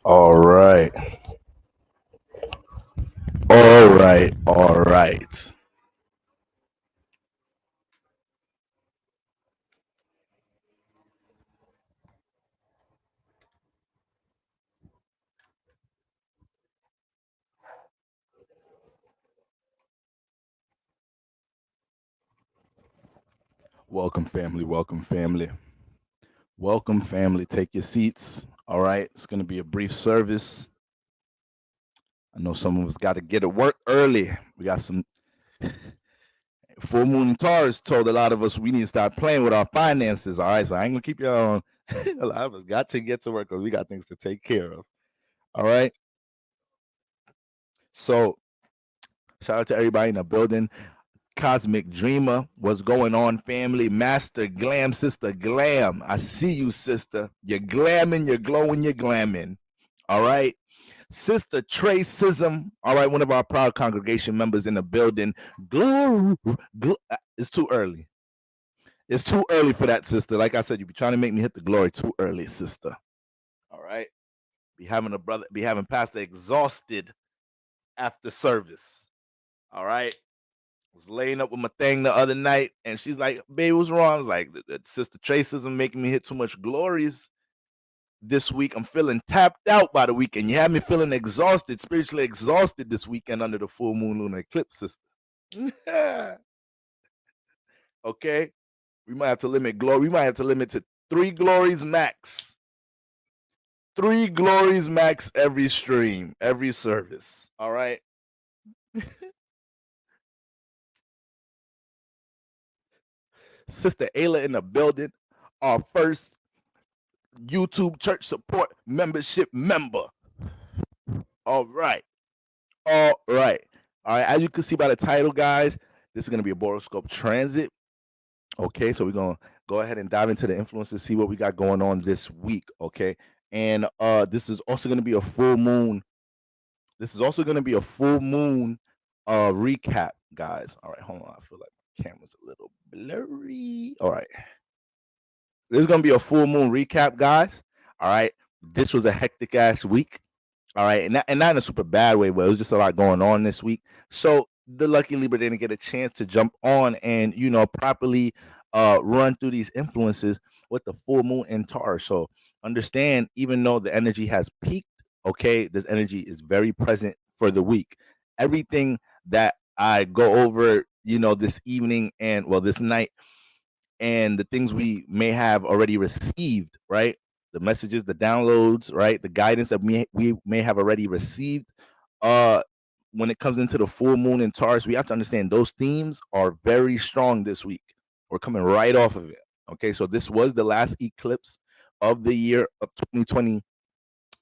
All right. All right. All right. Welcome, family. Welcome, family. Welcome, family. Take your seats. All right. It's going to be a brief service. I know some of us got to get to work early. We got some full moon in Taurus told a lot of us we need to start playing with our finances. All right. So I ain't going to keep you on. A lot of us got to get to work because we got things to take care of. All right. So shout out to everybody in the building. Cosmic Dreamer, what's going on, family? Master Glam, Sister Glam, I see you, sister. You're glamming, you're glowing, you're glamming. All right. Sister Tracism, all right, one of our proud congregation members in the building. It's too early. It's too early for that, sister. Like I said, you be trying to make me hit the glory too early, sister. All right. Be having Pastor exhausted after service. All right. Was laying up with my thing the other night, and she's like, "Babe, what's wrong?" I was like, "Sister Tracism making me hit too much glories this week. I'm feeling tapped out by the weekend. You have me feeling exhausted, spiritually exhausted this weekend under the full moon lunar eclipse, sister." Okay, we might have to limit glory. We might have to limit to 3 glories max. 3 glories max every stream, every service. All right. Sister Ayla in the building. Our first YouTube church support membership member. All right. All right. All right. As you can see by the title, guys, this is going to be a Boroscope transit. Okay. So we're going to go ahead and dive into the influences, see what we got going on this week. Okay. And this is also going to be a full moon. This is also going to be a full moon recap, guys. All right. Hold on. I feel like my camera's a little blurry. All right. This is going to be a full moon recap, guys. All right. This was a hectic ass week. All right. And not in a super bad way, but it was just a lot going on this week. So the lucky Libra didn't get a chance to jump on and, properly run through these influences with the full moon in Taurus. So understand, even though the energy has peaked, okay, this energy is very present for the week. Everything that I go over, this evening and, well, this night, and the things we may have already received, right? The messages, the downloads, right? The guidance that we may have already received. When it comes into the full moon in Taurus, we have to understand those themes are very strong this week. We're coming right off of it. Okay, so this was the last eclipse of the year of 2020,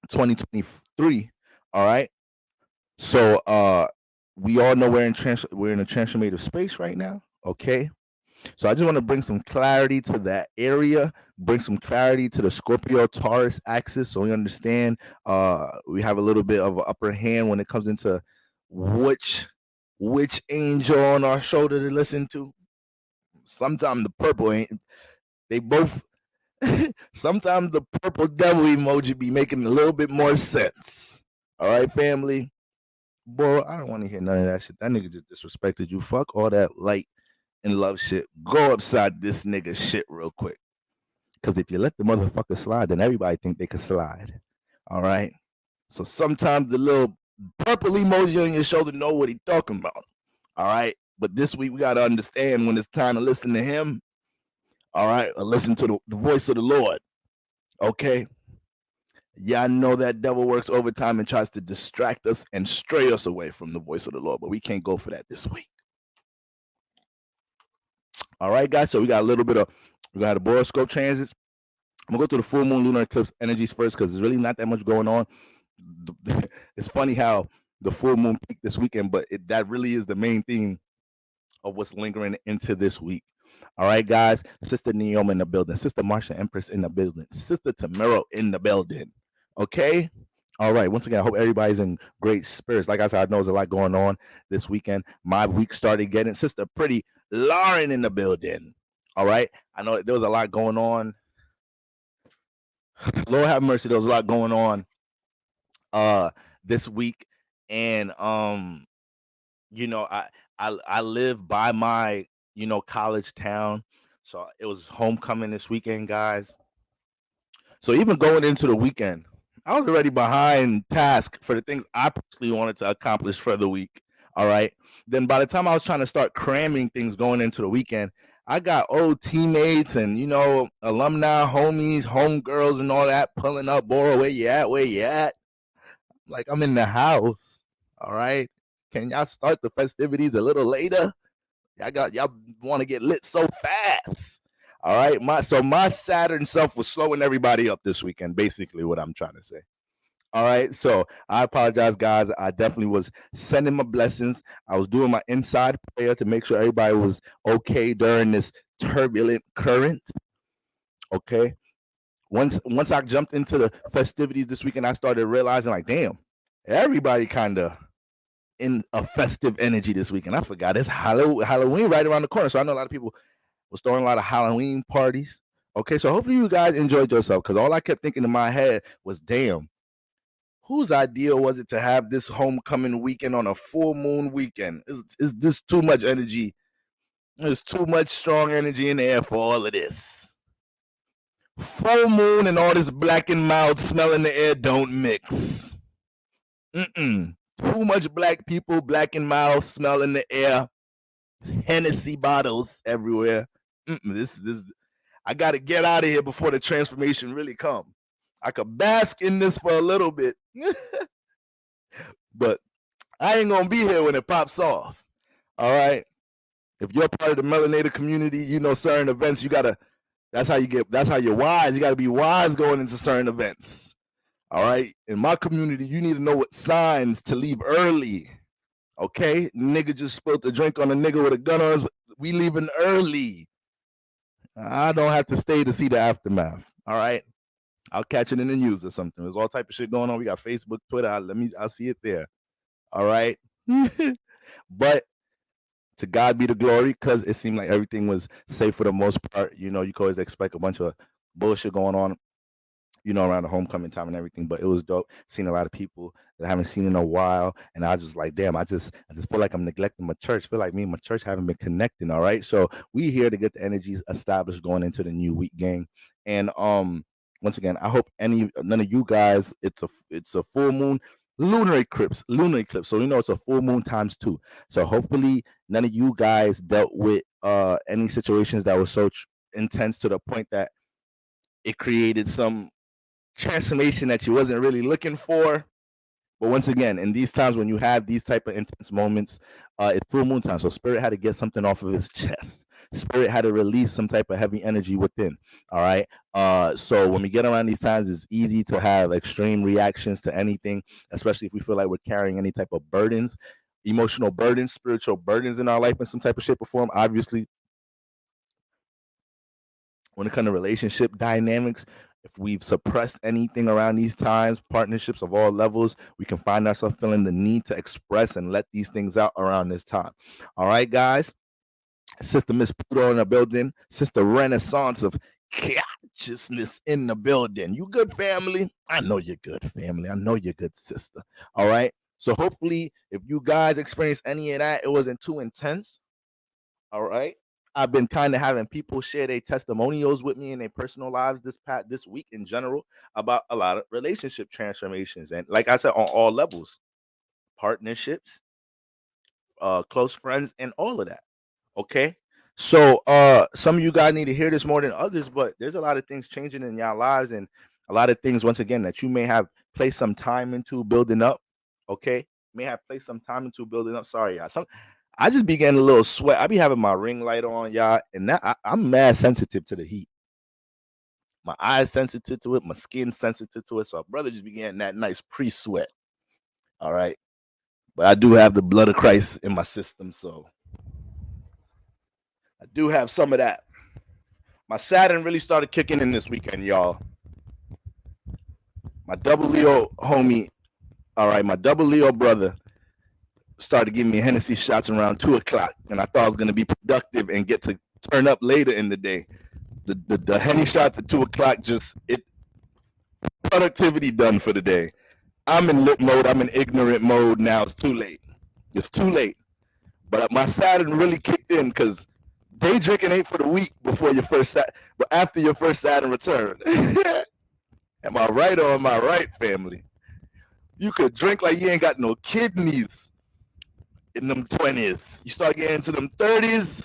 2023. All right. So we all know we're in a transformative space right now. Okay. So I just want to bring some clarity to that area, bring some clarity to the Scorpio Taurus axis, so we understand we have a little bit of an upper hand when it comes into which angel on our shoulder to listen to. Sometimes the purple ain't. They both. Sometimes the purple devil emoji be making a little bit more sense. All right, family. Boy, I don't want to hear none of that shit. That nigga just disrespected you. Fuck all that light and love shit. Go upside this nigga shit real quick. Because if you let the motherfucker slide, then everybody think they can slide. All right. So sometimes the little purple emoji on your shoulder know what he talking about. All right. But this week we gotta understand when it's time to listen to him. All right, or listen to the voice of the Lord. Okay. Yeah, I know that devil works overtime and tries to distract us and stray us away from the voice of the Lord, but we can't go for that this week. All right, guys. So we got a Boroscope transits. I'm gonna go through the full moon lunar eclipse energies first because there's really not that much going on. It's funny how the full moon peaked this weekend, but that really is the main theme of what's lingering into this week. All right, guys. Sister Neoma in the building. Sister Marsha Empress in the building. Sister Tamero in the building. Okay. All right. Once again, I hope everybody's in great spirits. Like I said, I know there's a lot going on this weekend. My week started getting Sister Pretty Lauren in the building. All right. I know there was a lot going on. Lord have mercy. There was a lot going on this week, and you know, I live by my, you know, college town, so it was homecoming this weekend, guys. So even going into the weekend, I was already behind task for the things I personally wanted to accomplish for the week. All right. Then by the time I was trying to start cramming things going into the weekend, I got old teammates and, you know, alumni, homies, homegirls, and all that pulling up. Boro, where you at? Where you at? Like, I'm in the house. All right. Can y'all start the festivities a little later? Y'all want to get lit so fast. All right. My Saturn self was slowing everybody up this weekend, basically what I'm trying to say. All right. So I apologize, guys. I definitely was sending my blessings. I was doing my inside prayer to make sure everybody was okay during this turbulent current. Okay. Once I jumped into the festivities this weekend, I started realizing, like, damn, everybody kind of in a festive energy this weekend. I forgot it's Halloween right around the corner. So I know a lot of people was throwing a lot of Halloween parties. Okay, so hopefully you guys enjoyed yourself, because all I kept thinking in my head was, damn, whose idea was it to have this homecoming weekend on a full moon weekend? Is this too much energy? There's too much strong energy in the air for all of this. Full moon and all this black and mild smell in the air don't mix. Too much black people, black and mild smell in the air. Hennessy bottles everywhere. This I got to get out of here before the transformation really come. I could bask in this for a little bit, but I ain't gonna be here when it pops off. All right. If you're part of the melanated community, you know certain events. That's how you're wise. You got to be wise going into certain events. All right. In my community, you need to know what signs to leave early. Okay. Nigga just spilled the drink on a nigga with a gun on us. We leaving early. I don't have to stay to see the aftermath. All right. I'll catch it in the news or something. There's all type of shit going on. We got Facebook, Twitter. I'll see it there. All right. But to God be the glory, because it seemed like everything was safe for the most part. You know, you could always expect a bunch of bullshit going on, you know, around the homecoming time and everything, but it was dope seeing a lot of people that I haven't seen in a while. And I was just like, damn, I just feel like I'm neglecting my church. I feel like me and my church haven't been connecting. All right. So we here to get the energies established going into the new week, gang. And once again, I hope none of you guys, it's a full moon lunar eclipse. So you know it's a full moon times 2. So hopefully none of you guys dealt with any situations that were so intense to the point that it created some transformation that you wasn't really looking for. But once again, in these times when you have these type of intense moments, it's full moon time. So Spirit had to get something off of his chest. Spirit had to release some type of heavy energy within. All right. So when we get around these times, it's easy to have extreme reactions to anything, especially if we feel like we're carrying any type of burdens, emotional burdens, spiritual burdens in our life in some type of shape or form. Obviously, when it comes to relationship dynamics, if we've suppressed anything around these times, partnerships of all levels, we can find ourselves feeling the need to express and let these things out around this time. All right, guys. Sister Miss Pluto in the building. Sister Renaissance of consciousness in the building. You good, family? I know you're good, family. I know you're good, sister. All right. So hopefully, if you guys experience any of that, it wasn't too intense. All right. I've been kind of having people share their testimonials with me in their personal lives this week in general about a lot of relationship transformations. And like I said, on all levels, partnerships, close friends, and all of that. Okay. So some of you guys need to hear this more than others, but there's a lot of things changing in your lives, and a lot of things, once again, that you may have placed some time into building up. Okay. May have placed some time into building up. Sorry, y'all. I just be getting a little sweat. I be having my ring light on, y'all, and that I'm mad sensitive to the heat. My eyes sensitive to it, my skin sensitive to it. So, brother just be getting that nice pre-sweat. All right. But I do have the blood of Christ in my system, so I do have some of that. My Saturn really started kicking in this weekend, y'all. My double Leo homie, all right, my double Leo brother started giving me Hennessy shots around 2 o'clock, and I thought I was going to be productive and get to turn up later in the day. The Henny shots at 2 o'clock, productivity done for the day. I'm in lit mode. I'm in ignorant mode now. It's too late. It's too late. But my Saturn really kicked in because day drinking ain't for the week before your first but after your first Saturn return. Am I right or am I right, family? You could drink like you ain't got no kidneys in them 20s. You start getting into them 30s.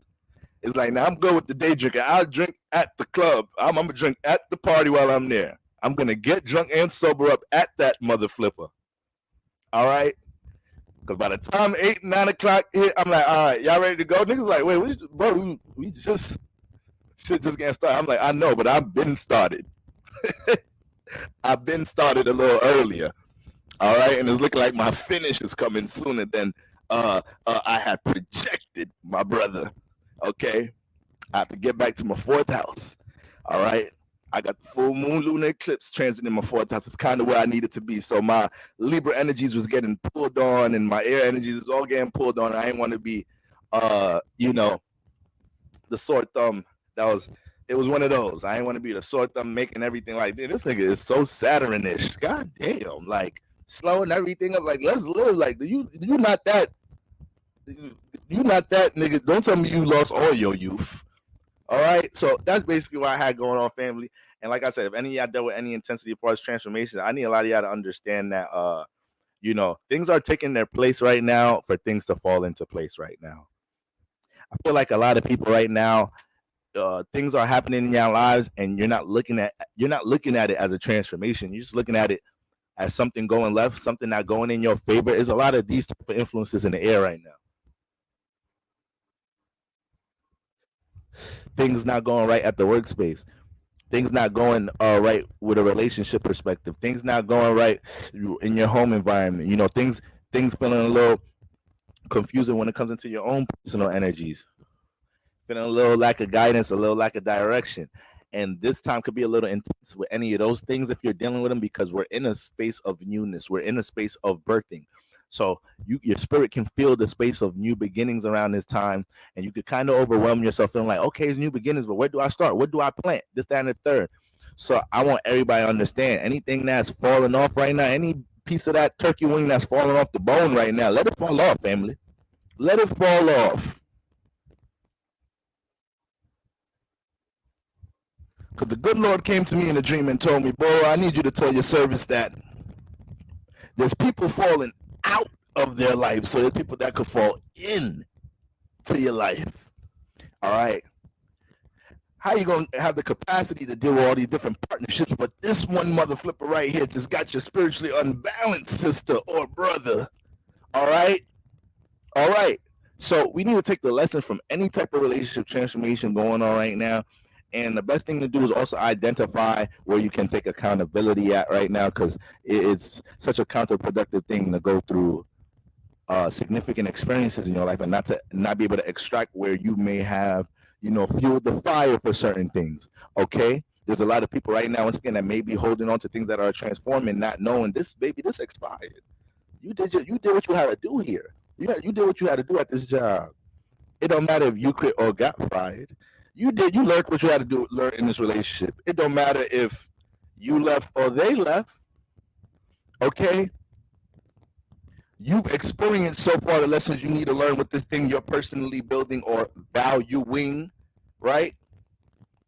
It's like, now I'm good with the day drinking. I'll drink at the club. I'm gonna drink at the party while I'm there. I'm gonna get drunk and sober up at that mother flipper. All right. Because by the time 8, 9 o'clock hit, I'm like, all right, y'all ready to go? Niggas like, wait, we just shit just getting started. I'm like, I know, but I've been started. I've been started a little earlier. All right, and it's looking like my finish is coming sooner than I had projected, my brother. Okay, I have to get back to my 4th house. All right, I got the full moon lunar eclipse transiting my 4th house. It's kind of where I needed to be. So my Libra energies was getting pulled on, and my air energies was all getting pulled on. I didn't want to be, you know, the sore thumb. It was one of those. I didn't want to be the sore thumb making everything like, dude, this nigga is so Saturn-ish. God damn, like slowing everything up. Like, let's live. Like, you not that. You not that nigga. Don't tell me you lost all your youth. All right, so that's basically what I had going on, family. And like I said, if any of y'all dealt with any intensity as far as transformation, I need a lot of y'all to understand that, you know, things are taking their place right now for things to fall into place right now. I feel like a lot of people right now, things are happening in your lives, and you're not looking at it as a transformation. You're just looking at it as something going left, something not going in your favor. There's a lot of these type of influences in the air right now. Things not going right at the workspace. Things not going right with a relationship perspective. Things not going right in your home environment. You know, things feeling a little confusing when it comes into your own personal energies. Feeling a little lack of guidance, a little lack of direction. And this time could be a little intense with any of those things if you're dealing with them, because we're in a space of newness. We're in a space of birthing. So your spirit can feel the space of new beginnings around this time, and you could kind of overwhelm yourself feeling like, okay, it's new beginnings, but where do I start? What do I plant? This, that, and the third. So I want everybody to understand, anything that's falling off right now, any piece of that turkey wing that's falling off the bone right now, let it fall off, family. Let it fall off. Because the good Lord came to me in a dream and told me, boy, I need you to tell your service that there's people falling out of their life, so there's people that could fall in to your life. All right. How you gonna have the capacity to deal with all these different partnerships, but this one mother flipper right here just got you spiritually unbalanced, sister or brother? All right. All right. So we need to take the lesson from any type of relationship transformation going on right now. And the best thing to do is also identify where you can take accountability at right now, because it's such a counterproductive thing to go through significant experiences in your life and not be able to extract where you may have, you know, fueled the fire for certain things. Okay, there's a lot of people right now, once again, that may be holding on to things that are transforming, not knowing this, baby, this expired. You did what you had to do here. You did what you had to do at this job. It don't matter if you quit or got fired. You learned what you had to learn in this relationship. It don't matter if you left or they left. Okay? You've experienced so far the lessons you need to learn with this thing you're personally building or valuing, right?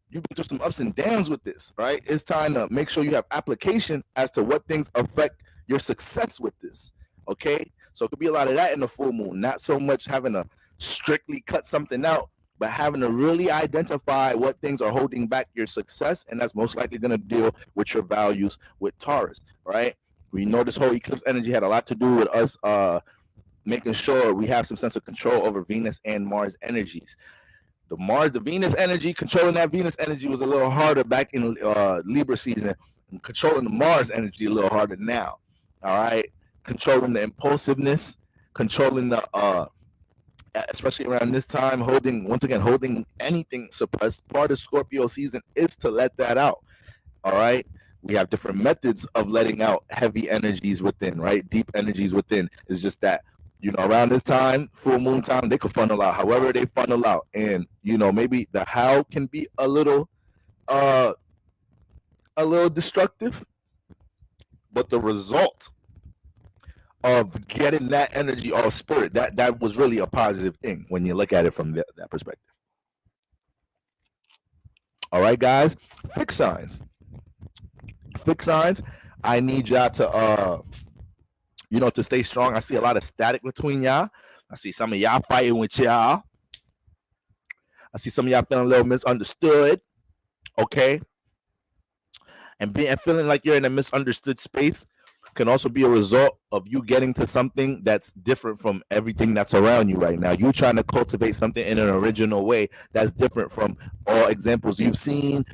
You've been through some ups and downs with this, right? It's time to make sure you have application as to what things affect your success with this, okay? So it could be a lot of that in the full moon, not so much having to strictly cut something out, but having to really identify what things are holding back your success, and that's most likely going to deal with your values with Taurus, right? We know this whole eclipse energy had a lot to do with us making sure we have some sense of control over Venus and Mars energies. The Venus energy, controlling that Venus energy was a little harder back in Libra season. Controlling the Mars energy a little harder now. All right, controlling the impulsiveness, controlling the especially around this time, holding anything. So as part of Scorpio season is to let that out. All right. We have different methods of letting out heavy energies within, right? Deep energies within. Is just that, you know, around this time, full moon time, they could funnel out however they funnel out. And, you know, maybe the how can be a little destructive, but the result of getting that energy or spirit. That was really a positive thing when you look at it from that perspective. All right, guys, fixed signs. Fixed signs. I need y'all to to stay strong. I see a lot of static between y'all. I see some of y'all fighting with y'all. I see some of y'all feeling a little misunderstood. Okay, and feeling like you're in a misunderstood space can also be a result of you getting to something that's different from everything that's around you right now. You trying to cultivate something in an original way that's different from all examples you've seen.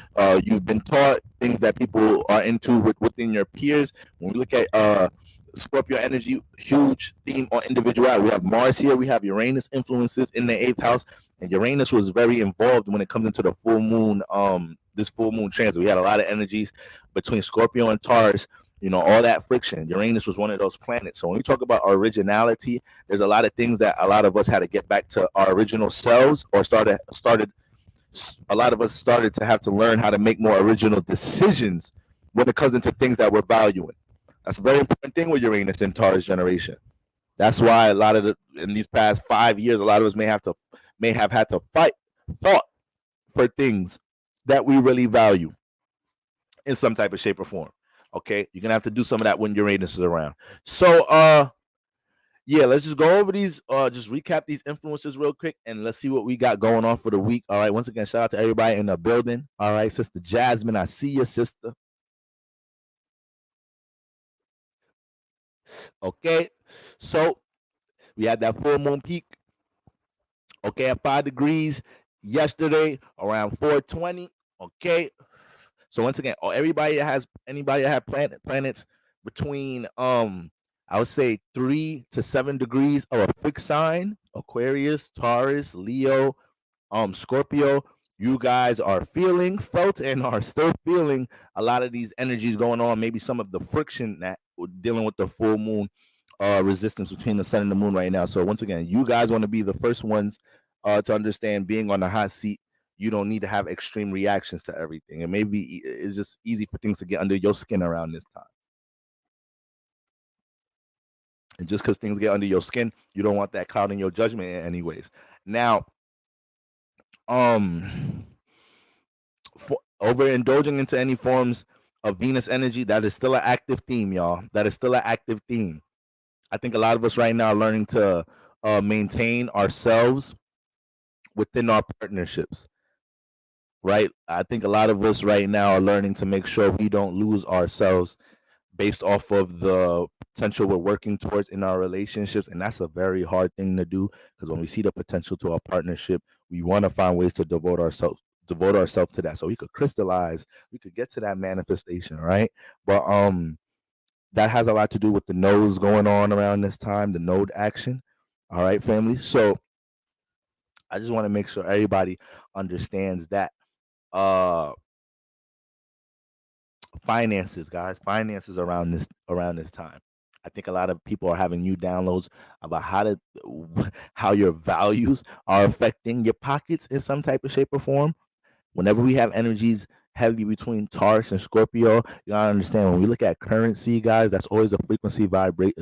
You've been taught things that people are into within your peers. When we look at Scorpio energy, huge theme on individuality. We have Mars here. We have Uranus influences in the eighth house, and Uranus was very involved when it comes into the full moon. This full moon transit, we had a lot of energies between Scorpio and Taurus. All that friction. Uranus was one of those planets. So when we talk about originality, there's a lot of things that a lot of us had to get back to our original selves, or started. A lot of us started to have to learn how to make more original decisions when it comes into things that we're valuing. That's a very important thing with Uranus and Taurus generation. That's why a lot of in these past 5 years, a lot of us may have had to fought for things that we really value in some type of shape or form. Okay, you're gonna have to do some of that when Uranus is around. So yeah, let's just go over these, just recap these influences real quick, and let's see what we got going on for the week. All right, once again, shout out to everybody in the building. All right, Sister Jasmine, I see you, sister. Okay, so we had that full moon peak, okay, at 5 degrees yesterday around 4:20. Okay, so once again, anybody that had planets between I would say 3 to 7 degrees of a fixed sign, Aquarius, Taurus, Leo, Scorpio, you guys are felt and are still feeling a lot of these energies going on. Maybe some of the friction that dealing with the full moon resistance between the sun and the moon right now. So once again, you guys want to be the first ones to understand, being on the hot seat, you don't need to have extreme reactions to everything. And maybe it's just easy for things to get under your skin around this time. And just because things get under your skin, you don't want that clouding your judgment anyways. Now, for overindulging into any forms of Venus energy, that is still an active theme, y'all. That is still an active theme. I think a lot of us right now are learning to maintain ourselves within our partnerships, right? I think a lot of us right now are learning to make sure we don't lose ourselves based off of the potential we're working towards in our relationships. And that's a very hard thing to do, because when we see the potential to our partnership, we want to find ways to devote ourselves to that, so we could crystallize, we could get to that manifestation, right? But that has a lot to do with the nodes going on around this time, the node action. All right, family. So I just want to make sure everybody understands that finances, guys, finances around this time. I think a lot of people are having new downloads about how your values are affecting your pockets in some type of shape or form. Whenever we have energies heavy between Taurus and Scorpio, you gotta understand, when we look at currency, guys, that's always a frequency vibrate.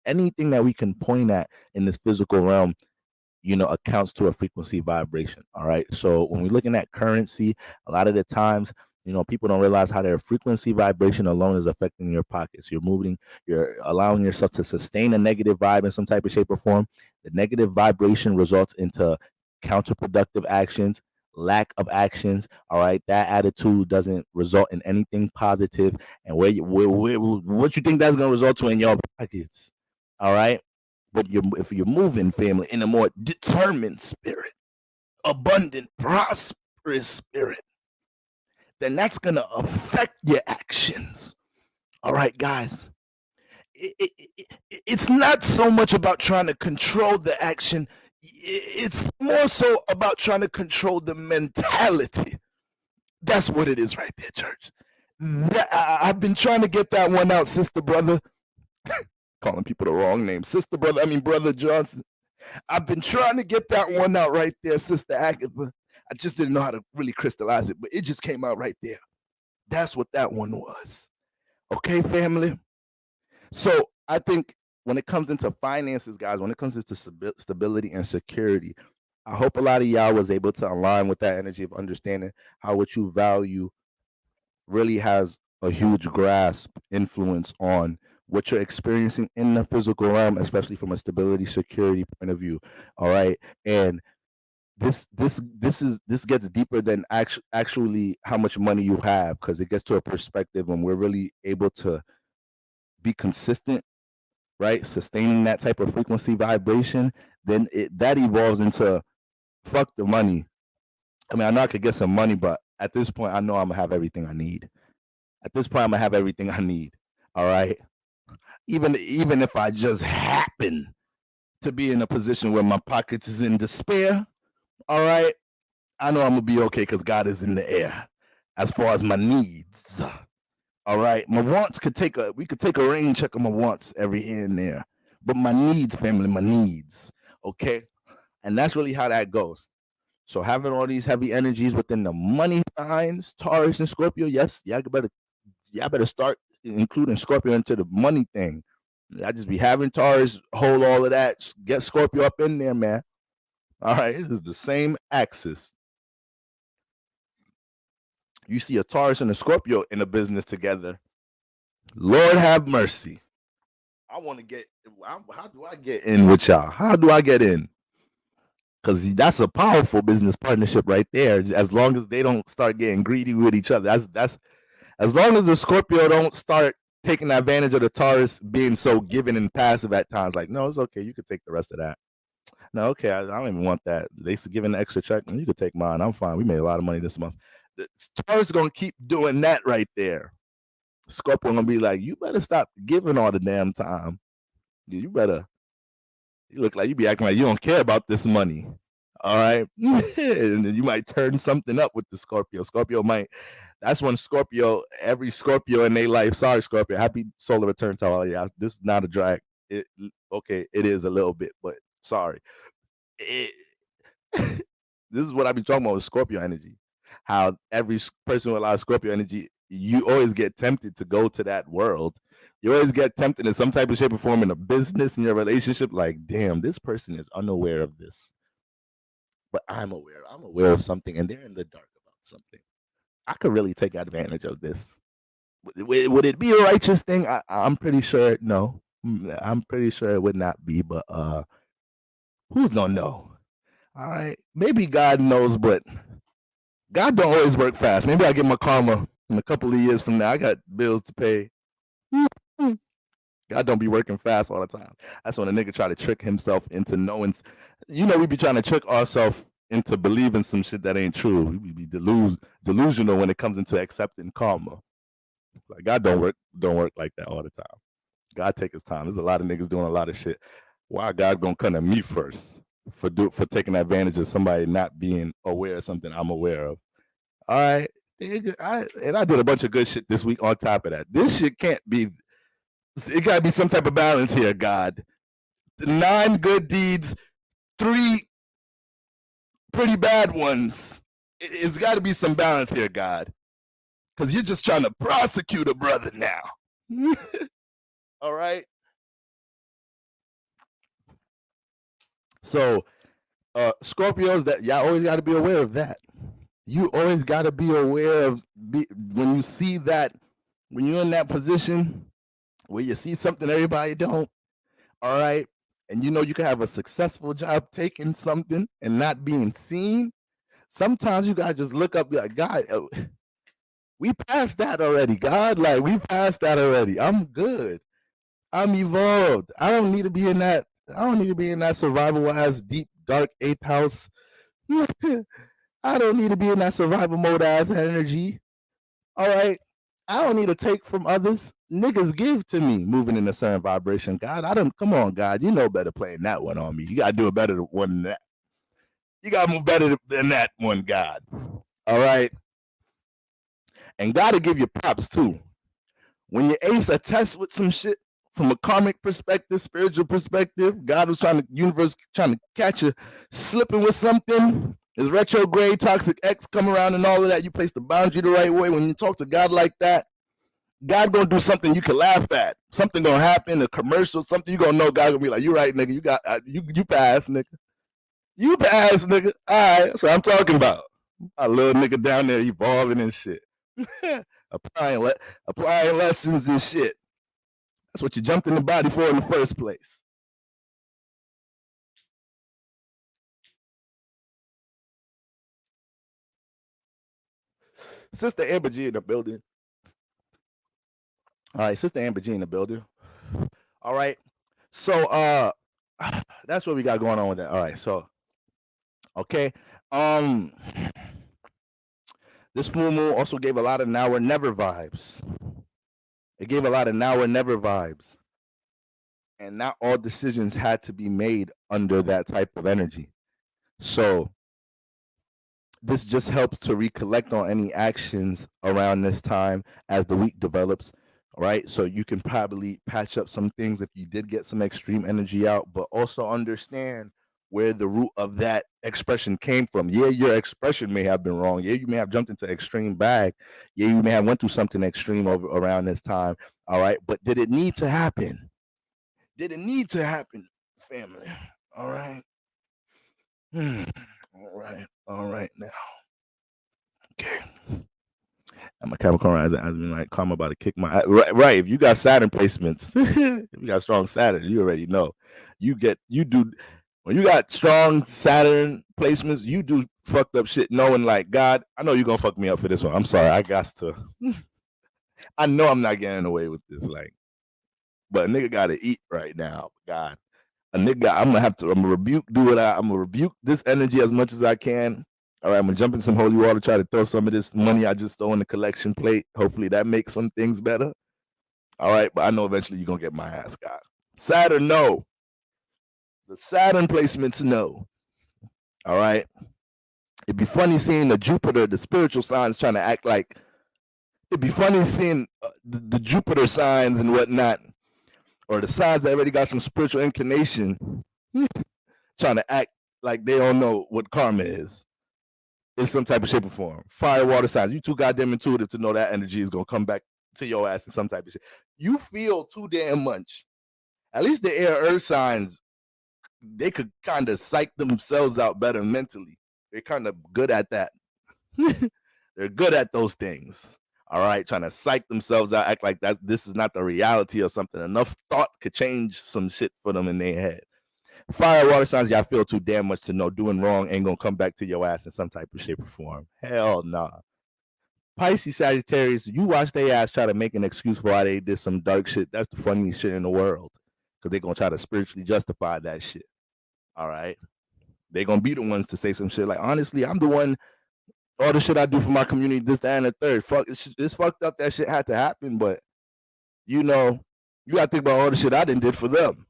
Anything that we can point at in this physical realm, accounts to a frequency vibration. All right. So when we're looking at currency, a lot of the times, people don't realize how their frequency vibration alone is affecting your pockets. You're allowing yourself to sustain a negative vibe in some type of shape or form. The negative vibration results into counterproductive actions, lack of actions. All right, that attitude doesn't result in anything positive. And what you think that's going to result to in your pockets? All right, but if you're moving, family, in a more determined spirit, abundant, prosperous spirit, then that's going to affect your actions. All right, guys. It's not so much about trying to control the action. It's more so about trying to control the mentality. That's what it is right there, church. I've been trying to get that one out, sister, brother. Calling people the wrong name. Sister, brother, Brother Johnson. I've been trying to get that one out right there, Sister Agatha. I just didn't know how to really crystallize it, but it just came out right there. That's what that one was. Okay, family? So I think when it comes into finances, guys, when it comes into stability and security, I hope a lot of y'all was able to align with that energy of understanding how what you value really has a huge grasp influence on what you're experiencing in the physical realm, especially from a stability security point of view. All right. And this gets deeper than actually how much money you have, because it gets to a perspective when we're really able to be consistent, right, sustaining that type of frequency vibration. Then that evolves into fuck the money. I mean, I know I could get some money, but at this point I know I'm gonna have everything I need. At this point I'm gonna have everything I need. All right. Even if I just happen to be in a position where my pockets is in despair, all right, I know I'm gonna be okay because God is in the air. As far as my needs, all right, my wants we could take a rain check on my wants every here and there, but my needs, family, my needs, okay, and that's really how that goes. So having all these heavy energies within the money signs, Taurus and Scorpio, yes, y'all better start including Scorpio into the money thing. I just be having Taurus hold all of that, get Scorpio up in there, man. All right, this is the same axis. You see a Taurus and a Scorpio in a business together, Lord have mercy. I want to get, how do I get in with y'all? How do I get in? Because that's a powerful business partnership right there. As long as they don't start getting greedy with each other. That's as long as the Scorpio don't start taking advantage of the Taurus being so giving and passive at times. Like, no, it's okay. You could take the rest of that. No, okay, I don't even want that. They giving the extra check. You could take mine. I'm fine. We made a lot of money this month. The Taurus is gonna keep doing that right there. Scorpio gonna be like, you better stop giving all the damn time. You better. You look like you be acting like you don't care about this money. All right, and then you might turn something up with the Scorpio. Scorpio might. That's when Scorpio. Every Scorpio in their life. Sorry, Scorpio. Happy solar return to all y'all. This is not a drag. Okay, it is a little bit, but sorry. This is what I be talking about with Scorpio energy. How every person with a lot of Scorpio energy, you always get tempted to go to that world. You always get tempted in some type of shape or form in a business, in your relationship. Like, damn, this person is unaware of this, but I'm aware. I'm aware of something, and they're in the dark about something. I could really take advantage of this. Would it be a righteous thing? I'm pretty sure no. I'm pretty sure it would not be, but who's gonna know? All right, maybe God knows, but God don't always work fast. Maybe I get my karma in a couple of years from now. I got bills to pay. God don't be working fast all the time. That's when a nigga try to trick himself into knowing. You know, we be trying to trick ourselves into believing some shit that ain't true. We be delusional when it comes into accepting karma. Like, God don't work like that all the time. God take his time. There's a lot of niggas doing a lot of shit. Why God gonna come to me first for taking advantage of somebody not being aware of something I'm aware of? All right, I did a bunch of good shit this week on top of that. This shit can't be. It gotta be some type of balance here, God. 9 good deeds, 3 pretty bad ones. It's got to be some balance here, God, because you're just trying to prosecute a brother now. All right. So, Scorpios, that y'all always got to be aware of that. You always got to be aware of when you see that, when you're in that position where you see something everybody don't. All right. And you know you can have a successful job taking something and not being seen. Sometimes you gotta just look up, like, God, we passed that already. God, like, we passed that already. I'm good. I'm evolved. I don't need to be in that. I don't need to be in that survival ass, deep, dark 8th house. I don't need to be in that survival mode ass energy. All right. I don't need to take from others. Niggas give to me, moving in a certain vibration. God, come on, God. You know better playing that one on me. You gotta do a better one than that. You gotta move better than that one, God. All right. And gotta give you props too. When you ace a test with some shit from a karmic perspective, spiritual perspective, God was universe trying to catch you slipping with something. His retrograde, toxic X come around and all of that. You place the boundary the right way. When you talk to God like that, God gonna do something you can laugh at. Something gonna happen, a commercial, something you gonna know. God gonna be like, "You right, nigga. You got you pass, nigga. You pass, nigga. All right, that's what I'm talking about. A little nigga down there evolving and shit, applying lessons and shit. That's what you jumped in the body for in the first place." Sister Amber G in the building. All right, Sister Amber G in the building. All right. So that's what we got going on with that. All right, so okay. This full moon also gave a lot of now or never vibes. It gave a lot of now or never vibes. And not all decisions had to be made under that type of energy. So this just helps to recollect on any actions around this time as the week develops, right? So you can probably patch up some things if you did get some extreme energy out, but also understand where the root of that expression came from. Yeah, your expression may have been wrong. Yeah, you may have jumped into extreme bag. Yeah, you may have went through something extreme around this time. All right, but did it need to happen? Did it need to happen, family? All right. All right now. Okay. And my Capricorn has been like, "Karma about to kick my right." If you got Saturn placements, if you got strong Saturn, you already know. You do when you got strong Saturn placements, you do fucked up shit, knowing like, God, I know you're gonna fuck me up for this one. I'm sorry, I got to. I know I'm not getting away with this, like, but a nigga gotta eat right now. God, a nigga, I'm gonna rebuke. I'm gonna rebuke this energy as much as I can. All right, I'm gonna jump in some holy water, try to throw some of this money I just stole in the collection plate. Hopefully that makes some things better. All right, but I know eventually you're gonna get my ass, God. Saturn, no. The Saturn placements, no. All right. It'd be funny seeing the Jupiter, the spiritual signs trying to act like. It'd be funny seeing the Jupiter signs and whatnot, or the signs that already got some spiritual inclination, trying to act like they don't know what karma is in some type of shape or form. Fire, water signs. You too goddamn intuitive to know that energy is gonna come back to your ass in some type of shit. You feel too damn much. At least the air earth signs, they could kind of psych themselves out better mentally. They're kind of good at that. They're good at those things. All right, trying to psych themselves out, act like this is not the reality or something. Enough thought could change some shit for them in their head. Fire, water signs, y'all feel too damn much to know doing wrong ain't gonna come back to your ass in some type of shape or form. Hell nah. Pisces, Sagittarius, you watch their ass try to make an excuse for why they did some dark shit. That's the funniest shit in the world. Because they're gonna try to spiritually justify that shit. All right. They're gonna be the ones to say some shit like, honestly, I'm the one, all the shit I do for my community, this, that, and the third. Fuck, it's fucked up that shit had to happen, but you know, you gotta think about all the shit I did for them.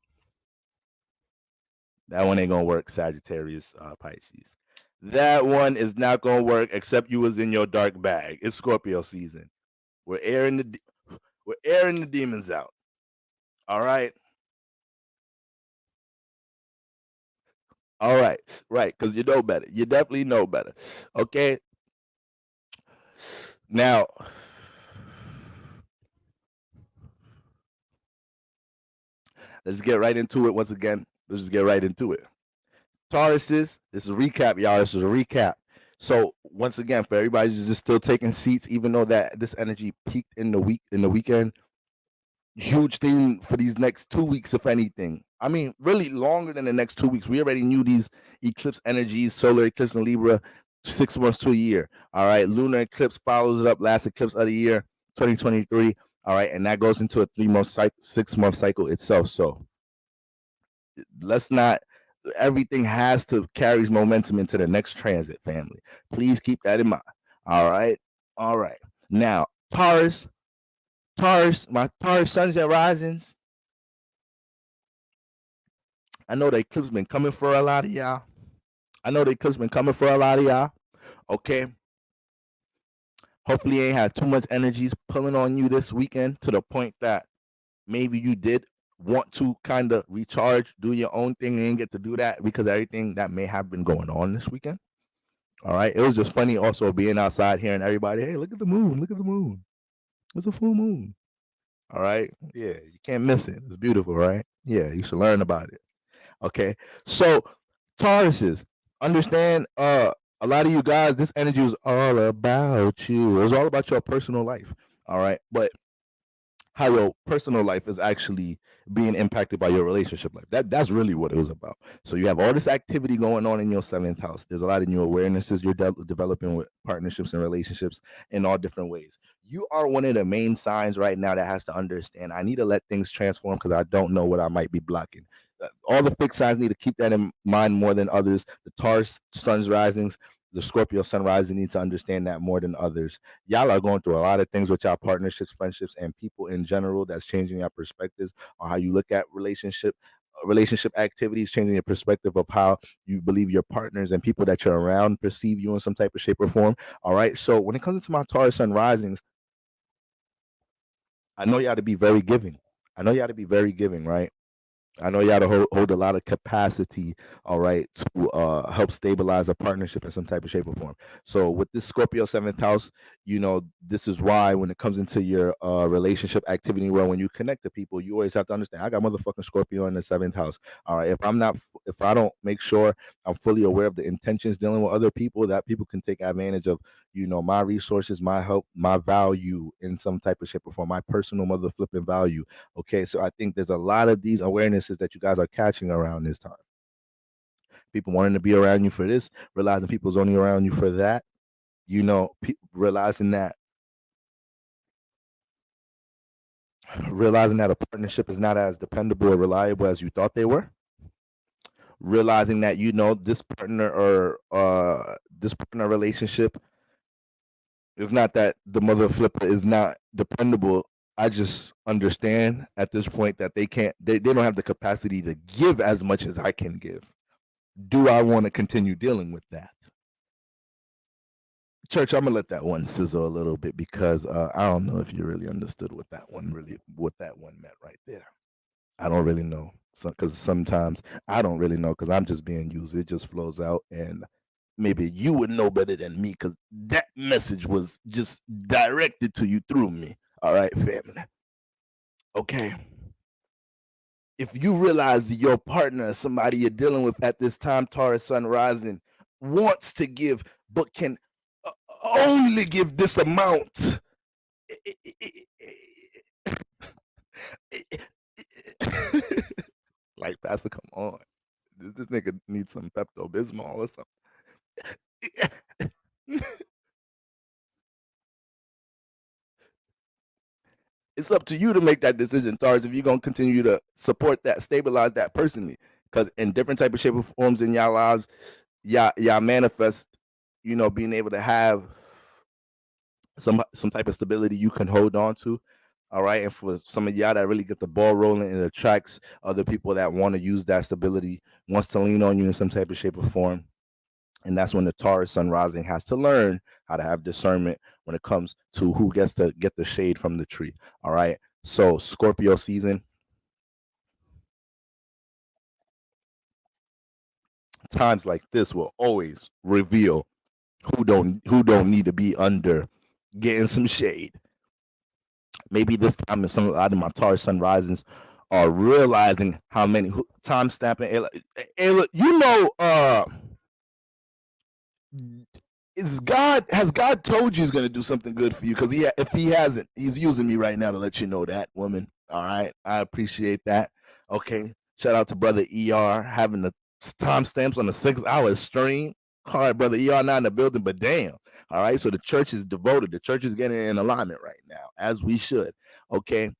That one ain't gonna work, Sagittarius, Pisces. That one is not gonna work except you was in your dark bag. It's Scorpio season. We're airing the demons out. All right. All right. Right, because you know better. You definitely know better. Okay. Now, let's get right into it once again. Let's just get right into it. Tauruses, this is a recap, y'all. This is a recap. So once again, for everybody who's just still taking seats, even though that this energy peaked in the weekend, huge theme for these next 2 weeks, if anything. I mean, really longer than the next 2 weeks. We already knew these eclipse energies, solar eclipse in Libra, 6 months to a year. All right, lunar eclipse follows it up, last eclipse of the year, 2023. All right, and that goes into a 3-month cycle, 6-month cycle itself. So let's not. Everything has to carry momentum into the next transit, family. Please keep that in mind. All right, all right. Now, Taurus, my Taurus suns and risings. I know the eclipse been coming for a lot of y'all. Okay. Hopefully, you ain't had too much energies pulling on you this weekend to the point that maybe you did want to kind of recharge, do your own thing, and didn't get to do that because everything that may have been going on this weekend. All right. It was just funny also being outside hearing everybody, hey, look at the moon. Look at the moon. It's a full moon. All right. Yeah, you can't miss it. It's beautiful, right? Yeah, you should learn about it. Okay. So Tauruses, understand a lot of you guys, this energy is all about you. It's all about your personal life. All right. But how your personal life is actually being impacted by your relationship life. That's really what it was about. So you have all this activity going on in your seventh house. There's a lot of new awarenesses you're developing with partnerships and relationships in all different ways. You are one of the main signs right now that has to understand, I need to let things transform because I don't know what I might be blocking. All the fixed signs need to keep that in mind more than others. The Taurus sun's risings, the Scorpio sun rising need to understand that more than others. Y'all are going through a lot of things with y'all partnerships, friendships, and people in general. That's changing your perspectives on how you look at relationship activities, changing your perspective of how you believe your partners and people that you're around perceive you in some type of shape or form. All right. So when it comes to my Taurus sun risings, I know y'all to be very giving. I know y'all to be very giving, right? I know y'all to hold a lot of capacity, all right, to help stabilize a partnership in some type of shape or form. So with this Scorpio seventh house, this is why when it comes into your relationship activity, where when you connect to people, you always have to understand, I got motherfucking Scorpio in the seventh house. All right, if I don't make sure I'm fully aware of the intentions dealing with other people, that people can take advantage of, my resources, my help, my value in some type of shape or form, my personal mother flipping value. Okay, so I think there's a lot of these awarenesses that you guys are catching around this time. People wanting to be around you for this, realizing people's only around you for that. Realizing that a partnership is not as dependable or reliable as you thought they were. Realizing that this partner or this partner relationship is not that the mother flipper is not dependable. I just understand at this point that they don't have the capacity to give as much as I can give. Do I want to continue dealing with that? Church, I'm gonna let that one sizzle a little bit because I don't know if you really understood what that one meant right there. I don't really know, because sometimes I don't really know because I'm just being used. It just flows out, and maybe you would know better than me because that message was just directed to you through me. All right, family. Okay. If you realize that your partner, somebody you're dealing with at this time, Taurus sun rising, wants to give but can only give this amount. Like, Pastor, come on. This nigga needs some Pepto Bismol or something. It's up to you to make that decision, Taurus, if you're gonna continue to support that, stabilize that personally. Because in different type of shape or forms in y'all lives, y'all manifest, being able to have some type of stability you can hold on to. All right. And for some of y'all that really get the ball rolling, it attracts other people that want to use that stability, wants to lean on you in some type of shape or form. And that's when the Taurus sun rising has to learn how to have discernment when it comes to who gets to get the shade from the tree. All right. So Scorpio season, times like this will always reveal who don't need to be under getting some shade. Maybe this time, some a lot of my Taurus sun risings are realizing how many time stamping. Has God told you he's going to do something good for you? Because if he hasn't, he's using me right now to let you know that, woman. All right, I appreciate that. Okay, shout out to brother ER having the timestamps on the 6-hour stream. All right, brother ER not in the building, but damn. All right, so the church is devoted. The church is getting in alignment right now, as we should. Okay,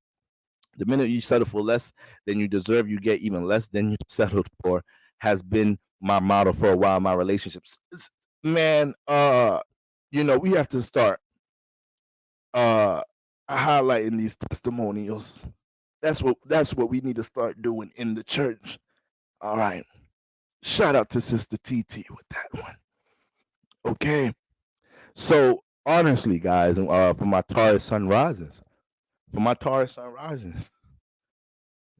the minute you settle for less than you deserve, you get even less than you settled for, has been my motto for a while. My relationships, man, we have to start highlighting these testimonials. That's what we need to start doing in the church. All right. Shout out to Sister TT with that one. Okay. So honestly, guys, for my Taurus sun rises,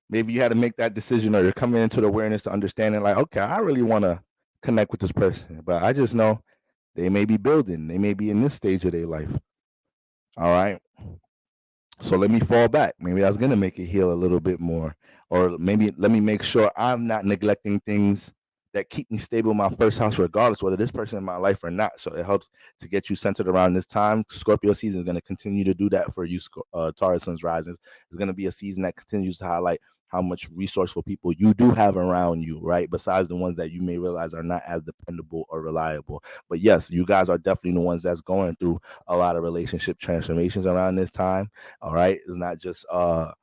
maybe you had to make that decision, or you're coming into the awareness to understanding, like, okay, I really want to connect with this person, but I just know they may be building, they may be in this stage of their life. All right. So let me fall back. Maybe I was gonna make it heal a little bit more, or maybe let me make sure I'm not neglecting things that keep me stable in my first house, regardless whether this person in my life or not. So it helps to get you centered around this time. Scorpio season is going to continue to do that for you, Taurus Sun's risings. It's going to be a season that continues to highlight how much resourceful people you do have around you, right? Besides the ones that you may realize are not as dependable or reliable. But yes, you guys are definitely the ones that's going through a lot of relationship transformations around this time. All right. It's not just the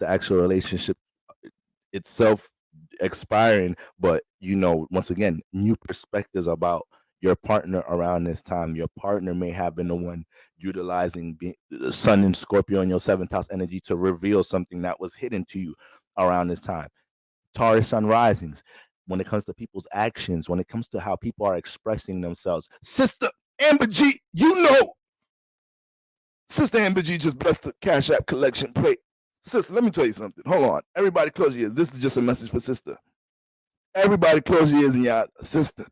actual relationship itself expiring, but once again, new perspectives about your partner around this time. Your partner may have been the one utilizing the sun and Scorpio in your seventh house energy to reveal something that was hidden to you around this time. Taurus sun risings, when it comes to people's actions, when it comes to how people are expressing themselves. Sister Amber G, Sister Amber G just blessed the Cash App collection plate. Sister, let me tell you something. Hold on. Everybody close your ears. This is just a message for sister. Everybody close your ears and y'all, sister,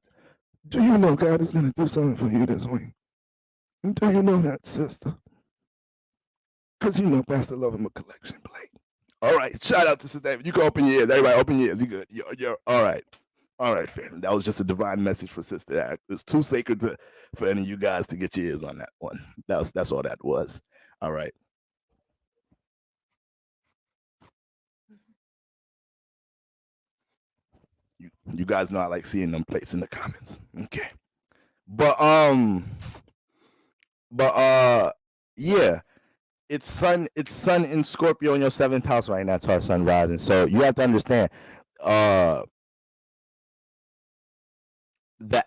do you know God is going to do something for you this week? Do you know that, sister? Because Pastor love him a collection plate. All right. Shout out to Sister Amber. You can open your ears. Everybody open your ears. You good. You're all right. All right, fam. That was just a divine message for sister. It's too sacred for any of you guys to get your ears on that one. That's all that was. All right. You guys know I like seeing them plates in the comments. Okay. But yeah, it's sun in Scorpio in your seventh house right now. It's our sun rising. So you have to understand the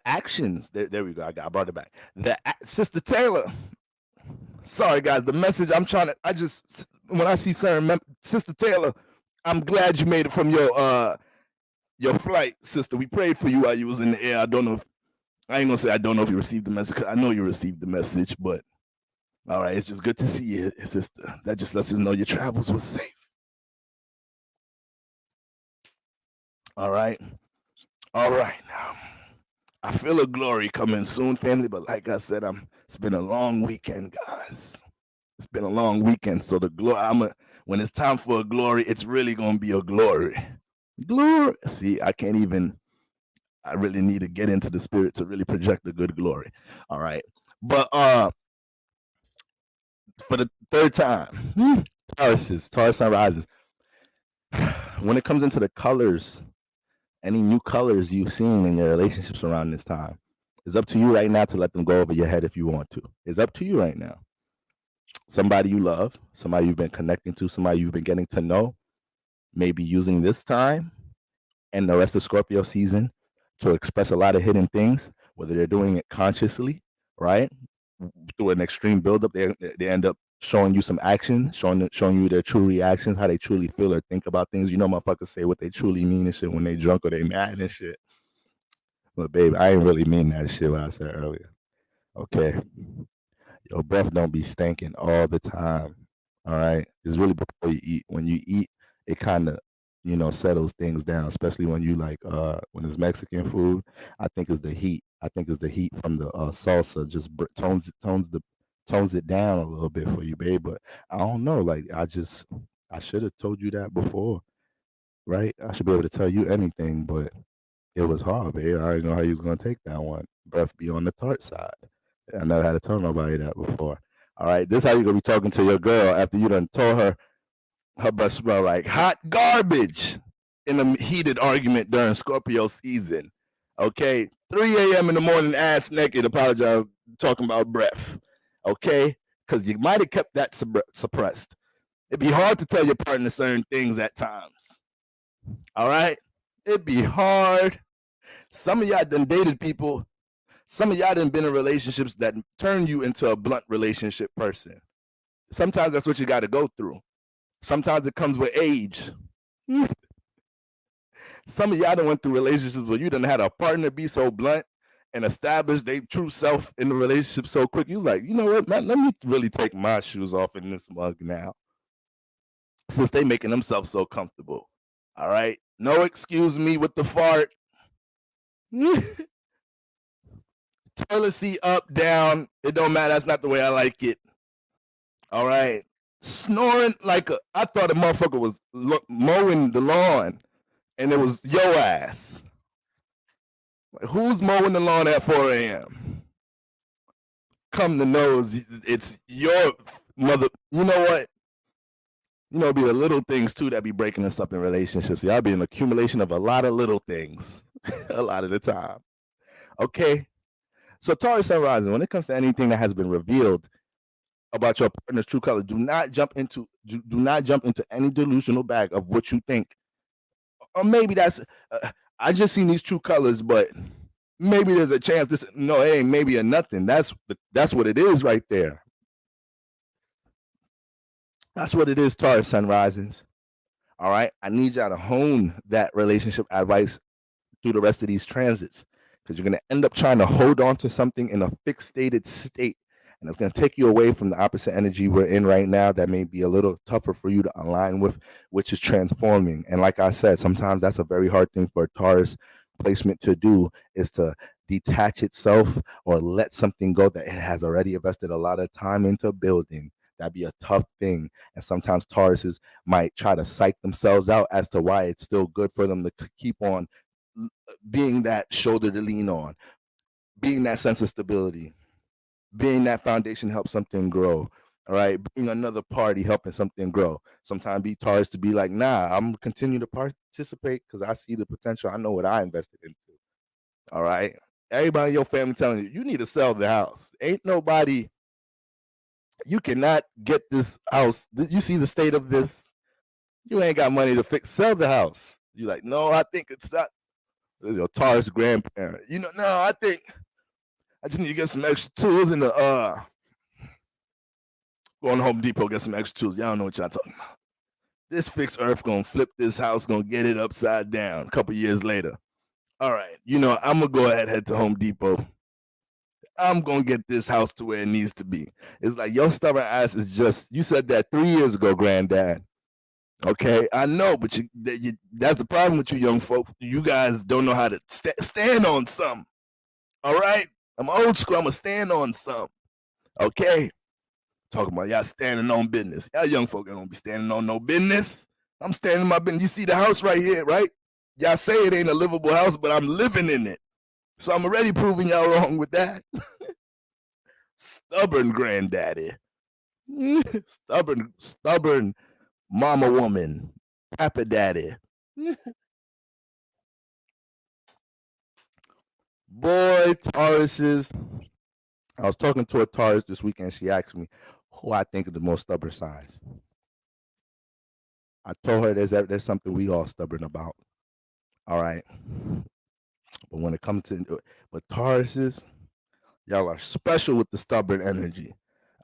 actions. There we go. I brought it back. Sister Taylor. Sorry guys, the message I'm trying to. When I see Sister Taylor, I'm glad you made it from your flight, sister. We prayed for you while you was in the air. I ain't gonna say I don't know if you received the message, 'cause I know you received the message, but all right, it's just good to see you, sister. That just lets us know your travels were safe. All right. Now, I feel a glory coming soon, family, but like I said, it's been a long weekend, guys. It's been a long weekend, so the glory, when it's time for a glory, it's really gonna be a glory. Glory. See, I really need to get into the spirit to really project the good glory. All right. But for the third time, Taurus sun rises. When it comes into the colors, any new colors you've seen in your relationships around this time, it's up to you right now to let them go over your head if you want to. It's up to you right now. Somebody you love, somebody you've been connecting to, somebody you've been getting to know, maybe using this time and the rest of Scorpio season to express a lot of hidden things, whether they're doing it consciously, right? Through an extreme buildup, they end up showing you some action, showing you their true reactions, how they truly feel or think about things. Motherfuckers say what they truly mean and shit when they drunk or they mad and shit. But babe, I ain't really mean that shit what I said earlier. Okay. Your breath don't be stinking all the time. All right. It's really before you eat. When you eat, it kind of settles things down, especially when you when it's Mexican food. I think it's the heat. I think it's the heat from the salsa just tones it down a little bit for you, babe. But I don't know. I should have told you that before, right? I should be able to tell you anything, but it was hard, babe. I didn't know how you was gonna take that one. Breath be on the tart side. I never had to tell nobody that before. All right, this is how you gonna be talking to your girl after you done told her breath smell like hot garbage in a heated argument during Scorpio season. Okay, 3 a.m. in the morning, ass naked, apologize, talking about breath. Okay, because you might have kept that suppressed. It'd be hard to tell your partner certain things at times. All right, it'd be hard. Some of y'all done dated people. Some of y'all done been in relationships that turn you into a blunt relationship person. Sometimes that's what you got to go through. Sometimes it comes with age. Some of y'all done went through relationships where you done had a partner be so blunt and establish their true self in the relationship so quick. You was like, you know what, man, let me really take my shoes off in this mug now. Since they making themselves so comfortable. All right. No excuse me with the fart. Toilet seat up, down. It don't matter. That's not the way I like it. All right. Snoring like I thought a motherfucker was mowing the lawn and it was your ass. Like, who's mowing the lawn at 4 a.m.? Come to know it's your mother. You know what? You know, it'd be the little things too that be breaking us up in relationships. Y'all be an accumulation of a lot of little things a lot of the time. Okay. So Taurus Sun Rising, when it comes to anything that has been revealed about your partner's true color, do not jump into any delusional bag of what you think. Or maybe that's I just seen these true colors, but maybe there's a chance this no, it ain't maybe or nothing. That's what it is right there. That's what it is, Taurus Sun Risings. All right. I need y'all to hone that relationship advice through the rest of these transits because you're going to end up trying to hold on to something in a fixated state. And it's going to take you away from the opposite energy we're in right now that may be a little tougher for you to align with, which is transforming. And like I said, sometimes that's a very hard thing for a Taurus placement to do, is to detach itself or let something go that it has already invested a lot of time into building. That'd be a tough thing. And sometimes Tauruses might try to psych themselves out as to why it's still good for them to keep on being that shoulder to lean on, being that sense of stability, being that foundation helps something grow. All right, being another party helping something grow. Sometimes be Taurus to be like, nah, I'm gonna continue to participate because I see the potential. I know what I invested into. All right, everybody in your family telling you need to sell the house. Ain't nobody. You cannot get this house. You see the state of this. You ain't got money to sell the house. You're like, no, I think it's not. There's your Taurus grandparent. You know, no, I think I just need to get some extra tools in the go on Home Depot, get some extra tools. Y'all don't know what y'all talking about. This fixed earth gonna flip this house, gonna get it upside down a couple years later. All right, you know, I'm gonna go ahead head to Home Depot. I'm gonna get this house to where it needs to be. It's like your stubborn ass is just you said that 3 years ago, granddad. Okay, I know, but that's the problem with you young folks. You guys don't know how to stand on something. All right, I'm old school. I'm gonna stand on something. Okay, talking about y'all standing on business. Y'all young folk don't be standing on no business. I'm standing on my business. You see the house right here, right? Y'all say it ain't a livable house, but I'm living in it. So I'm already proving y'all wrong with that. Stubborn granddaddy. stubborn mama woman. Papa daddy. Boy, Tauruses. I was talking to a Taurus this weekend. She asked me who I think is the most stubborn signs. I told her there's something we all stubborn about. All right. But when it comes to but Tauruses, y'all are special with the stubborn energy.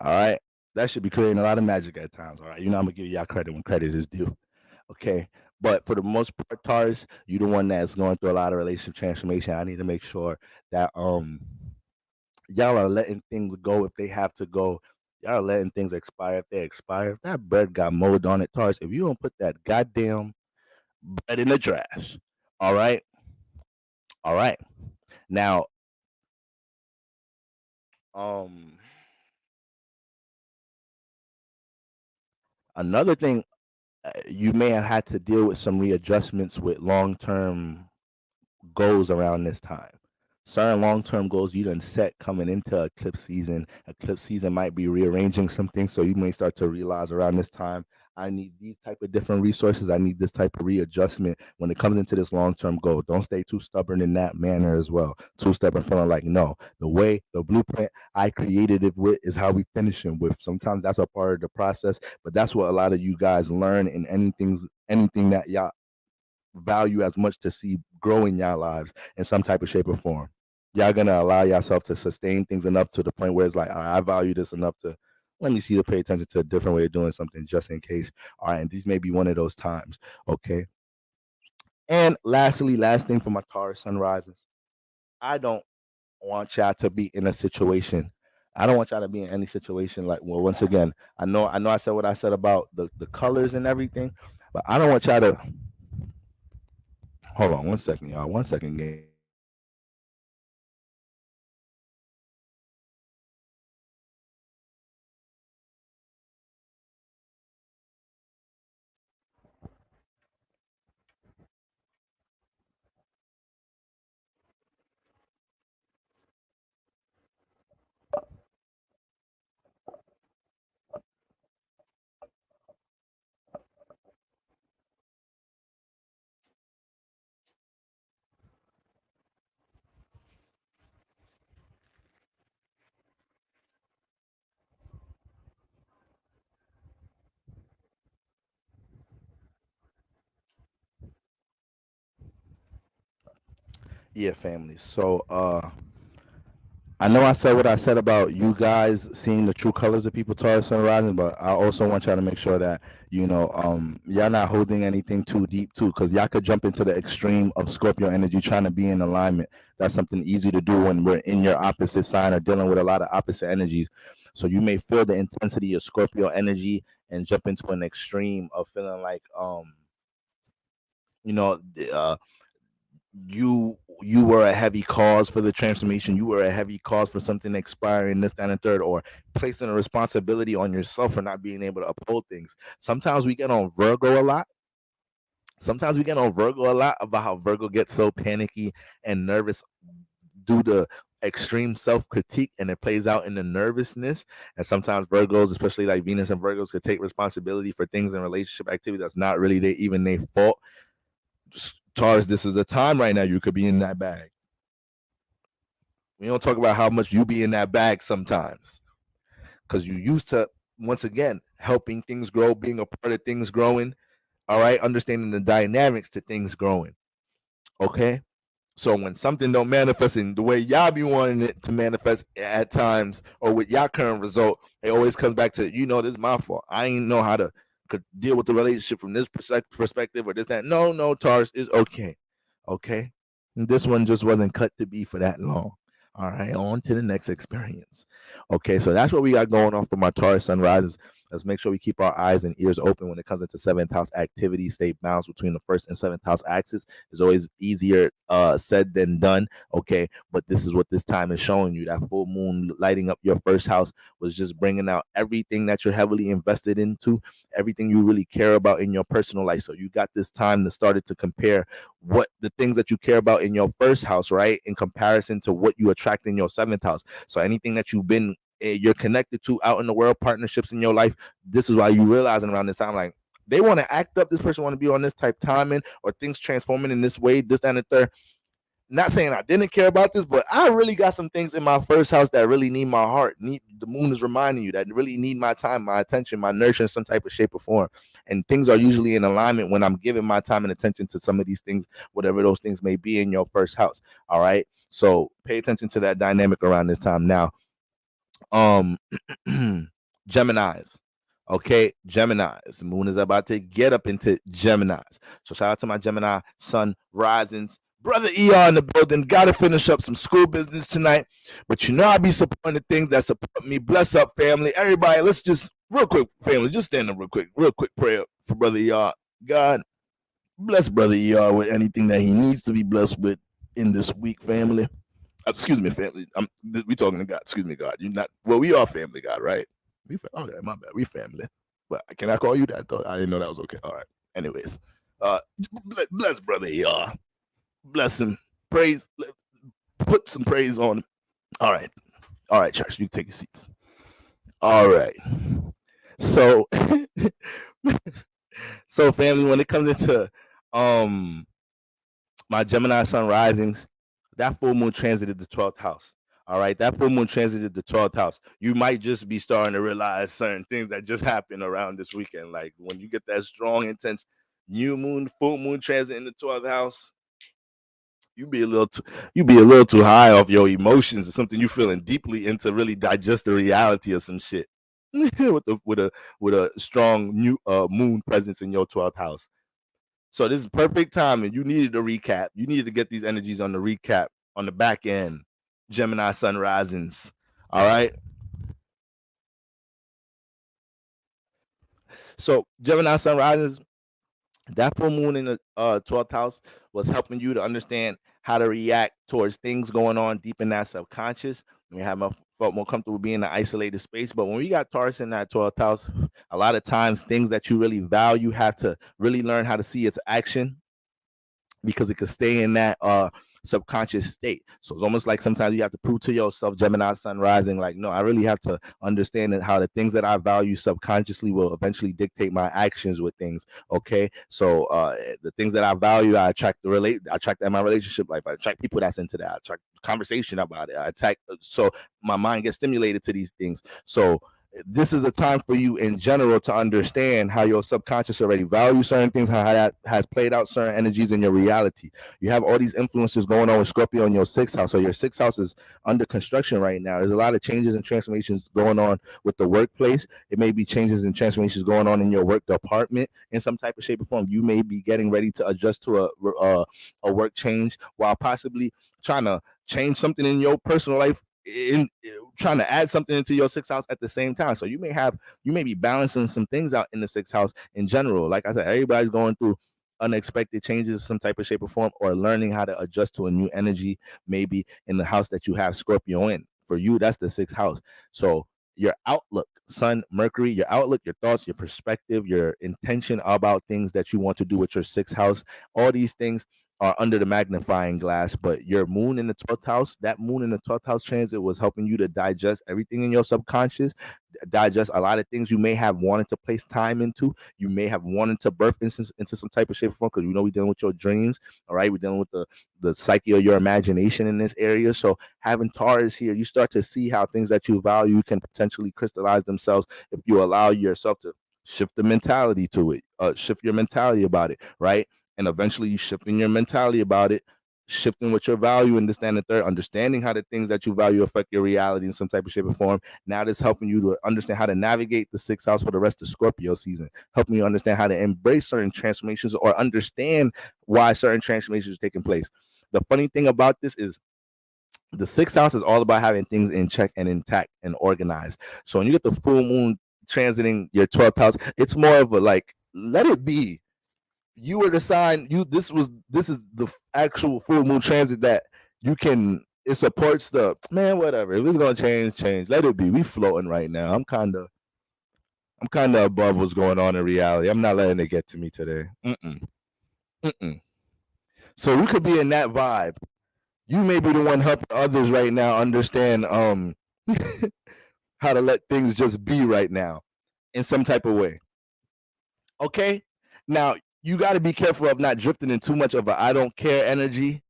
All right. That should be creating a lot of magic at times. All right. You know, I'm gonna give y'all credit when credit is due. Okay. But for the most part, Taurus, you're the one that's going through a lot of relationship transformation. I need to make sure that y'all are letting things go if they have to go. Y'all are letting things expire if they expire. If that bread got mold on it, Taurus, if you don't put that goddamn bread in the trash, all right? All right. Now, another thing, you may have had to deal with some readjustments with long-term goals around this time. Certain long-term goals you done set coming into eclipse season. Eclipse season might be rearranging some things, so you may start to realize around this time, I need these type of different resources. I need this type of readjustment when it comes into this long-term goal. Don't stay too stubborn in that manner as well. Too stubborn, feeling like no, the way the blueprint I created it with is how we finish it with. Sometimes that's a part of the process, but that's what a lot of you guys learn in anything that y'all value as much to see grow in y'all lives in some type of shape or form. Y'all gonna allow yourself to sustain things enough to the point where it's like, all right, I value this enough to let me see to pay attention to a different way of doing something just in case. All right, and these may be one of those times. Okay. And lastly, last thing for my Taurus sun rises, I don't want y'all to be in a situation. I don't want y'all to be in any situation like, well, once again, I know I said what I said about the colors and everything, but I don't want y'all to hold on 1 second, y'all. 1 second, game. Yeah, family. So I know I said what I said about you guys seeing the true colors of people, Taurus and rising, but I also want y'all to make sure that y'all not holding anything too deep too, because y'all could jump into the extreme of Scorpio energy trying to be in alignment. That's something easy to do when we're in your opposite sign or dealing with a lot of opposite energies. So you may feel the intensity of Scorpio energy and jump into an extreme of feeling like you know you were a heavy cause for the transformation. You were a heavy cause for something expiring, this, that, and the third, or placing a responsibility on yourself for not being able to uphold things. Sometimes we get on Virgo a lot. Sometimes we get on Virgo a lot about how Virgo gets so panicky and nervous due to extreme self-critique, and it plays out in the nervousness. And sometimes Virgos, especially like Venus and Virgos, could take responsibility for things in relationship activity that's not really even their fault. Taurus, this is a time right now you could be in that bag. We don't talk about how much you be in that bag sometimes, because you used to, once again, helping things grow, being a part of things growing. All right, understanding the dynamics to things growing. Okay, so when something don't manifest in the way y'all be wanting it to manifest at times, or with y'all current result, it always comes back to, this is my fault. I ain't know how to deal with the relationship from this perspective or this, that. No, Taurus is okay. Okay, and this one just wasn't cut to be for that long. All right, on to the next experience. Okay, so that's what we got going on for my Taurus sunrises. Let's make sure we keep our eyes and ears open when it comes into seventh house activity. Stay balanced between the first and seventh house axis. It's always easier said than done. Okay, but this is what this time is showing you. That full moon lighting up your first house was just bringing out everything that you're heavily invested into, everything you really care about in your personal life. So you got this time to start to compare what the things that you care about in your first house, right, in comparison to what you attract in your seventh house. So anything that you're connected to out in the world, partnerships in your life, this is why you realizing around this time, like, they want to act up, this person want to be on this type timing, or things transforming in this way, this, that, and the third. Not saying I didn't care about this, but I really got some things in my first house that really need my heart. The moon is reminding you that really need my time, my attention, my nurture in some type of shape or form. And things are usually in alignment when I'm giving my time and attention to some of these things, whatever those things may be in your first house. All right. So pay attention to that dynamic around this time. Now, Geminis. Okay, Geminis. The moon is about to get up into Geminis. So shout out to my Gemini sun risings. Brother ER in the building. Gotta finish up some school business tonight. But I be supporting the things that support me. Bless up, family. Everybody, let's just real quick, family, just stand up real quick prayer for Brother ER. God bless Brother ER with anything that he needs to be blessed with in this week, family. Excuse me, family. We talking to God. Excuse me, God. You not well. We are family, God, right? Okay, my bad. We family. But can I call you that though? I didn't know that was okay. All right. Anyways, bless brother ER. Bless him. Praise. Put some praise on him. All right, church. You take your seats. All right. So, so family, when it comes into my Gemini sun risings, that full moon transited the 12th house. All right, that full moon transited the 12th house. You might just be starting to realize certain things that just happened around this weekend. Like when you get that strong, intense new moon, full moon transit in the 12th house, you be a little too high off your emotions or something. You feeling deeply into really digest the reality of some shit with a strong new moon presence in your 12th house. So this is perfect timing. You needed a recap. You needed to get these energies on the recap on the back end. Gemini sun risings. All right. So Gemini sun risings, that full moon in the 12th house was helping you to understand how to react towards things going on deep in that subconscious. We felt more comfortable being in an isolated space. But when we got Taurus in that 12th house, a lot of times things that you really value have to really learn how to see its action, because it could stay in that subconscious state. So it's almost like sometimes you have to prove to yourself, Gemini sun rising, like, no, I really have to understand that how the things that I value subconsciously will eventually dictate my actions with things. Okay, so the things that I value, I attract that in my relationship life. I attract people that's into that. I attract conversation about it. So my mind gets stimulated to these things. So this is a time for you in general to understand how your subconscious already values certain things, how that has played out certain energies in your reality. You have all these influences going on with Scorpio in your sixth house. So your sixth house is under construction right now. There's a lot of changes and transformations going on with the workplace. It may be changes and transformations going on in your work department in some type of shape or form. You may be getting ready to adjust to a work change while possibly trying to change something in your personal life, in trying to add something into your sixth house at the same time. So you may be balancing some things out in the sixth house in general. Like I said, everybody's going through unexpected changes, some type of shape or form, or learning how to adjust to a new energy, maybe in the house that you have Scorpio in. For you, that's the sixth house. So your outlook, Sun, Mercury, your outlook, your thoughts, your perspective, your intention about things that you want to do with your sixth house, all these things are under the magnifying glass. But your moon in the 12th house, that moon in the 12th house transit was helping you to digest everything in your subconscious, digest a lot of things you may have wanted to place time into. You may have wanted to birth into some type of shape or form, because we're dealing with your dreams. All right, we're dealing with the psyche or your imagination in this area. So having Taurus here, you start to see how things that you value can potentially crystallize themselves if you allow yourself to shift the mentality to it, shift your mentality about it, right? And eventually you shifting your mentality about it, shifting what your value and this, that, and the third, understanding how the things that you value affect your reality in some type of shape or form. Now that's helping you to understand how to navigate the sixth house for the rest of Scorpio season, helping you understand how to embrace certain transformations or understand why certain transformations are taking place. The funny thing about this is the sixth house is all about having things in check and intact and organized. So when you get the full moon transiting your 12th house, it's more of a like, let it be. You were the sign. This is the actual full moon transit that you can. It supports the man. Whatever. If it's gonna change. Let it be. We floating right now. I'm kind of above what's going on in reality. I'm not letting it get to me today. So we could be in that vibe. You may be the one helping others right now understand how to let things just be right now in some type of way. Okay. Now you got to be careful of not drifting in too much of a I don't care energy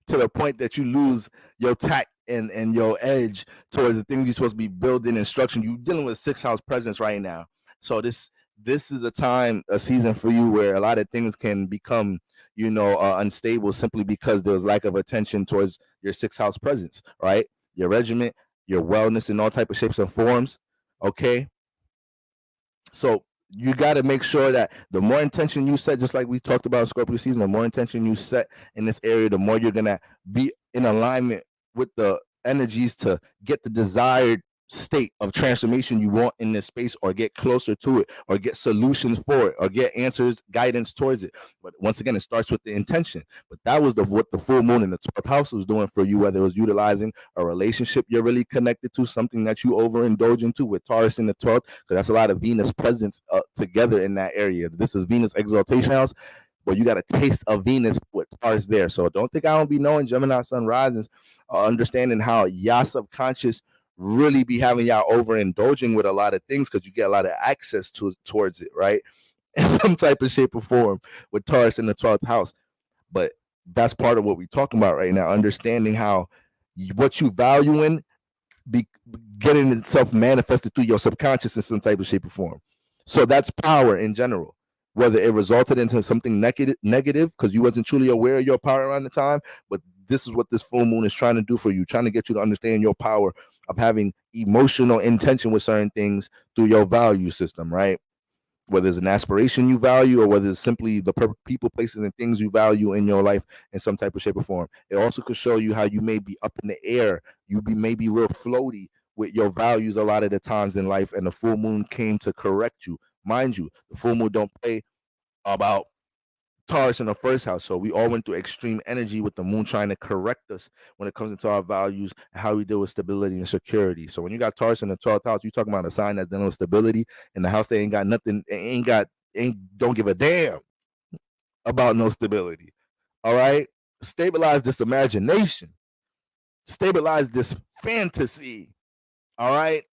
to the point that you lose your tact and your edge towards the thing you're supposed to be building and structuring. You're dealing with sixth house presence right now. So this is a season for you where a lot of things can become, unstable simply because there's lack of attention towards your sixth house presence, right? Your regiment, your wellness in all type of shapes and forms. Okay. So you got to make sure that the more intention you set, just like we talked about in Scorpio season, the more intention you set in this area, the more you're going to be in alignment with the energies to get the desired state of transformation you want in this space, or get closer to it, or get solutions for it, or get answers, guidance towards it. But once again, it starts with the intention. But that was what the full moon in the 12th house was doing for you, whether it was utilizing a relationship you're really connected to, something that you overindulge into with Taurus in the 12th, because that's a lot of Venus presence together in that area. This is Venus exaltation house, but you got a taste of Venus with Taurus there. So don't think I don't be knowing Gemini sun risings, understanding how y'all subconscious really be having y'all overindulging with a lot of things, because you get a lot of access towards it, right? In some type of shape or form with Taurus in the 12th house. But that's part of what we're talking about right now, understanding how what you value in be getting itself manifested through your subconscious in some type of shape or form. So that's power in general. Whether it resulted into something negative because you wasn't truly aware of your power around the time, but this is what this full moon is trying to do for you, trying to get you to understand your power of having emotional intention with certain things through your value system, right? Whether it's an aspiration you value, or whether it's simply the people, places, and things you value in your life in some type of shape or form. It also could show you how you may be up in the air. You may be real floaty with your values a lot of the times in life, and the full moon came to correct you. Mind you, the full moon don't play about Taurus in the first house. So we all went through extreme energy with the moon trying to correct us when it comes into our values and how we deal with stability and security. So when you got Taurus in the 12th house, you're talking about a sign that's dealing with stability, and the house that ain't got nothing, don't give a damn about no stability. All right. Stabilize this imagination. Stabilize this fantasy. All right.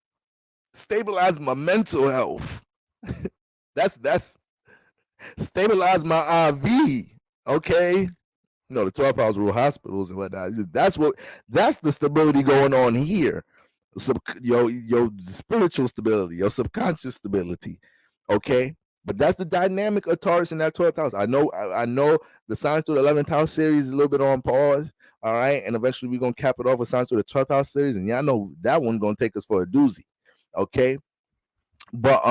Stabilize my mental health. that's stabilize my IV. Okay. The 12th house rule hospitals and whatnot. That's the stability going on here. your spiritual stability, your subconscious stability. Okay, but that's the dynamic of Taurus in that 12th house. I know the signs through the 11th house series is a little bit on pause. All right, and eventually we're gonna cap it off with signs through the 12th house series, and y'all know that one gonna take us for a doozy. Okay, but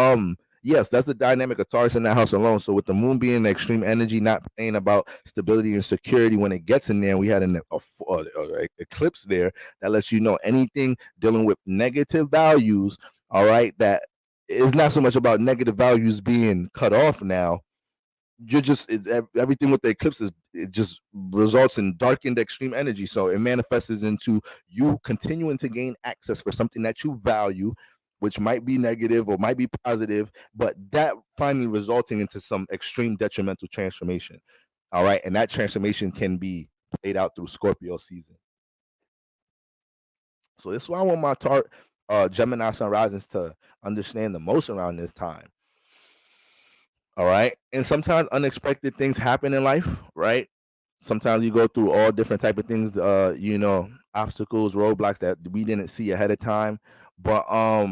yes, that's the dynamic of Taurus in that house alone. So with the moon being the extreme energy, not playing about stability and security when it gets in there, we had an eclipse there that lets you know anything dealing with negative values. All right, that is not so much about negative values being cut off now. You're just everything with the eclipse is it just results in darkened extreme energy. So it manifests into you continuing to gain access for something that you value, which might be negative or might be positive, but that finally resulting into some extreme detrimental transformation. All right, and that transformation can be played out through Scorpio season. So this is why I want my Gemini sun risings to understand the most around this time. All right, and sometimes unexpected things happen in life, right? Sometimes you go through all different type of things, obstacles, roadblocks that we didn't see ahead of time. But a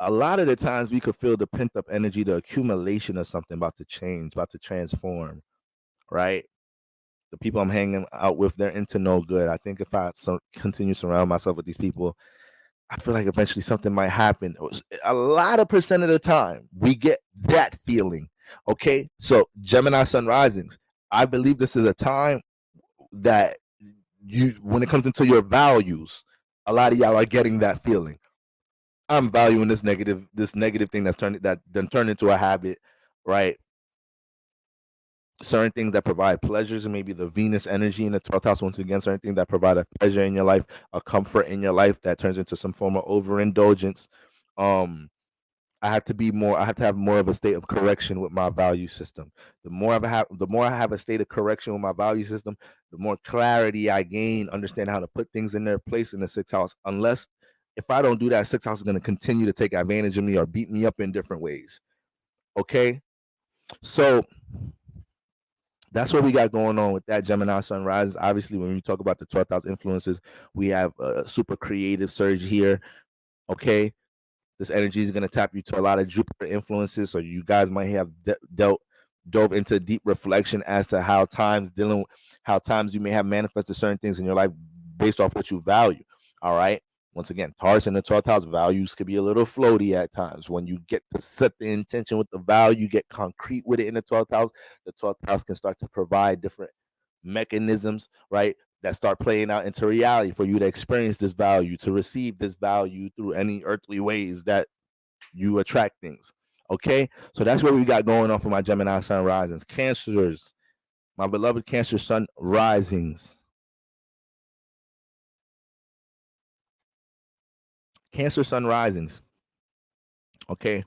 lot of the times we could feel the pent up energy, the accumulation of something about to change, about to transform, right? The people I'm hanging out with, they're into no good. I think if I continue to surround myself with these people, I feel like eventually something might happen. A lot of percent of the time, we get that feeling. Okay, so Gemini sun risings, I believe this is a time that you, when it comes into your values, a lot of y'all are getting that feeling. I'm valuing this negative thing that's turned into a habit, right? Certain things that provide pleasures, and maybe the Venus energy in the 12th house, once again, certain things that provide a pleasure in your life, a comfort in your life that turns into some form of overindulgence. I have to have more of a state of correction with my value system. The more I have a state of correction with my value system, the more clarity I gain, understand how to put things in their place in the 6th house. Unless if I don't do that, 6th house is going to continue to take advantage of me or beat me up in different ways. Okay, so that's what we got going on with that Gemini sun rises. Obviously, when we talk about the 12th house influences, we have a super creative surge here. Okay, this energy is going to tap you to a lot of Jupiter influences, so you guys might have dove into deep reflection as to how times you may have manifested certain things in your life based off what you value. All right. Once again, Taurus in the 12th house, values could be a little floaty at times. When you get to set the intention with the value, get concrete with it in the 12th house, the 12th house can start to provide different mechanisms, right, that start playing out into reality for you to experience this value, to receive this value through any earthly ways that you attract things. Okay, so that's what we got going on for my Gemini sun risings. Cancers, my beloved Cancer sun risings. Cancer sun risings. Okay,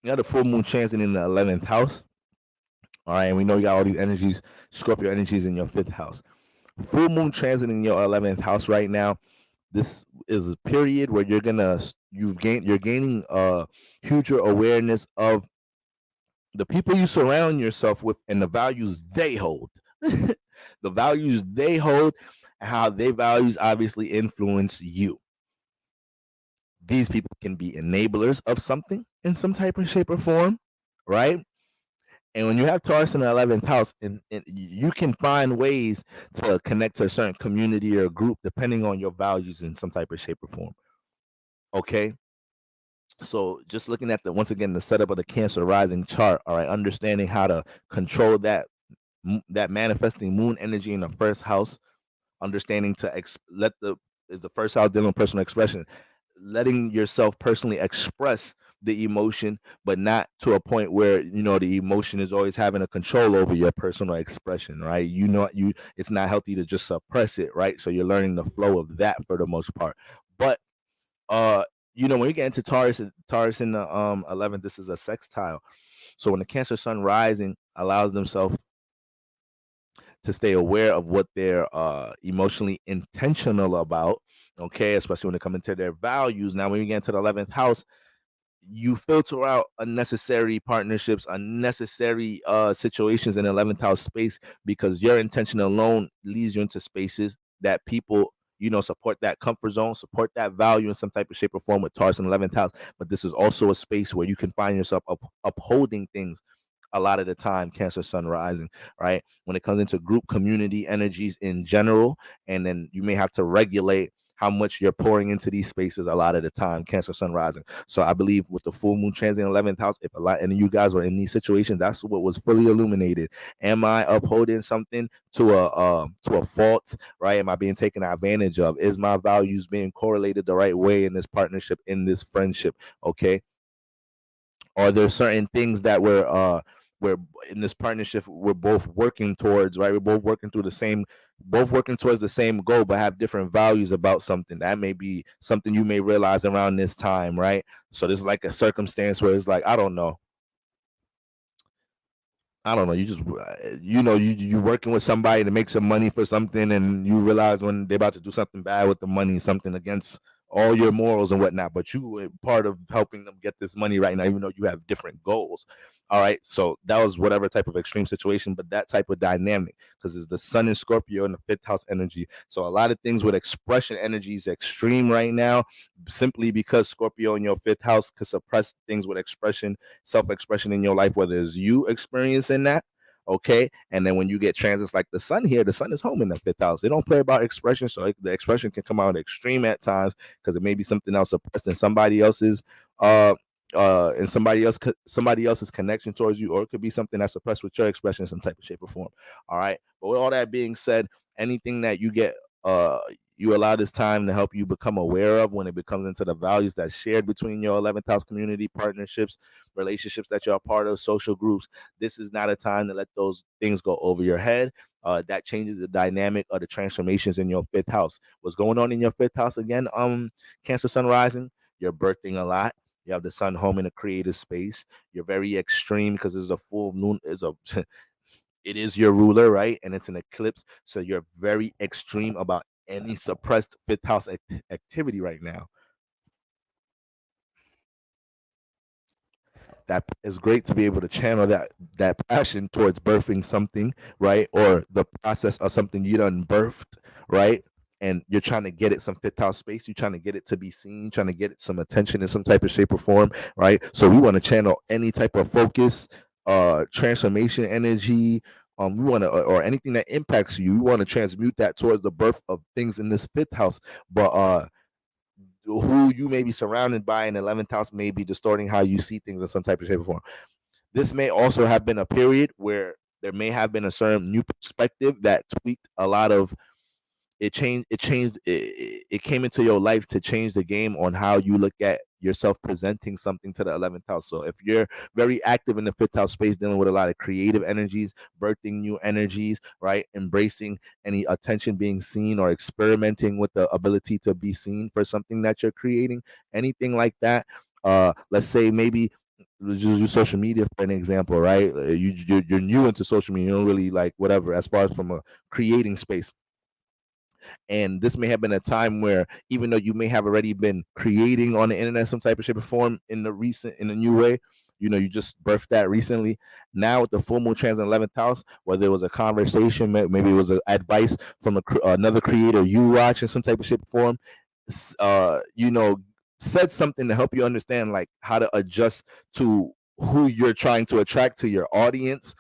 you got the full moon transit in the 11th house. All right, and we know you got all these energies, Scorpio energies in your 5th house. Full moon transit in your 11th house right now. This is a period where you're gaining a huger awareness of the people you surround yourself with and the values they hold. The values they hold and how their values obviously influence you. These people can be enablers of something in some type of shape or form, right? And when you have Taurus in the 11th house, and you can find ways to connect to a certain community or group depending on your values in some type of shape or form. Okay. So just looking at once again, the setup of the Cancer rising chart, all right, understanding how to control that manifesting moon energy in the 1st house, understanding to is the 1st house dealing with personal expression, letting yourself personally express the emotion, but not to a point where the emotion is always having a control over your personal expression, right? It's not healthy to just suppress it, right? So you're learning the flow of that for the most part. But when you get into Taurus in the 11th, this is a sextile. So when the Cancer sun rising allows themselves to stay aware of what they're emotionally intentional about, okay, especially when it comes into their values. Now, when you get into the 11th house, you filter out unnecessary partnerships, unnecessary situations in the 11th house space, because your intention alone leads you into spaces that people, support that comfort zone, support that value in some type of shape or form with Taurus in 11th house. But this is also a space where you can find yourself upholding things a lot of the time, Cancer Sun rising, right? When it comes into group community energies in general, and then you may have to regulate how much you're pouring into these spaces a lot of the time, Cancer Sun rising. So I believe with the full moon transit in 11th house, if a lot and you guys were in these situations, that's what was fully illuminated. Am I upholding something to a fault, right? Am I being taken advantage of? Is my values being correlated the right way in this partnership, in this friendship? Okay. Are there certain things that we're in this partnership we're both working towards, right? We're both working towards the same goal, but have different values about something. That may be something you may realize around this time, right? So this is like a circumstance where it's like, I don't know, you just you working with somebody to make some money for something, and you realize when they're about to do something bad with the money, something against all your morals and whatnot, but you are part of helping them get this money right now, even though you have different goals. All right, so that was whatever type of extreme situation, but that type of dynamic, because it's the sun in Scorpio in the 5th house energy. So a lot of things with expression energy is extreme right now, simply because Scorpio in your 5th house could suppress things with expression, self-expression in your life, whether it's you experiencing that, okay? And then when you get transits like the sun here, the sun is home in the 5th house. They don't play about expression, so the expression can come out extreme at times because it may be something else suppressed in somebody else's and somebody else's connection towards you, or it could be something that's suppressed with your expression in some type of shape or form. All right, but with all that being said, anything that you get you allow this time to help you become aware of when it becomes into the values that's shared between your 11th house community, partnerships, relationships that you're a part of, social groups. This is not a time to let those things go over your head. That changes the dynamic of the transformations in your 5th house. What's going on in your 5th house again? Cancer sun rising, you're birthing a lot. You have the sun home in a creative space. You're very extreme because it's a full moon. It is your ruler, right? And it's an eclipse. So you're very extreme about any suppressed 5th house activity right now. That is great to be able to channel that passion towards birthing something, right? Or the process of something you done birthed, right? And you're trying to get it some 5th house space. You're trying to get it to be seen, trying to get it some attention in some type of shape or form, right? So we want to channel any type of focus, transformation energy, we want to, or anything that impacts you, we want to transmute that towards the birth of things in this 5th house. But who you may be surrounded by in 11th house may be distorting how you see things in some type of shape or form. This may also have been a period where there may have been a certain new perspective that tweaked a lot of it came into your life to change the game on how you look at yourself presenting something to the 11th house. So if you're very active in the 5th house space, dealing with a lot of creative energies, birthing new energies, right, embracing any attention being seen, or experimenting with the ability to be seen for something that you're creating, anything like that, let's say maybe let's just use social media for an example, right? You're new into social media, you don't really like whatever as far as from a creating space. And this may have been a time where, even though you may have already been creating on the internet some type of shape or form in a new way, you just birthed that recently. Now with the full moon transit in 11th house, whether it was a conversation, maybe it was advice from another creator you watch in some type of shape or form, said something to help you understand like how to adjust to who you're trying to attract to your audience,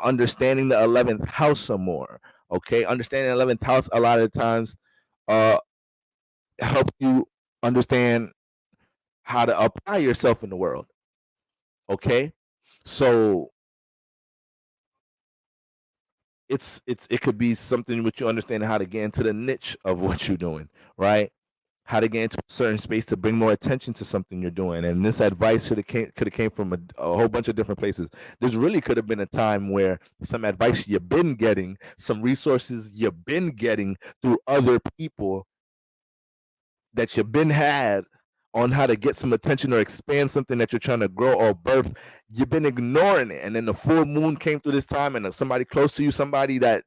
understanding the 11th house some more. Okay, understanding the 11th house a lot of the times help you understand how to apply yourself in the world. Okay, so it could be something which you understand how to get into the niche of what you're doing, right? How to get into a certain space to bring more attention to something you're doing. And this advice could have came from a whole bunch of different places. This really could have been a time where some advice you've been getting, some resources you've been getting through other people that you've been had on how to get some attention or expand something that you're trying to grow or birth, you've been ignoring it. And then the full moon came through this time, and somebody close to you, somebody that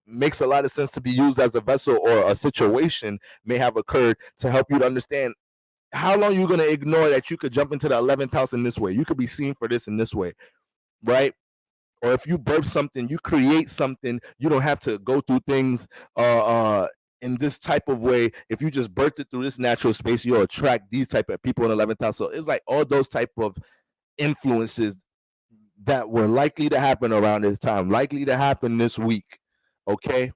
makes a lot of sense to be used as a vessel or a situation may have occurred to help you to understand how long you're going to ignore that you could jump into the 11th house in this way. You could be seen for this in this way, right? or if you birth something, you create something, you don't have to go through things in this type of way. If you just birthed it through this natural space, you'll attract these type of people in 11th house. So it's like all those type of influences that were likely to happen around this time, likely to happen this week. Okay.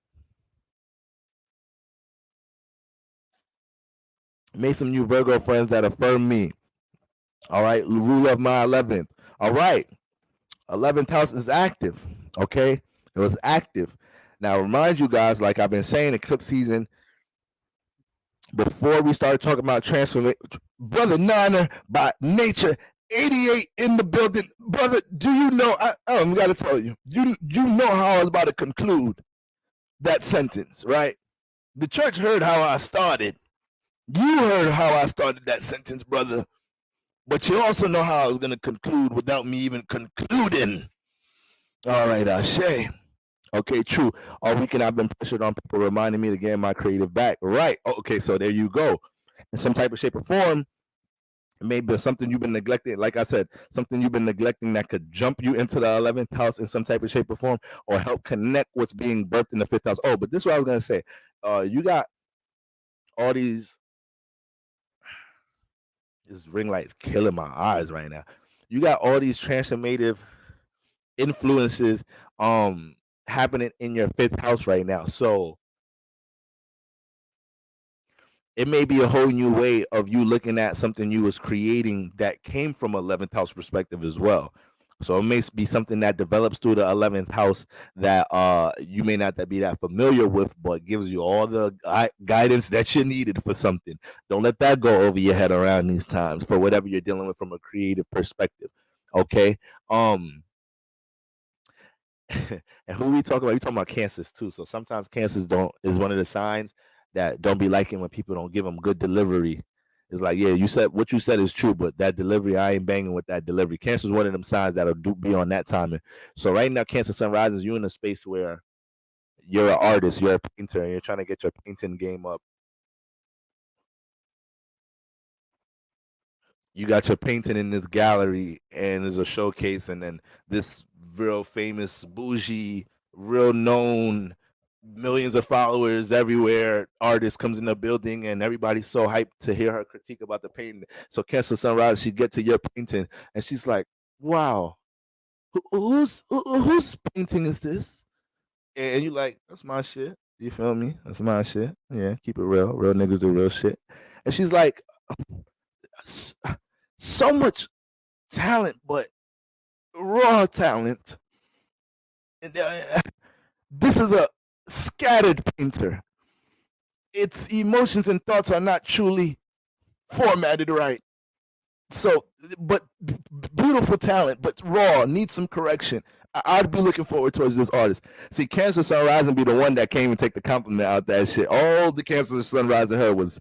Made some new Virgo friends that affirm me. All right. Rule of my 11th. All right. 11th house is active. Okay. It was active. Now, remind you guys, like I've been saying, eclipse season, before we start talking about transformation, Brother Niner, by nature, 88 in the building. Brother, do you know, we got to tell you, you know how I was about to conclude that sentence, right? The church heard how I started. You heard how I started that sentence, brother. But you also know how I was going to conclude without me even concluding. All right, Ashe. Okay, true. All weekend I've been pressured on people reminding me to get my creative back. Right. Okay, so there you go. In some type of shape or form, it may be something you've been neglecting. Like I said, something you've been neglecting that could jump you into the 11th house in some type of shape or form, or help connect what's being birthed in the 5th house. Oh, but this is what I was going to say. You got all these. This ring light is killing my eyes right now. You got all these transformative influences happening in your 5th house right now. So it may be a whole new way of you looking at something you was creating that came from 11th house perspective as well. So it may be something that develops through the 11th house that you may not be that familiar with, but gives you all the guidance that you needed for something. Don't let that go over your head around these times for whatever you're dealing with from a creative perspective. Okay. And who we talking about? We talking about cancers too. So sometimes cancers is one of the signs that don't be liking when people don't give them good delivery. It's like, yeah, you said what you said is true, but that delivery, I ain't banging with that delivery. Cancer is one of them signs that'll be on that timing. So right now, Cancer Sun rises, you're in a space where you're an artist, you're a painter, and you're trying to get your painting game up. You got your painting in this gallery, and there's a showcase, and then this real famous, bougie, real known, millions of followers everywhere artist comes in the building, and everybody's so hyped to hear her critique about the painting. So Cancer Sunrise, she get to your painting, and she's like, wow, whose painting is this? And you like, that's my shit. You feel me? That's my shit. Yeah, keep it real. Real niggas do real shit. And she's like, so much talent, but raw talent. And, this is a scattered painter. Its emotions and thoughts are not truly formatted right. So, but beautiful talent, but raw, needs some correction. I'd be looking forward towards this artist. See, Cancer Sun Rising be the one that came and take the compliment out that shit. All the Cancer Sun Rising her was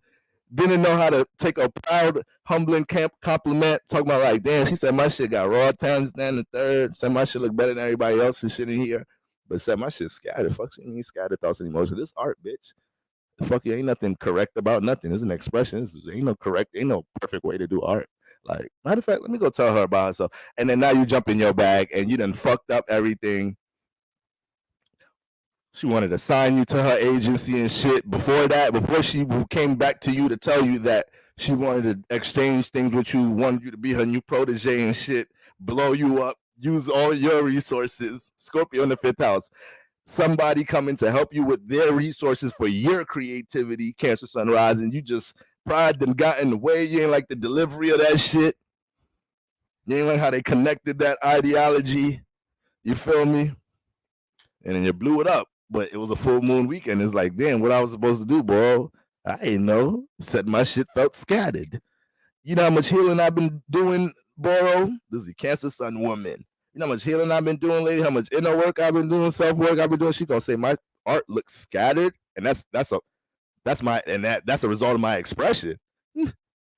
didn't know how to take a proud, humbling compliment. Talking about like, damn, she said my shit got raw talent, stand the third. Said my shit look better than everybody else's shit in here. But said my shit scattered. Fuck, she ain't scattered thoughts and emotions. This art, bitch. Fuck you, ain't nothing correct about nothing. It's an expression. Ain't no correct, ain't no perfect way to do art. Like, matter of fact, let me go tell her about herself. And then now you jump in your bag and you done fucked up everything. She wanted to sign you to her agency and shit. Before that, before she came back to you to tell you that she wanted to exchange things with you, wanted you to be her new protege and shit, blow you up, use all your resources. Scorpio in the 5th house. Somebody coming to help you with their resources for your creativity, Cancer Sunrise, and you just pride and got in the way. You ain't like the delivery of that shit. You ain't like how they connected that ideology. You feel me? And then you blew it up. But it was a full moon weekend. It's like, damn, what I was supposed to do, bro? I ain't know. Said my shit felt scattered. You know how much healing I've been doing, Boro? This is the Cancer Sun woman. You know how much healing I've been doing lately, how much inner work I've been doing, self-work I've been doing. She gonna say my art looks scattered, and that's a result of my expression.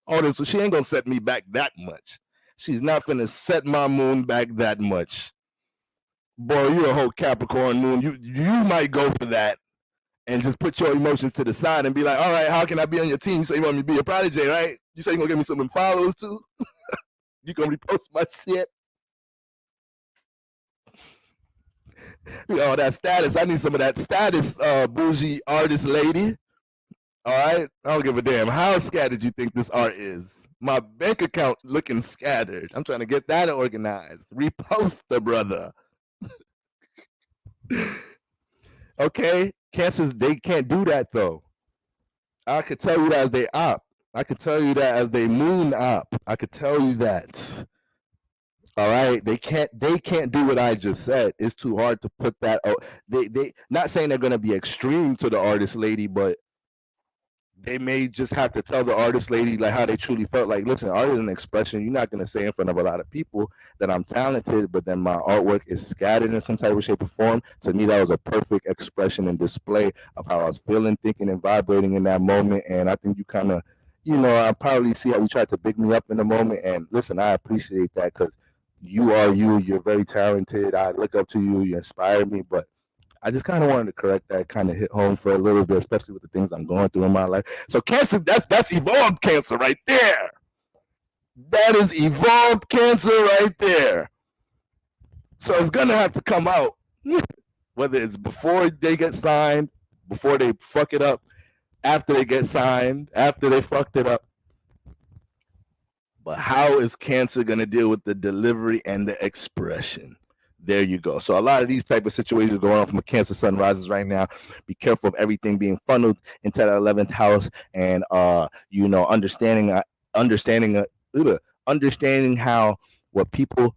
Oh, this, so she ain't gonna set me back that much. She's not finna set my moon back that much. Boy, you're a whole Capricorn moon. You might go for that and just put your emotions to the side and be like, all right, how can I be on your team? So you want me to be a protege, right? You say you're gonna give me some followers too? You gonna repost my shit? Oh, that status. I need some of that status, bougie artist lady. All right. I don't give a damn how scattered you think this art is. My bank account looking scattered. I'm trying to get that organized. Repost the brother. Okay. Cancers, they can't do that though. I could tell you that as they op. I could tell you that as they moon op. I could tell you that. All right, they can't do what I just said. It's too hard to put that out. They not saying they're gonna be extreme to the artist lady, but they may just have to tell the artist lady like how they truly felt. Like, listen, art is an expression. You're not gonna say in front of a lot of people that I'm talented, but then my artwork is scattered in some type of shape or form. To me, that was a perfect expression and display of how I was feeling, thinking, and vibrating in that moment. And I think you kind of, I probably see how you tried to big me up in the moment. And listen, I appreciate that because you are you. You're very talented. I look up to you. You inspire me. But I just kind of wanted to correct that, kind of hit home for a little bit, especially with the things I'm going through in my life. So Cancer, that's evolved Cancer right there. That is evolved Cancer right there. So it's gonna have to come out, whether it's before they get signed, before they fuck it up, after they get signed, after they fucked it up. But how is Cancer gonna deal with the delivery and the expression? There you go. So a lot of these type of situations going on from a Cancer sun rises right now. Be careful of everything being funneled into that 11th house, and understanding how the people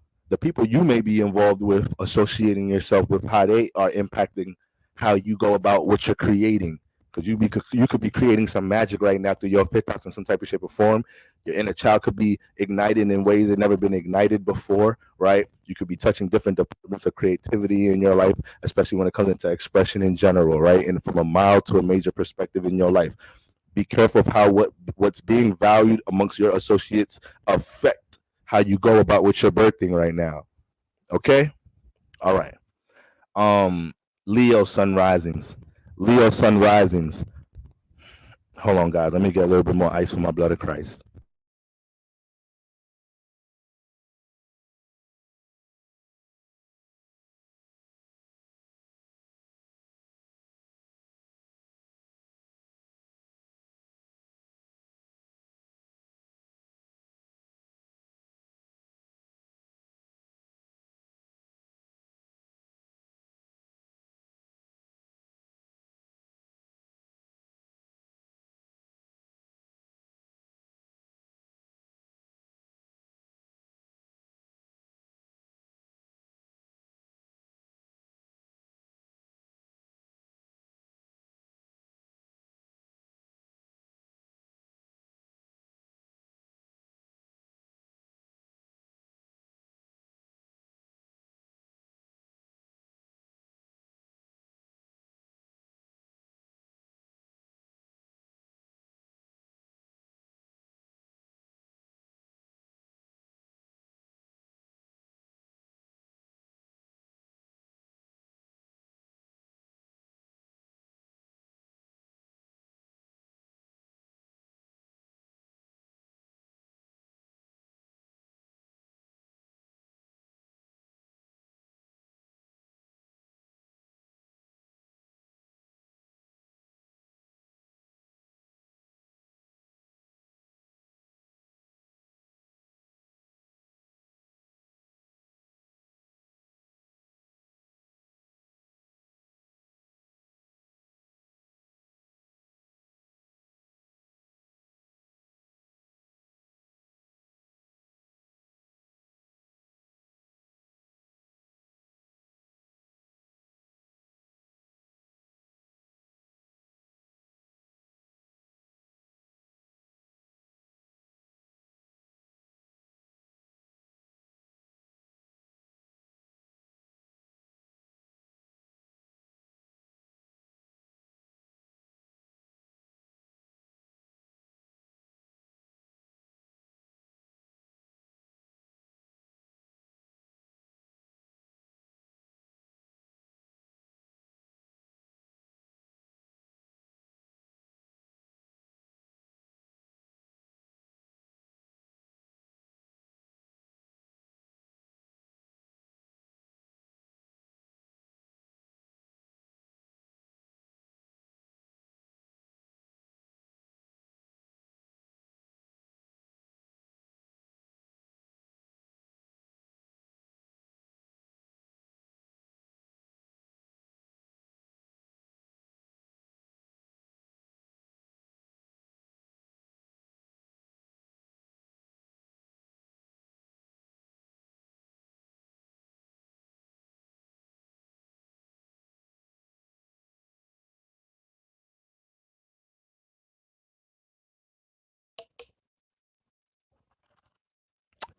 you may be involved with, associating yourself with, how they are impacting how you go about what you're creating. Because you could be creating some magic right now through your fifth house in some type of shape or form. Your inner child could be ignited in ways that never been ignited before, right? You could be touching different departments of creativity in your life, especially when it comes into expression in general, right? And from a mild to a major perspective in your life. Be careful of how what's being valued amongst your associates affect how you go about what you're birthing right now. Okay? All right. Leo sun risings. Leo sun risings. Hold on, guys. Let me get a little bit more ice for my blood of Christ.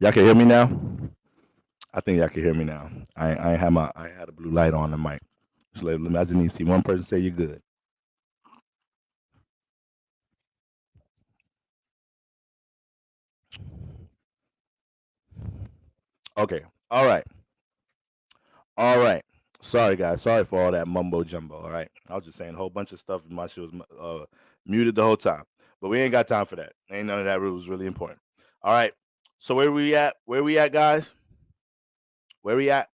Y'all can hear me now? I think y'all can hear me now. I had a blue light on the mic. So I just need to see one person say you're good. Okay. All right. All right. Sorry, guys. Sorry for all that mumbo jumbo. All right. I was just saying a whole bunch of stuff. My shit was muted the whole time. But we ain't got time for that. Ain't none of that. It was really important. All right. So where we at? Where we at, guys? Where we at?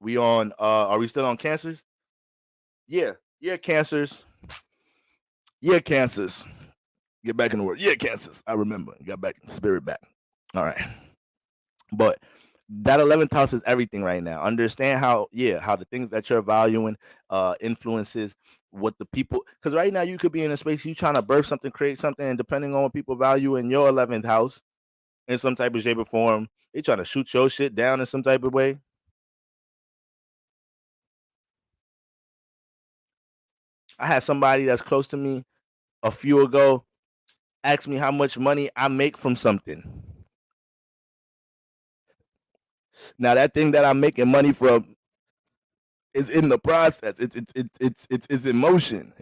We on are we still on Cancers? Yeah. Yeah, Cancers. Yeah, Cancers. Get back in the word. Yeah, Cancers. I remember. Got back spirit back. All right. But that 11th house is everything right now. Understand how the things that you're valuing influences what the people, because right now you could be in a space you trying to birth something, create something, and depending on what people value in your 11th house in some type of shape or form, they trying to shoot your shit down in some type of way. I had somebody that's close to me a few ago ask me how much money I make from something. Now that thing that I'm making money from is in the process. It's in motion.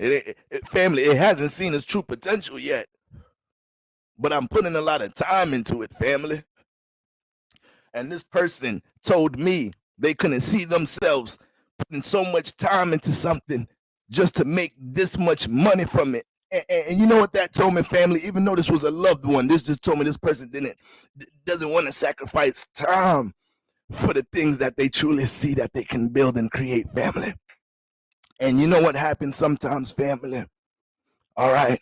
Family, it hasn't seen its true potential yet, but I'm putting a lot of time into it, family. And this person told me they couldn't see themselves putting so much time into something just to make this much money from it. And you know what that told me, family? Even though this was a loved one, this just told me this person doesn't want to sacrifice time for the things that they truly see that they can build and create, family. And you know what happens sometimes, family? All right.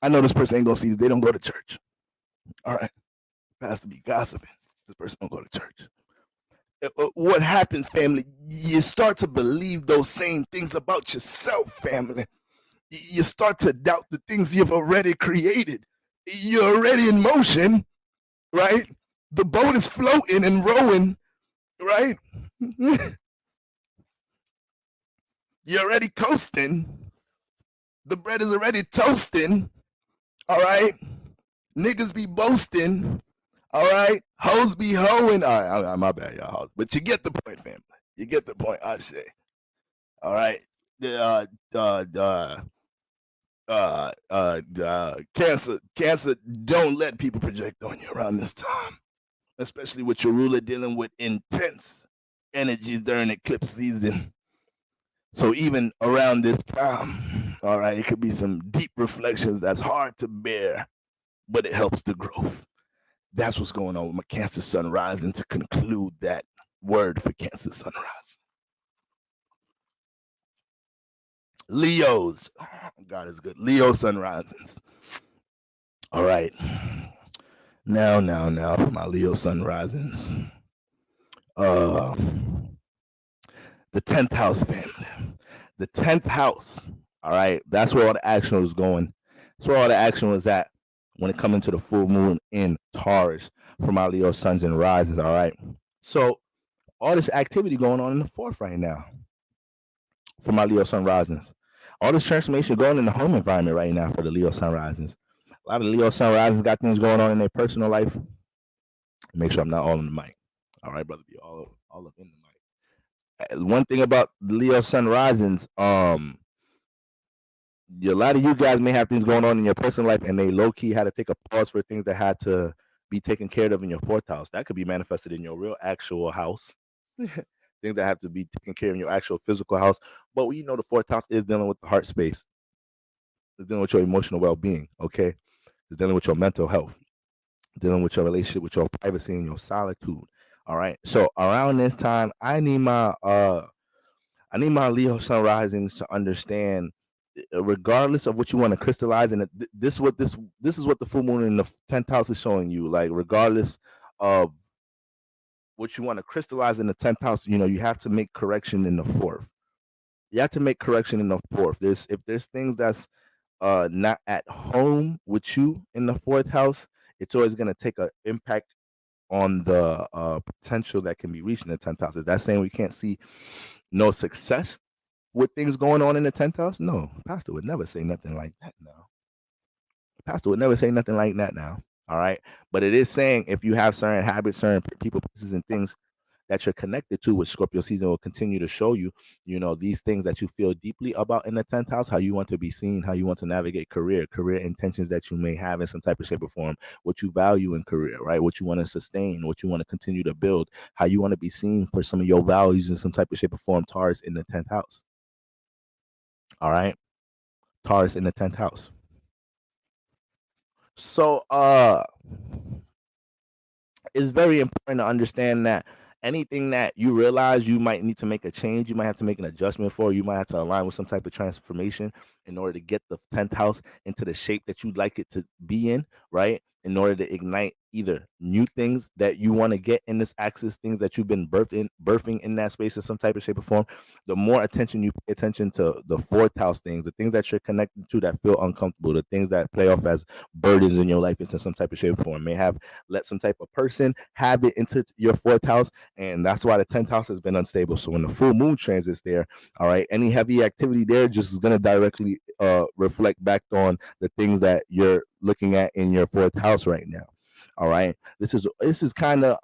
I know this person ain't gonna see this. They don't go to church. All right. Pastor be gossiping. This person don't go to church. What happens, family? You start to believe those same things about yourself, family. You start to doubt the things you've already created. You're already in motion, right? The boat is floating and rowing, right? You're already coasting. The bread is already toasting. All right. Niggas be boasting. All right. Hoes be hoeing. All right. My bad, y'all. But you get the point, family. You get the point, I say. All right. Cancer, don't let people project on you around this time, especially with your ruler dealing with intense energies during eclipse season. So even around this time, all right, it could be some deep reflections that's hard to bear, but it helps the growth. That's what's going on with my Cancer Sun rising to conclude that word for Cancer Sun rising. Leos, God is good. Leo Sun risings. All right. Now, for my Leo Sun risings. The 10th house, family. The 10th house. All right. That's where all the action was going. That's where all the action was at when it comes into the full moon in Taurus for my Leo suns and rises. All right. So all this activity going on in the fourth right now for my Leo sun risings. All this transformation going in the home environment right now for the Leo sun risings. A lot of Leo sun risings got things going on in their personal life. Make sure I'm not all in the mic. All right, brother, be all up in the mic. One thing about the Leo sun risings, a lot of you guys may have things going on in your personal life, and they low key had to take a pause for things that had to be taken care of in your fourth house. That could be manifested in your real actual house. Things that have to be taken care of in your actual physical house. But we know the fourth house is dealing with the heart space. It's dealing with your emotional well-being. Okay, it's dealing with your mental health, dealing with your relationship, with your privacy and your solitude. All right. So around this time, I need my Leo sun risings to understand, regardless of what you want to crystallize, and this is what the full moon in the 10th house is showing you. Like, regardless of what you want to crystallize in the 10th house, you have to make correction in the fourth. You have to make correction in the fourth. If there's things that's not at home with you in the fourth house, it's always going to take an impact on the potential that can be reached in the 10th house. Is that saying we can't see no success with things going on in the 10th house? No, Pastor would never say nothing like that now. Pastor would never say nothing like that now. All right. But it is saying if you have certain habits, certain people, places, and things that you're connected to, which Scorpio season will continue to show you, these things that you feel deeply about in the 10th house, how you want to be seen, how you want to navigate career intentions that you may have in some type of shape or form, what you value in career, right? What you want to sustain, what you want to continue to build, how you want to be seen for some of your values in some type of shape or form, Taurus in the 10th house. All right. Taurus in the 10th house. So, it's very important to understand that anything that you realize you might need to make a change, you might have to make an adjustment for, you might have to align with some type of transformation in order to get the 10th house into the shape that you'd like it to be in, right? In order to ignite either new things that you want to get in this axis, things that you've been birthing in that space in some type of shape or form. The more attention you pay attention to the 4th house things, the things that you're connected to that feel uncomfortable, the things that play off as burdens in your life into some type of shape or form, may have let some type of person have it into your 4th house, and that's why the 10th house has been unstable. So when the full moon transits there, all right, any heavy activity there just is going to directly reflect back on the things that you're looking at in your 4th house right now. All right, this is kind of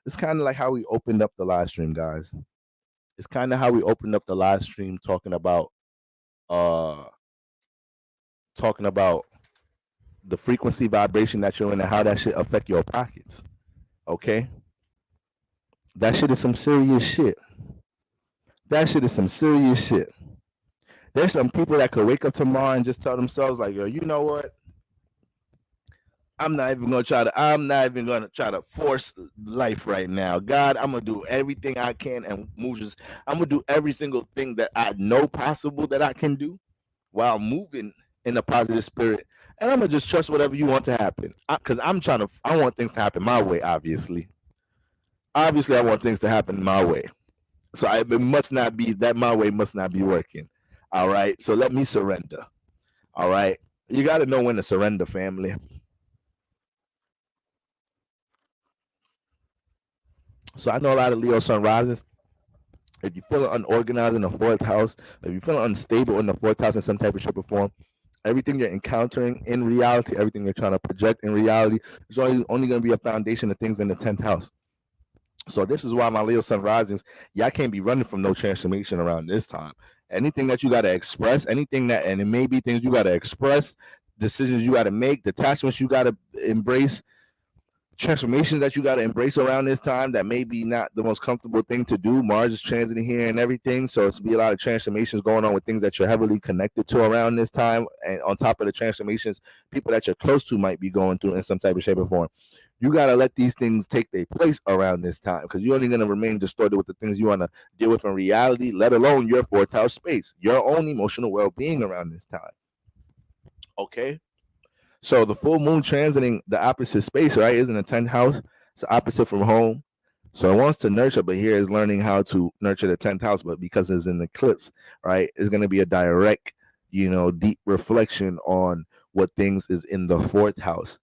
it's kind of like how we opened up the live stream, guys. It's kind of how we opened up the live stream talking about uh the frequency vibration that you're in and how that should affect your pockets. Okay, that shit is some serious shit. That shit is some serious shit. There's some people that could wake up tomorrow and just tell themselves like, yo, you know what? I'm not even gonna try to force life right now. God, I'm gonna do everything I can and I'm gonna do every single thing that I know possible that I can do while moving in a positive spirit. And I'm gonna just trust whatever you want to happen. Because I want things to happen my way, obviously. Obviously, I want things to happen my way. So it must not be that my way must not be working. All right. So let me surrender. All right. You got to know when to surrender, family. So I know a lot of Leo sun rises. If you're feeling unorganized in the 4th house, if you're feeling unstable in the 4th house in some type of shape or form, everything you're encountering in reality, everything you're trying to project in reality, is only going to be a foundation of things in the 10th house. So this is why my Leo sun risings, y'all can't be running from no transformation around this time. Anything that you got to express, and it may be things you got to express, decisions you got to make, detachments you got to embrace, transformations that you got to embrace around this time that may be not the most comfortable thing to do. Mars is transiting here and everything, so it's be a lot of transformations going on with things that you're heavily connected to around this time. And on top of the transformations, people that you're close to might be going through in some type of shape or form. You got to let these things take their place around this time, because you're only going to remain distorted with the things you want to deal with in reality, let alone your 4th house space, your own emotional well-being around this time. Okay. So the full moon transiting the opposite space, right, is in the 10th house. It's opposite from home. So it wants to nurture, but here is learning how to nurture the 10th house. But because it's an eclipse, right, it's going to be a direct, deep reflection on what things is in the 4th house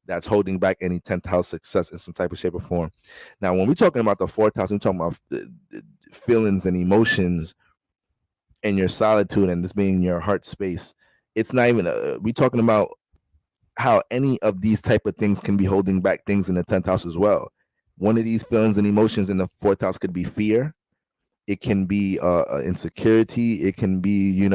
that's holding back any 10th house success in some type of shape or form. Now, when we're talking about the 4th house, we're talking about feelings and emotions and your solitude and this being your heart space. It's not even, we're talking about how any of these type of things can be holding back things in the 10th house as well. One of these feelings and emotions in the 4th house could be fear. It can be insecurity. It can be,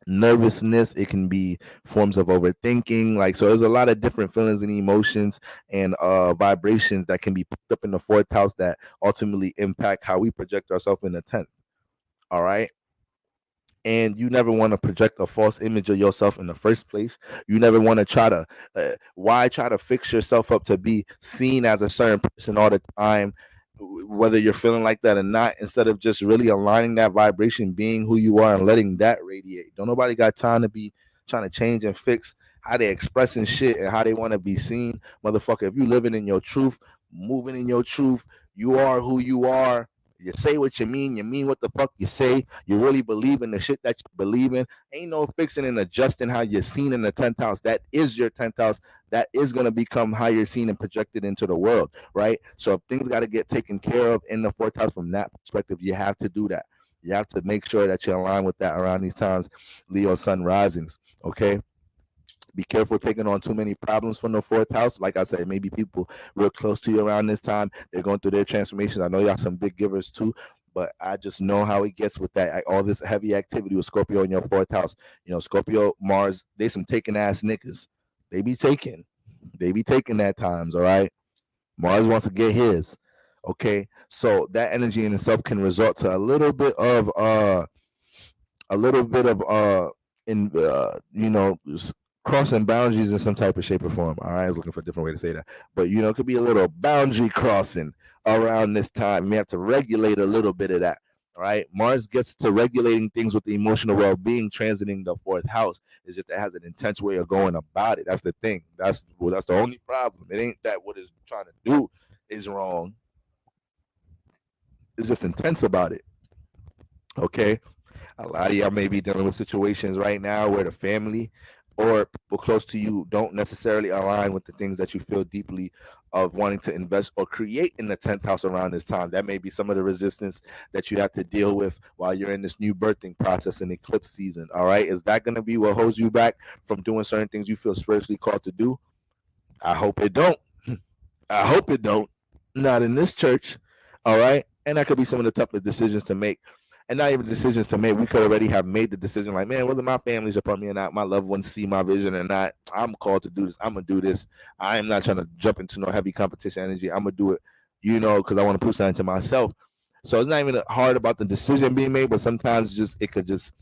nervousness. It can be forms of overthinking. Like, so there's a lot of different feelings and emotions and vibrations that can be picked up in the 4th house that ultimately impact how we project ourselves in the 10th. All right. And you never want to project a false image of yourself in the first place. You never want to try to fix yourself up to be seen as a certain person all the time, whether you're feeling like that or not, instead of just really aligning that vibration, being who you are and letting that radiate. Don't nobody got time to be trying to change and fix how they expressing shit and how they want to be seen. Motherfucker, if you living in your truth, moving in your truth, you are who you are. You say what you mean what the fuck you say. You really believe in the shit that you believe in. Ain't no fixing and adjusting how you're seen in the 10th house. That is your 10th house. That is going to become how you're seen and projected into the world, right? So if things got to get taken care of in the 4th house from that perspective, you have to do that. You have to make sure that you align with that around these times, Leo sun risings, okay? Be careful taking on too many problems from the fourth house. Like I said, maybe people real close to you around this time, they're going through their transformations. I know y'all some big givers too, but I just know how it gets with that. All this heavy activity with Scorpio in your fourth house. Scorpio, Mars, they some taking ass niggas. They be taking that times, all right? Mars wants to get his. Okay. So that energy in itself can result to a little bit of crossing boundaries in some type of shape or form. All right, I was looking for a different way to say that, but it could be a little boundary crossing around this time. You have to regulate a little bit of that. All right, Mars gets to regulating things with the emotional well-being, transiting the fourth house. It's just it has an intense way of going about it. That's the thing. That's the only problem. It ain't that what it's trying to do is wrong. It's just intense about it. Okay. A lot of y'all may be dealing with situations right now where the family or people close to you don't necessarily align with the things that you feel deeply of wanting to invest or create in the 10th house around this time. That may be some of the resistance that you have to deal with while you're in this new birthing process in eclipse season. All right. Is that going to be what holds you back from doing certain things you feel spiritually called to do? I hope it don't. I hope it don't. Not in this church. All right. And that could be some of the toughest decisions to make. And not even decisions to make. We could already have made the decision like, man, whether my family's upon me or not, my loved ones see my vision or not, I'm called to do this. I'm going to do this. I am not trying to jump into no heavy competition energy. I'm going to do it, because I want to prove something to myself. So it's not even hard about the decision being made, but sometimes it could just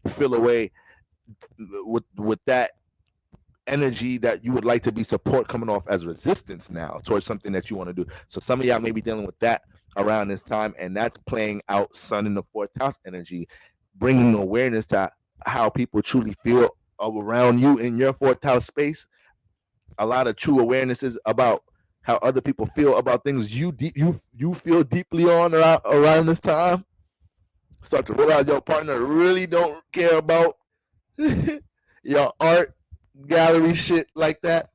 fill away with that energy that you would like to be support coming off as resistance now towards something that you want to do. So some of y'all may be dealing with that around this time, and that's playing out Sun in the fourth house energy, bringing awareness to how people truly feel around you in your fourth house space. A lot of true awarenesses about how other people feel about things you feel deeply on around this time. Start to realize your partner really don't care about your art gallery shit like that.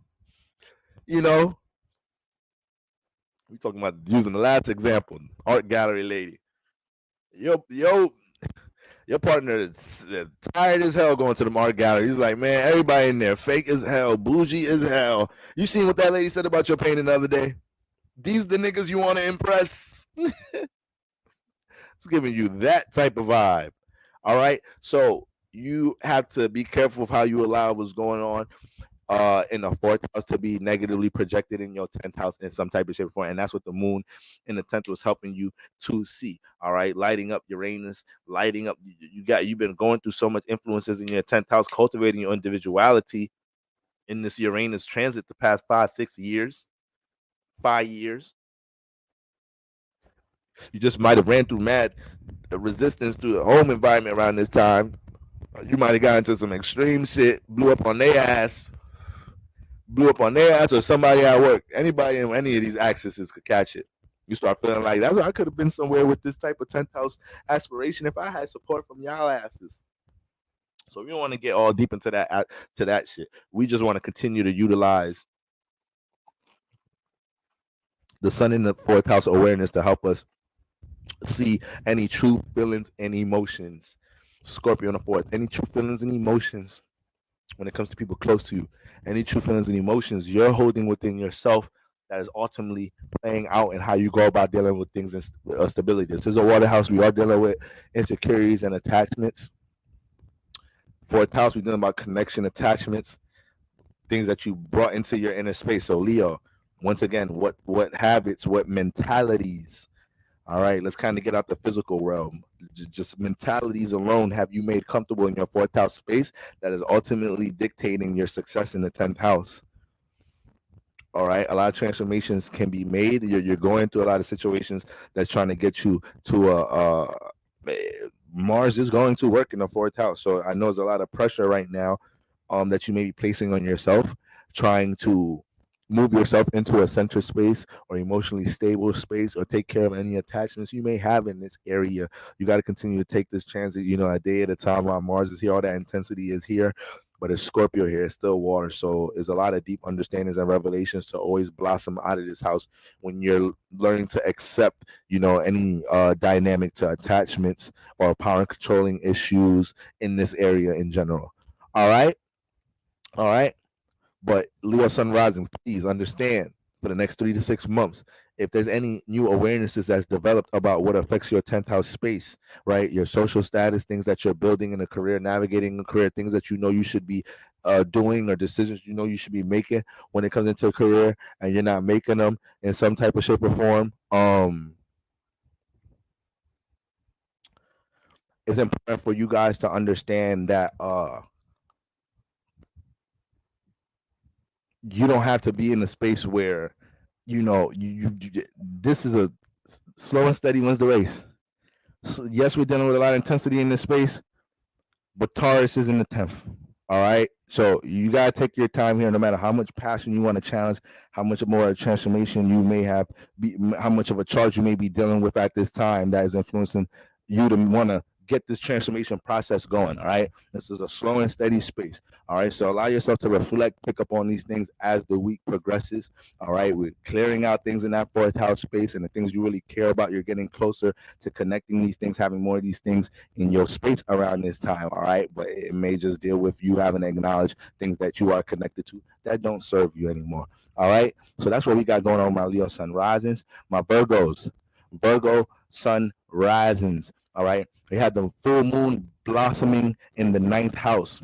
We talking about using the last example, art gallery lady. Your partner is tired as hell going to the art gallery. He's like, man, everybody in there fake as hell, bougie as hell. You seen what that lady said about your painting the other day? These the niggas you want to impress. It's giving you that type of vibe. All right. So you have to be careful of how you allow what's going on in the fourth house to be negatively projected in your 10th house in some type of shape or form. And that's what the moon in the 10th was helping you to see. All right. Lighting up Uranus, lighting up. You've been going through so much influences in your 10th house, cultivating your individuality in this Uranus transit the past 5 years. You just might have ran through mad resistance through the home environment around this time. You might have gotten into some extreme shit, blew up on their ass, or somebody at work. Anybody in any of these axes could catch it. You start feeling like that's why I could have been somewhere with this type of 10th house aspiration if I had support from y'all asses. So we don't want to get all deep into that shit. We just want to continue to utilize the Sun in the fourth house awareness to help us see any true feelings and emotions. Scorpio in the fourth, any true feelings and emotions when it comes to people close to you, any true feelings and emotions you're holding within yourself that is ultimately playing out in how you go about dealing with things and stability. This is a water house. We are dealing with insecurities and attachments. Fourth house, we're dealing about connection, attachments, things that you brought into your inner space. So Leo, once again, what habits, what mentalities? All right, let's kind of get out the physical realm. Just mentalities alone have you made comfortable in your fourth house space that is ultimately dictating your success in the 10th house. All right, a lot of transformations can be made. You're going through a lot of situations that's trying to get you to Mars is going to work in the fourth house. So I know there's a lot of pressure right now that you may be placing on yourself, trying to move yourself into a center space or emotionally stable space or take care of any attachments you may have in this area. You got to continue to take this transit, a day at a time while Mars is here. All that intensity is here, but it's Scorpio here. It's still water. So there's a lot of deep understandings and revelations to always blossom out of this house when you're learning to accept, any dynamic to attachments or power controlling issues in this area in general. All right. But Leo Sun risings, please understand for the next 3 to 6 months, if there's any new awarenesses that's developed about what affects your 10th house space, right? Your social status, things that you're building in a career, navigating a career, things that you know you should be doing, or decisions you know you should be making when it comes into a career, and you're not making them in some type of shape or form. It's important for you guys to understand that you don't have to be in a space where this is a slow and steady wins the race. So yes, we're dealing with a lot of intensity in this space, but Taurus is in the 10th. All right. So you got to take your time here, no matter how much passion you want to challenge, how much more transformation you may have, how much of a charge you may be dealing with at this time that is influencing you to want to get this transformation process going. All right. This is a slow and steady space. All right. So allow yourself to reflect, pick up on these things as the week progresses. All right. We're clearing out things in that 4th house space, and the things you really care about. You're getting closer to connecting these things, having more of these things in your space around this time. All right. But it may just deal with you having to acknowledge things that you are connected to that don't serve you anymore. All right. So that's what we got going on with my Leo Sun risings. My Virgos, Virgo Sun risings. All right. We had the full moon blossoming in the 9th house.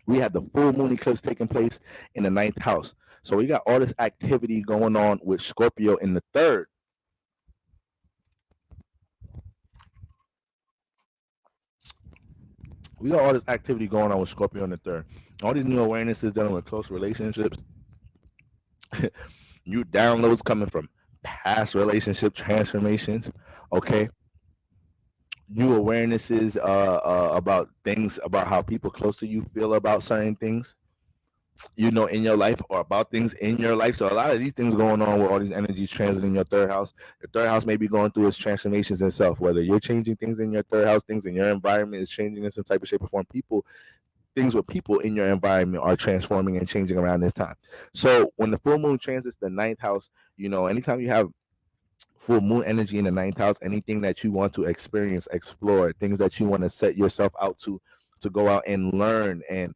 We had the full moon eclipse taking place in the 9th house. So we got all this activity going on with Scorpio in the 3rd. We got all this activity going on with Scorpio in the 3rd. All these new awarenesses dealing with close relationships. New downloads coming from past relationship transformations. Okay. New awarenesses about things, about how people close to you feel about certain things, in your life, or about things in your life. So a lot of these things going on with all these energies transiting your 3rd house. Your 3rd house may be going through its transformations itself, whether you're changing things in your 3rd house, things in your environment is changing in some type of shape or form. Things with people in your environment are transforming and changing around this time. So when the full moon transits the 9th house, anytime you have full moon energy in the 9th house, anything that you want to experience, explore, things that you want to set yourself out to go out and learn, and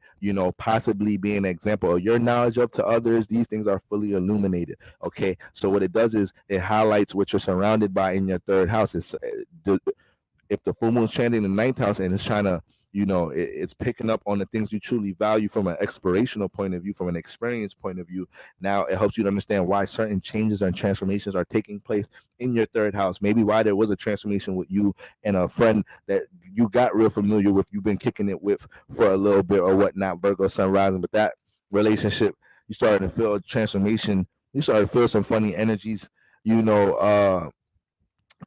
possibly be an example of your knowledge up to others, these things are fully illuminated. Okay, so what it does is it highlights what you're surrounded by in your 3rd house. If the full moon's chanting in the 9th house and it's trying to, it's picking up on the things you truly value from an explorational point of view, from an experience point of view. Now it helps you to understand why certain changes and transformations are taking place in your 3rd house. Maybe why there was a transformation with you and a friend that you got real familiar with, you've been kicking it with for a little bit or whatnot, Virgo sun rising, but that relationship, you started to feel a transformation. You started to feel some funny energies,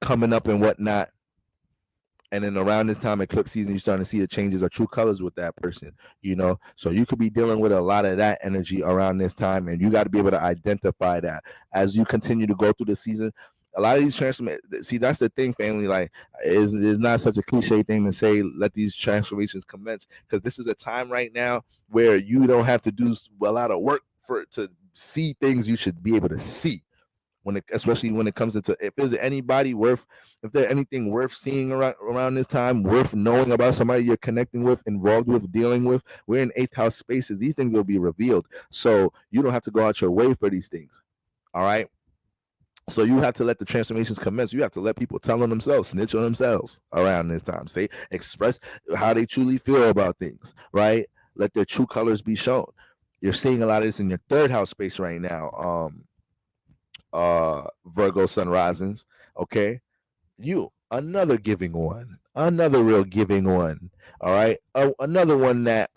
coming up and whatnot. And then around this time, eclipse season, you're starting to see the changes or true colors with that person, So you could be dealing with a lot of that energy around this time, and you got to be able to identify that as you continue to go through the season. A lot of these transformations, see, that's the thing, family. Like, is not such a cliche thing to say, let these transformations commence, because this is a time right now where you don't have to do a lot of work to see things you should be able to see. Especially when it comes into, if there's anything worth seeing around this time, worth knowing about somebody you're connecting with, involved with, dealing with, we're in 8th house spaces. These things will be revealed, so you don't have to go out your way for these things. All right. So you have to let the transformations commence. You have to let people tell on themselves, snitch on themselves around this time. Express how they truly feel about things. Right. Let their true colors be shown. You're seeing a lot of this in your 3rd house space right now. Virgo sun risings. Okay, another giving one, another real giving one. All right, another one that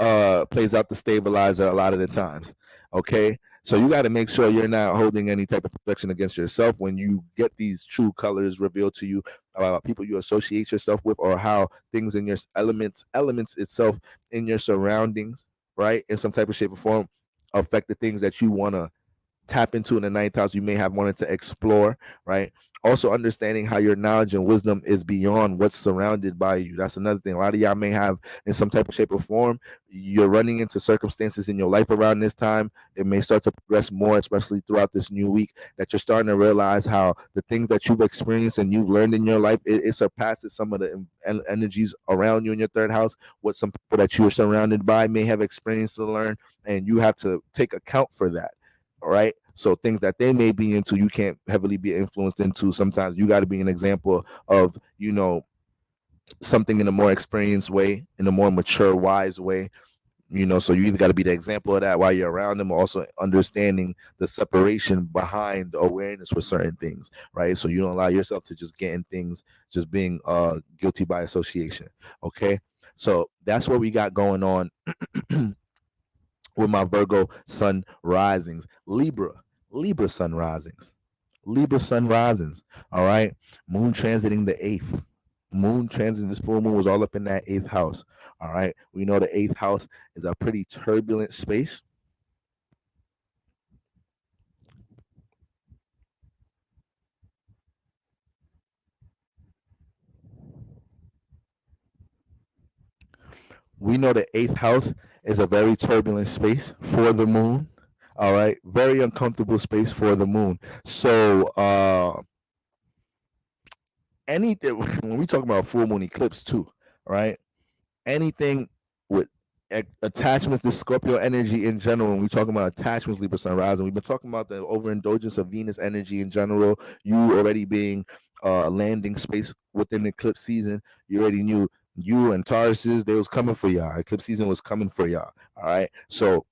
plays out the stabilizer a lot of the times. Okay, so you got to make sure you're not holding any type of protection against yourself when you get these true colors revealed to you about people you associate yourself with, or how things in your elements itself in your surroundings, right, in some type of shape or form, affect the things that you want to tap into in the 9th house. You may have wanted to explore, right? Also understanding how your knowledge and wisdom is beyond what's surrounded by you. That's another thing. A lot of y'all may have, in some type of shape or form, you're running into circumstances in your life around this time. It may start to progress more, especially throughout this new week, that you're starting to realize how the things that you've experienced and you've learned in your life, it surpasses some of the energies around you in your third house, what some people that you are surrounded by may have experienced to learn, and you have to take account for that. All right. So things that they may be into, you can't heavily be influenced into. Sometimes you got to be an example of, something in a more experienced way, in a more mature, wise way. So you either got to be the example of that while you're around them, or also understanding the separation behind the awareness with certain things, right? So you don't allow yourself to just get in things, just being guilty by association. Okay. So that's what we got going on with my Virgo sun risings. Libra sun risings. Libra sun risings. All right. Moon transiting the eighth. Moon transiting, this full moon was all up in that eighth house. All right. We know the eighth house is a pretty turbulent space. We know the eighth house is a very turbulent space for the moon. All right. Very uncomfortable space for the moon. So anything when we talk about full moon eclipse too, right? Anything with attachments, the Scorpio energy in general, when we talking about attachments, Libra sun rising, we've been talking about the overindulgence of Venus energy in general. You already being a landing space within the eclipse season, you already knew you and Tauruses, they was coming for y'all. Eclipse season was coming for y'all. All right. So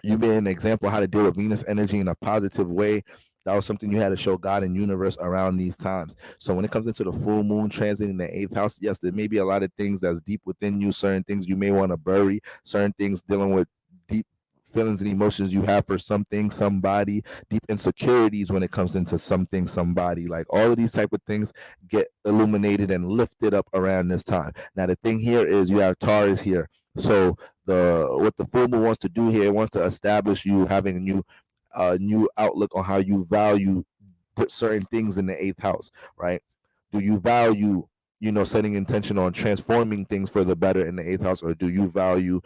you being an example of how to deal with Venus energy in a positive way. That was something you had to show God and universe around these times. So when it comes into the full moon transiting the eighth house, yes, there may be a lot of things that's deep within you, certain things you may want to bury, certain things dealing with deep feelings and emotions you have for something, somebody, deep insecurities when it comes into something, somebody. Like all of these type of things get illuminated and lifted up around this time. Now the thing here is you have Taurus here. So what the full moon wants to do here, wants to establish you having a new outlook on how you value certain things in the eighth house, right? Do you value, setting intention on transforming things for the better in the eighth house, or do you value,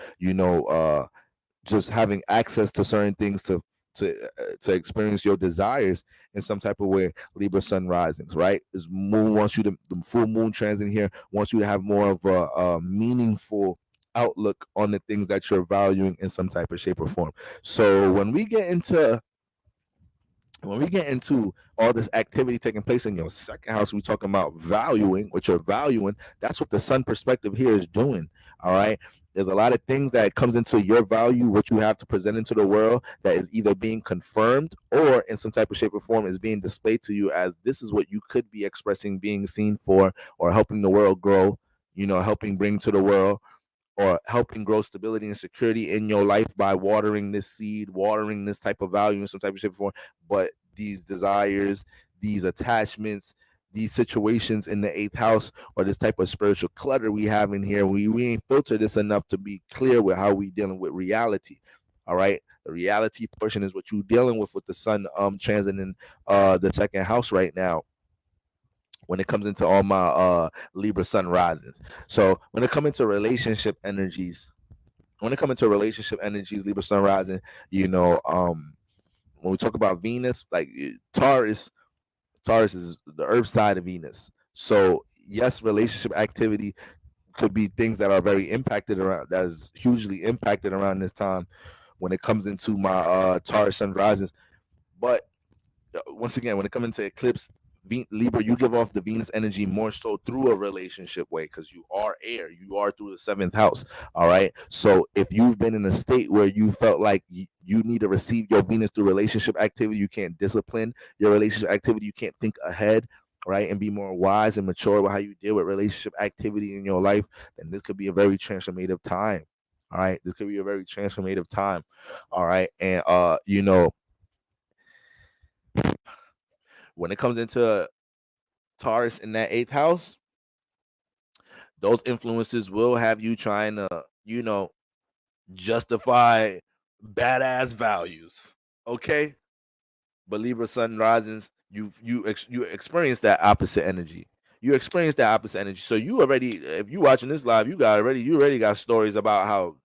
just having access to certain things to experience your desires in some type of way? Libra sun risings, right? This moon wants you to, the full moon transit here wants you to have more of a meaningful outlook on the things that you're valuing in some type of shape or form. So when we get into all this activity taking place in your second house, we talking about valuing what you're valuing. That's what the sun perspective here is doing. All right. There's a lot of things that comes into your value, what you have to present into the world, that is either being confirmed or in some type of shape or form is being displayed to you as this is what you could be expressing, being seen for, or helping the world grow, helping bring to the world, or helping grow stability and security in your life by watering this seed, watering this type of value in some type of shape or form. But these desires, these attachments, these situations in the eighth house, or this type of spiritual clutter we have in here, we ain't filtered this enough to be clear with how we dealing with reality. All right. The reality portion is what you dealing with the sun transiting the second house right now, when it comes into all my Libra sun risings. So when it comes into relationship energies, Libra sun rising, when we talk about Venus, like Taurus is the earth side of Venus. So yes, relationship activity could be things that are very impacted around, that is hugely impacted around this time when it comes into my Taurus sun risings. But once again, when it comes into eclipse, Libra, you give off the Venus energy more so through a relationship way, because you are air, you are through the seventh house. All right. So if you've been in a state where you felt like you need to receive your Venus through relationship activity, you can't discipline your relationship activity, you can't think ahead, right, and be more wise and mature with how you deal with relationship activity in your life, then this could be a very transformative time. All right. This could be a very transformative time. All right. And when it comes into Taurus in that eighth house, those influences will have you trying to, justify badass values. Okay. But Libra sun risings, you experience that opposite energy. You experience that opposite energy. So you already, if you watching this live, you already got stories about how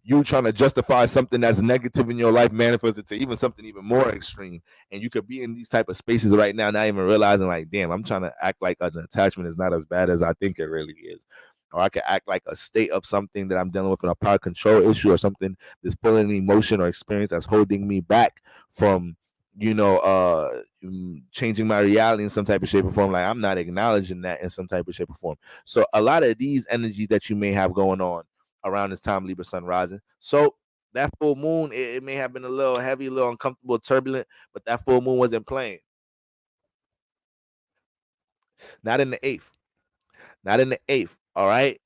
you trying to justify something that's negative in your life manifested to even something even more extreme. And you could be in these type of spaces right now, not even realizing like, damn, I'm trying to act like an attachment is not as bad as I think it really is. Or I could act like a state of something that I'm dealing with in a power control issue, or something that's feeling emotion or experience that's holding me back from, changing my reality in some type of shape or form. Like, I'm not acknowledging that in some type of shape or form. So a lot of these energies that you may have going on around this time, Libra sun rising. So that full moon, it may have been a little heavy, a little uncomfortable, turbulent, but that full moon wasn't playing. Not in the eighth. Not in the eighth. All right.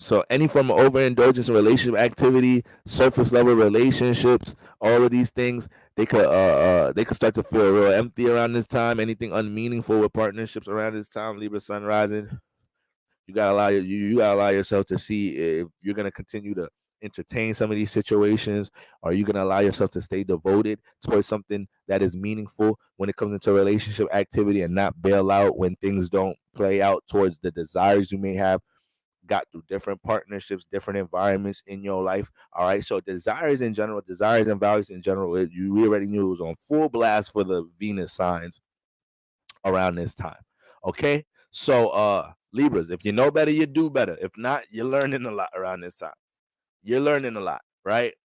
So any form of overindulgence in relationship activity, surface level relationships, all of these things, they could start to feel real empty around this time. Anything unmeaningful with partnerships around this time, Libra sun rising. You gotta you gotta allow yourself to see if you're gonna continue to entertain some of these situations. Or are you gonna allow yourself to stay devoted towards something that is meaningful when it comes into relationship activity, and not bail out when things don't play out towards the desires you may have got through different partnerships, different environments in your life. All right. So desires in general, desires and values in general, we already knew it was on full blast for the Venus signs around this time. Okay. So Libras, if you know better, you do better. If not, you're learning a lot around this time. You're learning a lot, right?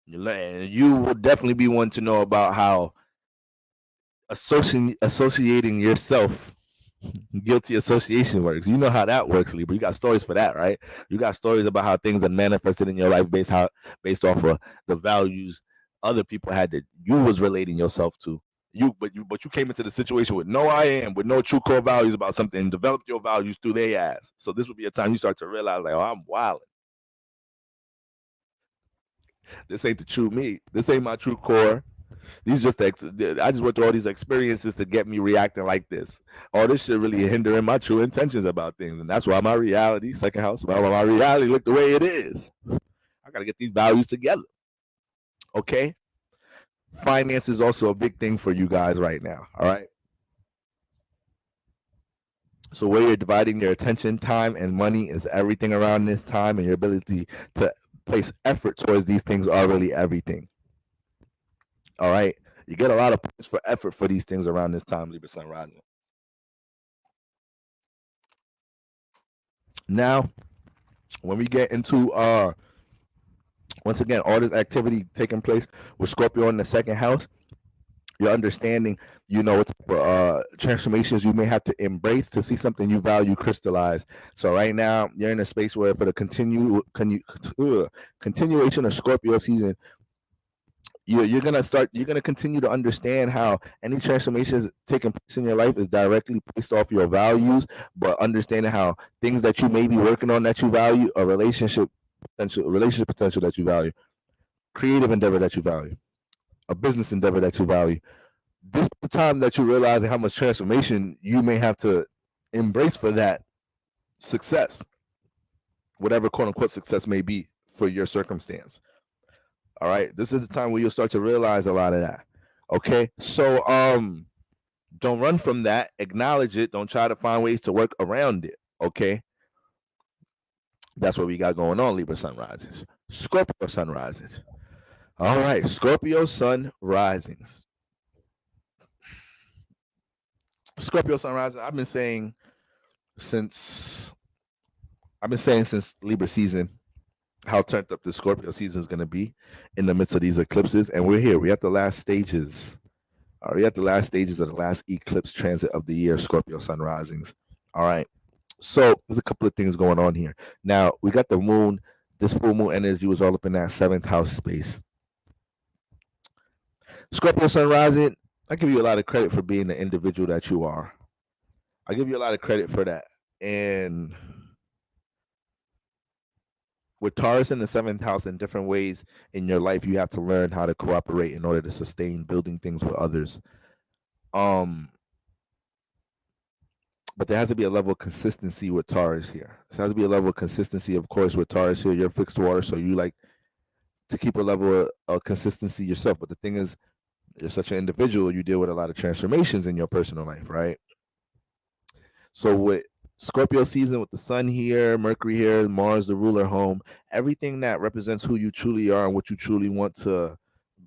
You will definitely be one to know about how associating yourself, guilty association works. You know how that works, Libra. You got stories for that, right? You got stories about how things are manifested in your life based off of the values other people had that you was relating yourself to. But you came into the situation with no with no true core values about something, and developed your values through their ass. So this would be a time you start to realize, like, oh, I'm wild. This ain't the true me. This ain't my true core. These just I just went through all these experiences to get me reacting like this. All this shit really hindering my true intentions about things, and that's why my reality, second house, why my reality look the way it is. I gotta get these values together. Okay. Finance is also a big thing for you guys right now. All right. So where you're dividing your attention, time, and money is everything around this time, and your ability to place effort towards these things are really everything. All right. You get a lot of points for effort for these things around this time, Libra Sun rising. Now, when we get into once again, all this activity taking place with Scorpio in the second house, you're understanding, what type of transformations you may have to embrace to see something you value crystallize. So right now, you're in a space where for the continuation of Scorpio season, you're gonna continue to understand how any transformations taking place in your life is directly based off your values, but understanding how things that you may be working on that you value, a relationship potential that you value, creative endeavor that you value, a business endeavor that you value. This is the time that you realize how much transformation you may have to embrace for that success, whatever quote unquote success may be for your circumstance. All right. This is the time where you'll start to realize a lot of that. Okay. So don't run from that. Acknowledge it. Don't try to find ways to work around it. Okay. That's what we got going on, Libra sun rises. Scorpio sun rises. All right. Scorpio sun risings. Scorpio sun rising. I've been saying since Libra season how turned up the Scorpio season is going to be in the midst of these eclipses. And we're here. We're at the last stages. We're at the last stages of the last eclipse transit of the year, Scorpio sun risings. All right. So there's a couple of things going on here. Now, we got the moon. This full moon energy was all up in that seventh house space. Scorpio sun rising, I give you a lot of credit for being the individual that you are. I give you a lot of credit for that. And with Taurus in the seventh house, in different ways in your life, you have to learn how to cooperate in order to sustain building things with others. But there has to be a level of consistency with Taurus here. There has to be a level of consistency, of course, with Taurus here. You're fixed water, so you like to keep a level of consistency yourself. But the thing is, You're such an individual, you deal with a lot of transformations in your personal life, right? So with Scorpio season, with the sun here, Mercury here, Mars, the ruler home, everything that represents who you truly are and what you truly want to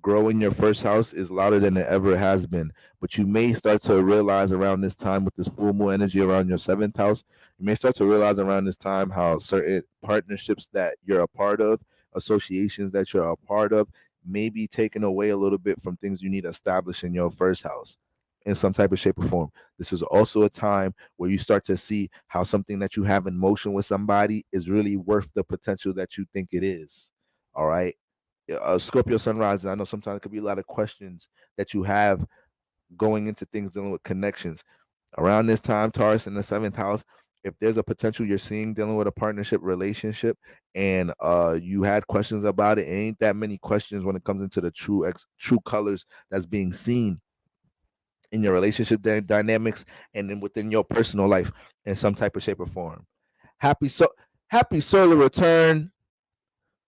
grow in your first house is louder than it ever has been. But you may start to realize around this time, with this full moon energy around your seventh house, you may start to realize around this time how certain partnerships that you're a part of, associations that you're a part of, may be taken away a little bit from things you need to establish in your first house in some type of shape or form. This is also a time where you start to see how something that you have in motion with somebody is really worth the potential that you think it is. All right. Scorpio sunrise, I know sometimes it could be a lot of questions that you have going into things dealing with connections. Around this time, Taurus in the seventh house, if there's a potential you're seeing dealing with a partnership relationship and you had questions about it, ain't that many questions when it comes into the true colors that's being seen in your relationship dynamics and then within your personal life in some type of shape or form. Happy so happy solar return.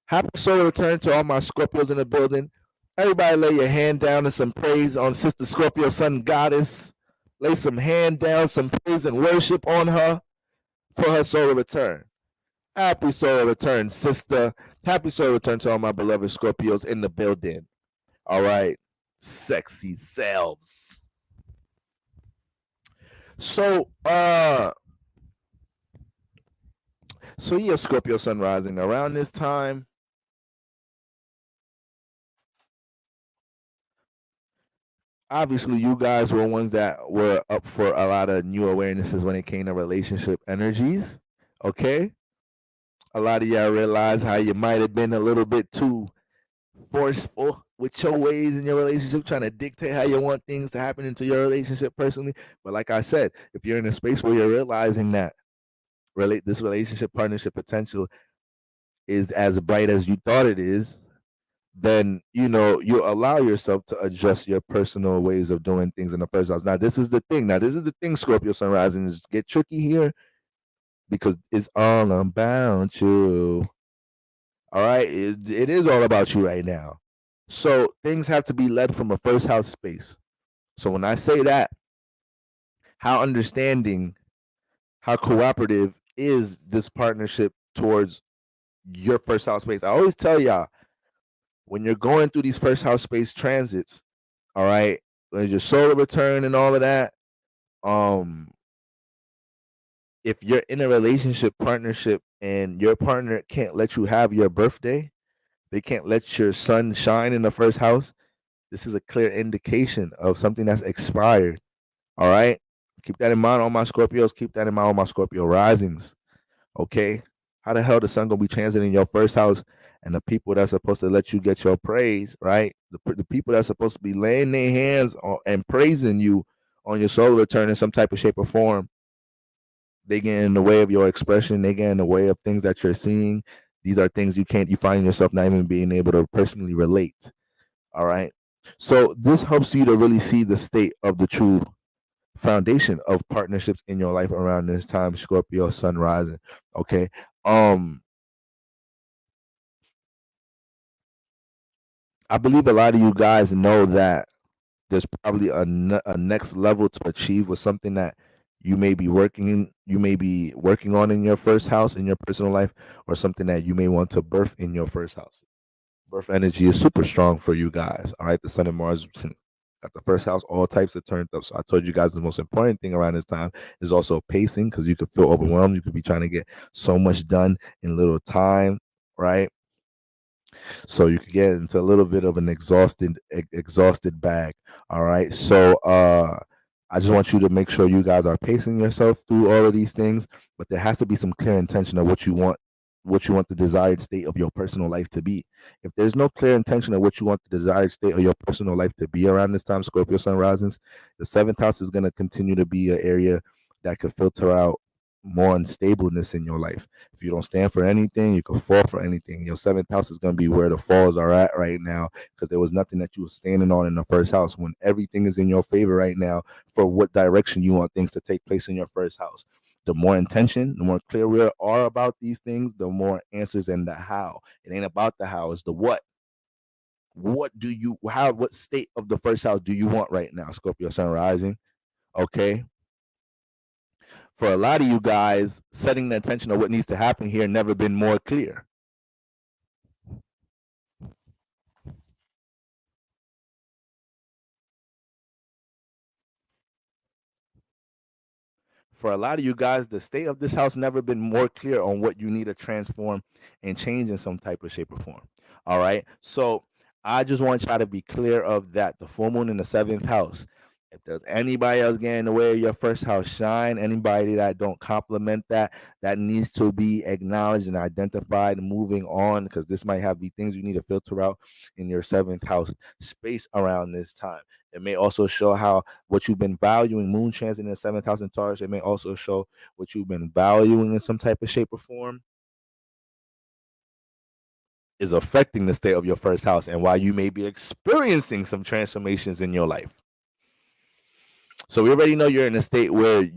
Happy solar return to all my Scorpios in the building. Everybody lay your hand down and some praise on Sister Scorpio Sun Goddess. Lay some hand down, some praise and worship on her for her solar return. Happy solar return, sister. Happy solar return to all my beloved Scorpios in the building. All right. Sexy selves. So yeah, Scorpio sun rising around this time. Obviously, you guys were ones that were up for a lot of new awarenesses when it came to relationship energies. Okay, a lot of y'all realize how you might have been a little bit too forceful with your ways in your relationship, trying to dictate how you want things to happen into your relationship personally. But like I said, if you're in a space where you're realizing that this relationship partnership potential is as bright as you thought it is, then you allow yourself to adjust your personal ways of doing things in the first house. Now this is the thing. Scorpio sun rising is get tricky here because it's all about you. All right, it is all about you right now. So things have to be led from a first house space. So when I say that, how understanding, how cooperative is this partnership towards your first house space? I always tell y'all, when you're going through these first house space transits, all right, there's your solar return and all of that. If you're in a relationship partnership and your partner can't let you have your birthday, they can't let your sun shine in the first house, this is a clear indication of something that's expired. All right. Keep that in mind, all my Scorpios. Keep that in mind, all my Scorpio risings. Okay. How the hell the sun gonna be transiting your first house and the people that's supposed to let you get your praise, right? The people that's supposed to be laying their hands on and praising you on your solar return in some type of shape or form, they get in the way of your expression. They get in the way of things that you're seeing. These are things you find yourself not even being able to personally relate. All right. So this helps you to really see the state of the true foundation of partnerships in your life around this time, Scorpio sun rising. Okay. I believe a lot of you guys know that there's probably a next level to achieve with something that you may be working on in your first house in your personal life, or something that you may want to birth in your first house. Birth energy is super strong for you guys. All right, the sun and Mars at the first house, all types of turned up. So I told you guys the most important thing around this time is also pacing, because you could feel overwhelmed. You could be trying to get so much done in little time, right? So you could get into a little bit of an exhausted bag. All right. So I just want you to make sure you guys are pacing yourself through all of these things, but there has to be some clear intention of what you want the desired state of your personal life to be. If there's no clear intention of what you want the desired state of your personal life to be around this time, Scorpio sun risings, the seventh house is going to continue to be an area that could filter out more unstableness in your life. If you don't stand for anything, you can fall for anything. Your seventh house is going to be where the falls are at right now, because there was nothing that you were standing on in the first house, when everything is in your favor right now for what direction you want things to take place in your first house. The more intention, the more clear we are about these things, the more answers in the how. It ain't about the how, it's the what. what state of the first house do you want right now, Scorpio Sun rising? Okay. For a lot of you guys, setting the intention of what needs to happen here never been more clear. For a lot of you guys, the state of this house never been more clear on what you need to transform and change in some type of shape or form. All right. So I just want y'all to be clear of that. The full moon in the 7th house. If there's anybody else getting in the way of your first house shine, anybody that don't complement that needs to be acknowledged and identified, moving on, because this might have be things you need to filter out in your 7th house space around this time. It may also show how what you've been valuing, moon transit in the 7th house in Taurus. It may also show what you've been valuing in some type of shape or form is affecting the state of your first house and why you may be experiencing some transformations in your life. So we already know you're in a state where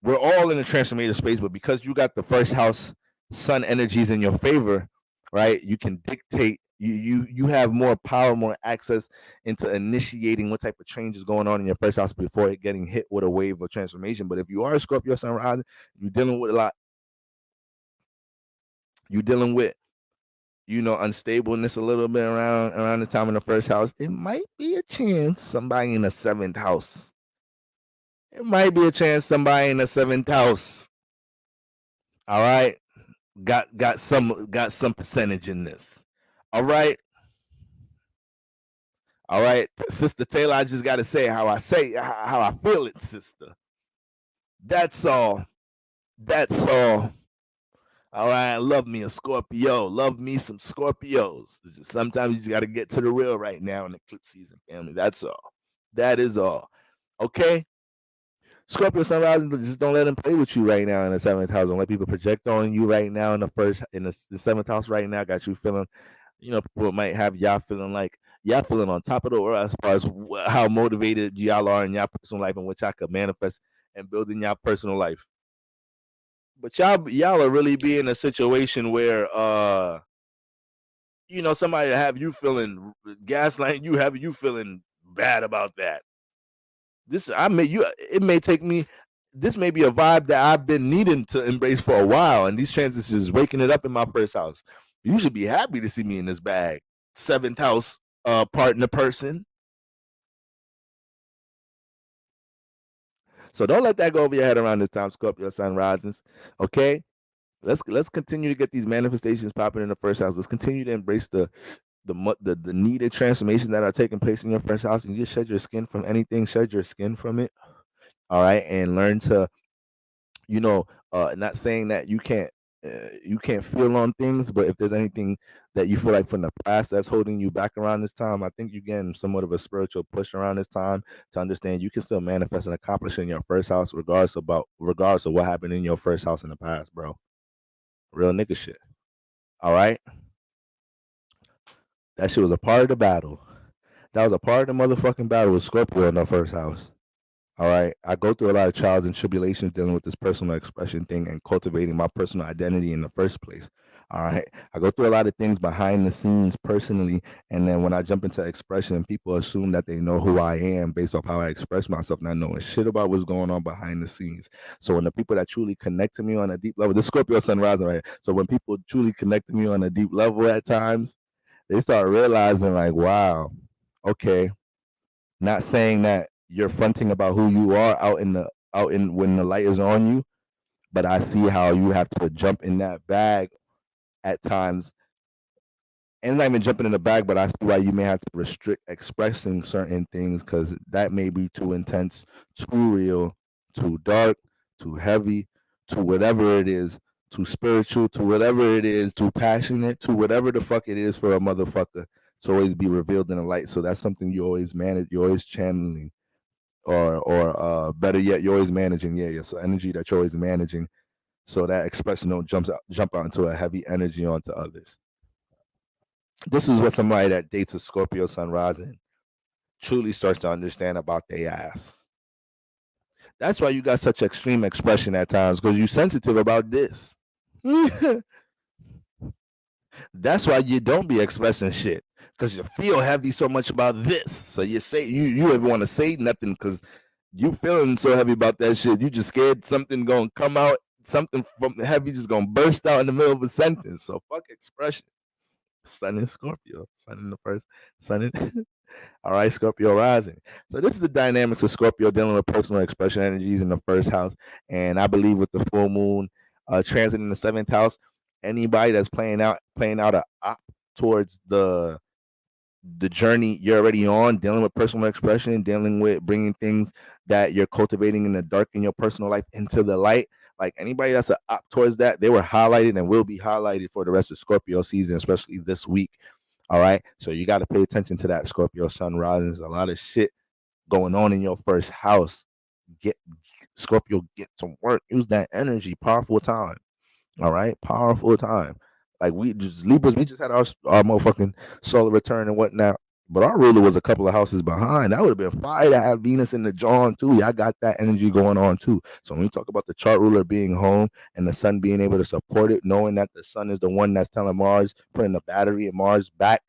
we're all in a transformative space, but because you got the first house sun energies in your favor, right? You can dictate. You have more power, more access into initiating what type of change is going on in your first house before it getting hit with a wave of transformation. But if you are a Scorpio sun rising, you're dealing with a lot. You're dealing with, unstableness a little bit around this time in the first house. It might be a chance somebody in the 7th house. It might be a chance somebody in the 7th house. All right, got some percentage in this. All right. All right, Sister Taylor, I just got to say how I feel it, sister. That's all. That's all. All right, love me a Scorpio. Love me some Scorpios. Sometimes you just got to get to the real right now in the eclipse season, family. That's all. That is all. Okay? Scorpio sun rising, just don't let them play with you right now in the 7th house. Don't let people project on you right now in the 7th house right now. Got you feeling, people might have y'all feeling like y'all feeling on top of the world as far as how motivated y'all are in y'all personal life and what y'all could manifest and build in y'all personal life. But y'all are really be in a situation where somebody to have you feeling gaslighting you, have you feeling bad about that. This may be a vibe that I've been needing to embrace for a while, and these transitions is waking it up in my first house. You should be happy to see me in this bag. 7th house partner person. So don't let that go over your head around this time, Scorpio sun risings. Okay, let's continue to get these manifestations popping in the first house. Let's continue to embrace the needed transformations that are taking place in your first house. And you just shed your skin from anything. Shed your skin from it. All right, and learn to, not saying that you can't feel on things, but if there's anything that you feel like from the past that's holding you back around this time, I think you're getting somewhat of a spiritual push around this time to understand you can still manifest and accomplish in your first house, regardless of what happened in your first house in the past, bro. Real nigga shit. All right, that shit was a part of the battle. That was a part of the motherfucking battle with Scorpio in the first house. All right. I go through a lot of trials and tribulations dealing with this personal expression thing and cultivating my personal identity in the first place. All right. I go through a lot of things behind the scenes personally. And then when I jump into expression, people assume that they know who I am based off how I express myself, not knowing shit about what's going on behind the scenes. So when the people that truly connect to me on a deep level, the Scorpio sun rising right here. So when people truly connect to me on a deep level at times, they start realizing like, wow, okay. Not saying that you're fronting about who you are out in when the light is on you, but I see how you have to jump in that bag at times, and not even jumping in the bag, but I see why you may have to restrict expressing certain things because that may be too intense, too real, too dark, too heavy, to whatever it is, too spiritual, to whatever it is, too passionate, to whatever the fuck it is for a motherfucker to always be revealed in the light. So that's something you always manage, you're always channeling, or better yet, you're always managing. Yeah, so energy that you're always managing, so that expression don't jump out into a heavy energy onto others. This is what somebody that dates a Scorpio sun rising truly starts to understand about their ass. That's why you got such extreme expression at times, because you're sensitive about this. That's why you don't be expressing shit, because you feel heavy so much about this. So you say you ever want to say nothing because you feeling so heavy about that shit. You just scared something gonna come out, something from heavy just gonna burst out in the middle of a sentence. So fuck expression. Sun in Scorpio, sun in the first, sun in. All right, Scorpio rising. So this is the dynamics of Scorpio dealing with personal expression energies in the first house, and I believe with the full moon transit in the seventh house, anybody that's playing out a op towards the journey you're already on, dealing with personal expression, dealing with bringing things that you're cultivating in the dark in your personal life into the light. Like anybody that's a op towards that, they were highlighted and will be highlighted for the rest of Scorpio season, especially this week. All right. So you got to pay attention to that Scorpio sun rising. There's a lot of shit going on in your first house. Get Scorpio, get to work. Use that energy. Powerful time. All right. Powerful time. Like we just Libras, we just had our motherfucking solar return and whatnot. But our ruler was a couple of houses behind. That would have been fire to have Venus in the John too. Yeah, I got that energy going on too. So when we talk about the chart ruler being home and the sun being able to support it, knowing that the sun is the one that's telling Mars, putting the battery in Mars back.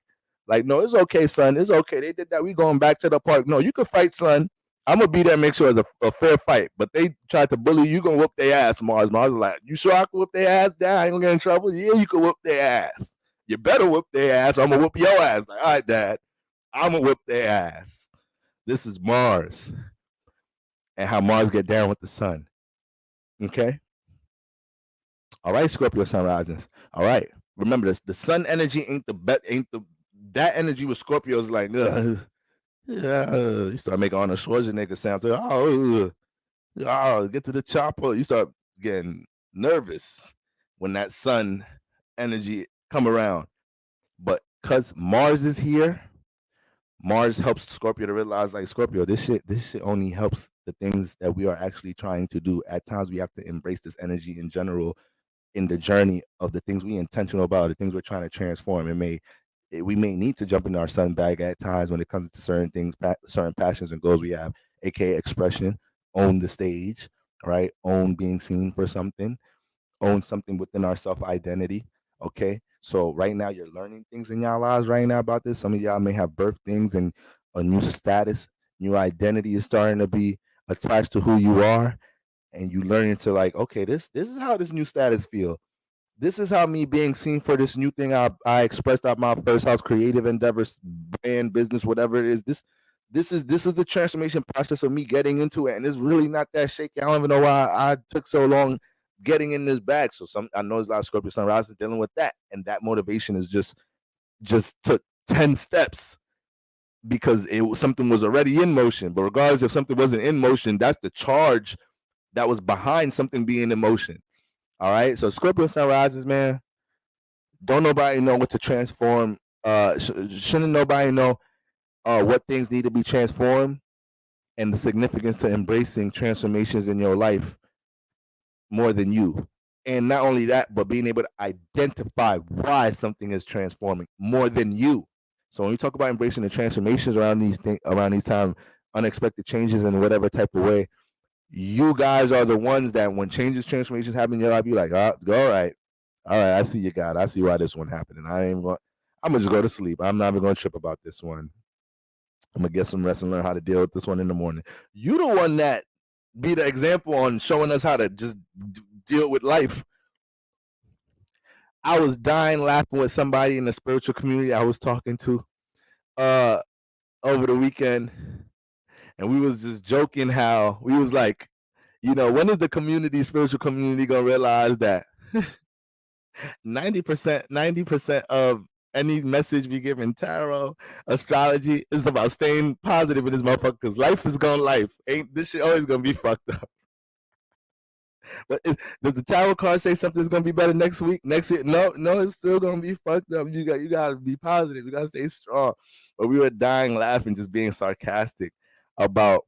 Like, no, it's okay, son. It's okay. They did that. We going back to the park. No, you can fight, son. I'm gonna be there, make sure it's a fair fight. But they tried to bully you, gonna whoop their ass, Mars. Mars is like, you sure I can whoop their ass? Dad, I ain't gonna get in trouble. Yeah, you can whoop their ass. You better whoop their ass. Or I'm gonna whoop your ass. Like, all right, Dad, I'm gonna whoop their ass. This is Mars and how Mars get down with the sun. Okay. All right, Scorpio sun risings. All right. Remember this: the sun energy ain't the bet. Ain't the that energy with Scorpio is like, yeah. You start making Arnold Schwarzenegger sounds. Like, get to the chopper. You start getting nervous when that sun energy come around. But because Mars is here, Mars helps Scorpio to realize, like, Scorpio, this shit only helps the things that we are actually trying to do. At times we have to embrace this energy in general in the journey of the things we intentional about, the things we're trying to transform. We may need to jump into our sun bag at times when it comes to certain things, certain passions and goals we have, aka expression, own the stage, right? Own being seen for something, own something within our self identity. Okay. So right now you're learning things in y'all lives right now about this. Some of y'all may have birth things and a new status, new identity is starting to be attached to who you are. And you learning to like, okay, this is how this new status feel. This is how me being seen for this new thing I expressed out my first house, creative endeavors, brand, business, whatever it is. This is the transformation process of me getting into it, and it's really not that shaky. I don't even know why I took so long getting in this bag. So I know there's a lot of Scorpio sunrise dealing with that, and that motivation is just took 10 steps because something was already in motion. But regardless if something wasn't in motion, that's the charge that was behind something being in motion. All right. So Scorpio sun rises, man. Don't nobody know what to transform. Shouldn't nobody know what things need to be transformed and the significance to embracing transformations in your life more than you. And not only that, but being able to identify why something is transforming more than you. So when we talk about embracing the transformations around these times, unexpected changes in whatever type of way, you guys are the ones that when changes, transformations happen in your life, you're like, all right, I see you, God. I see why this one happened. And I'm gonna just go to sleep. I'm not even gonna trip about this one. I'm gonna get some rest and learn how to deal with this one in the morning. You the one that be the example on showing us how to just deal with life. I was dying laughing with somebody in the spiritual community I was talking to over the weekend, and we was just joking how we was like, when is the spiritual community gonna realize that 90% of any message we give in tarot, astrology is about staying positive in this motherfucker, because life is gonna life. Ain't this shit always gonna be fucked up? But does the tarot card say something's gonna be better next week, next year? No, it's still gonna be fucked up. You gotta be positive. You gotta stay strong. But we were dying laughing, just being sarcastic about,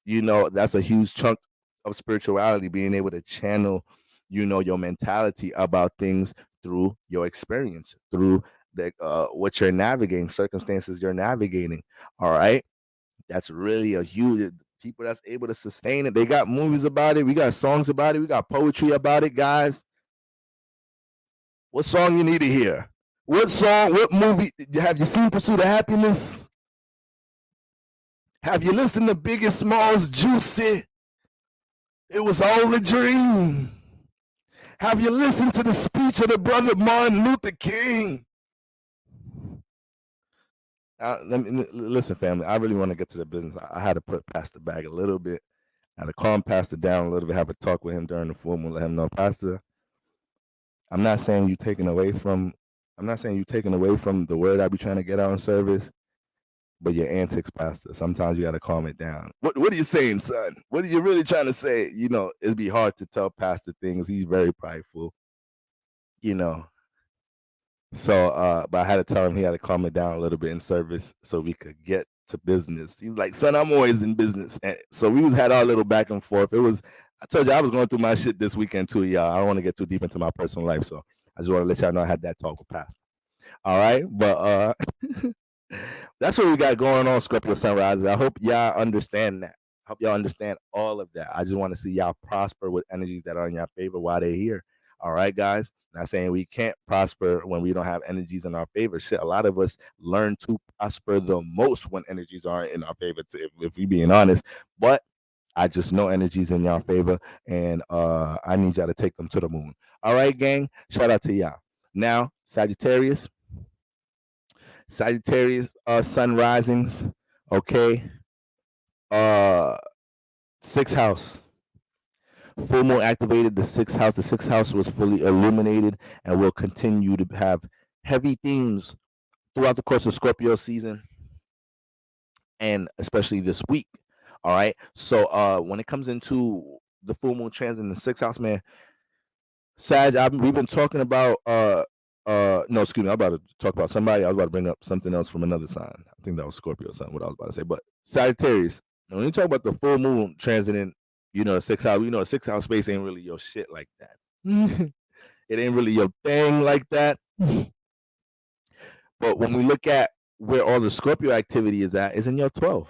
that's a huge chunk of spirituality, being able to channel, your mentality about things through your experience, through the what you're navigating, circumstances you're navigating. All right. That's really a huge people that's able to sustain it. They got movies about it. We got songs about it. We got poetry about it, guys. What song you need to hear? What song, what movie have you seen Pursuit of Happiness? Have you listened to Biggie Smalls' Juicy? It was all a dream. Have you listened to the speech of the brother Martin Luther King? Listen, family, I really want to get to the business. I had to put Pastor back a little bit. I had to calm Pastor down a little bit, have a talk with him during the full moon, let him know, Pastor, I'm not saying you taking away from the word I be trying to get out in service, but your antics, Pastor, sometimes you got to calm it down. What are you saying, son? What are you really trying to say? You know, it'd be hard to tell Pastor things. He's very prideful, you know. So, but I had to tell him he had to calm it down a little bit in service so we could get to business. He's like, son, I'm always in business. And so we had our little back and forth. I told you I was going through my shit this weekend too, y'all. I don't want to get too deep into my personal life. So I just want to let y'all know I had that talk with Pastor. All right. But that's what we got going on, Scorpio Sunrises. I hope y'all understand that. I hope y'all understand all of that. I just want to see y'all prosper with energies that are in your favor while they're here. All right, guys. Not saying we can't prosper when we don't have energies in our favor. Shit, a lot of us learn to prosper the most when energies aren't in our favor, if we being honest. But I just know energies in y'all favor, and I need y'all to take them to the moon. All right, gang. Shout out to y'all. Now, Sagittarius, sun risings. Okay. Sixth house. Full moon activated the sixth house. The sixth house was fully illuminated and will continue to have heavy themes throughout the course of Scorpio season and especially this week. All right. So when it comes into the full moon transit in the sixth house, man, Sag, we've been talking about no, excuse me, I'm about to talk about somebody. I was about to bring up something else from another sign. I think that was Scorpio sign, what I was about to say. But Sagittarius, when you talk about the full moon transiting, you know, the sixth house, the sixth house space ain't really your shit like that. It ain't really your thing like that. But when we look at where all the Scorpio activity is at, is in your 12th.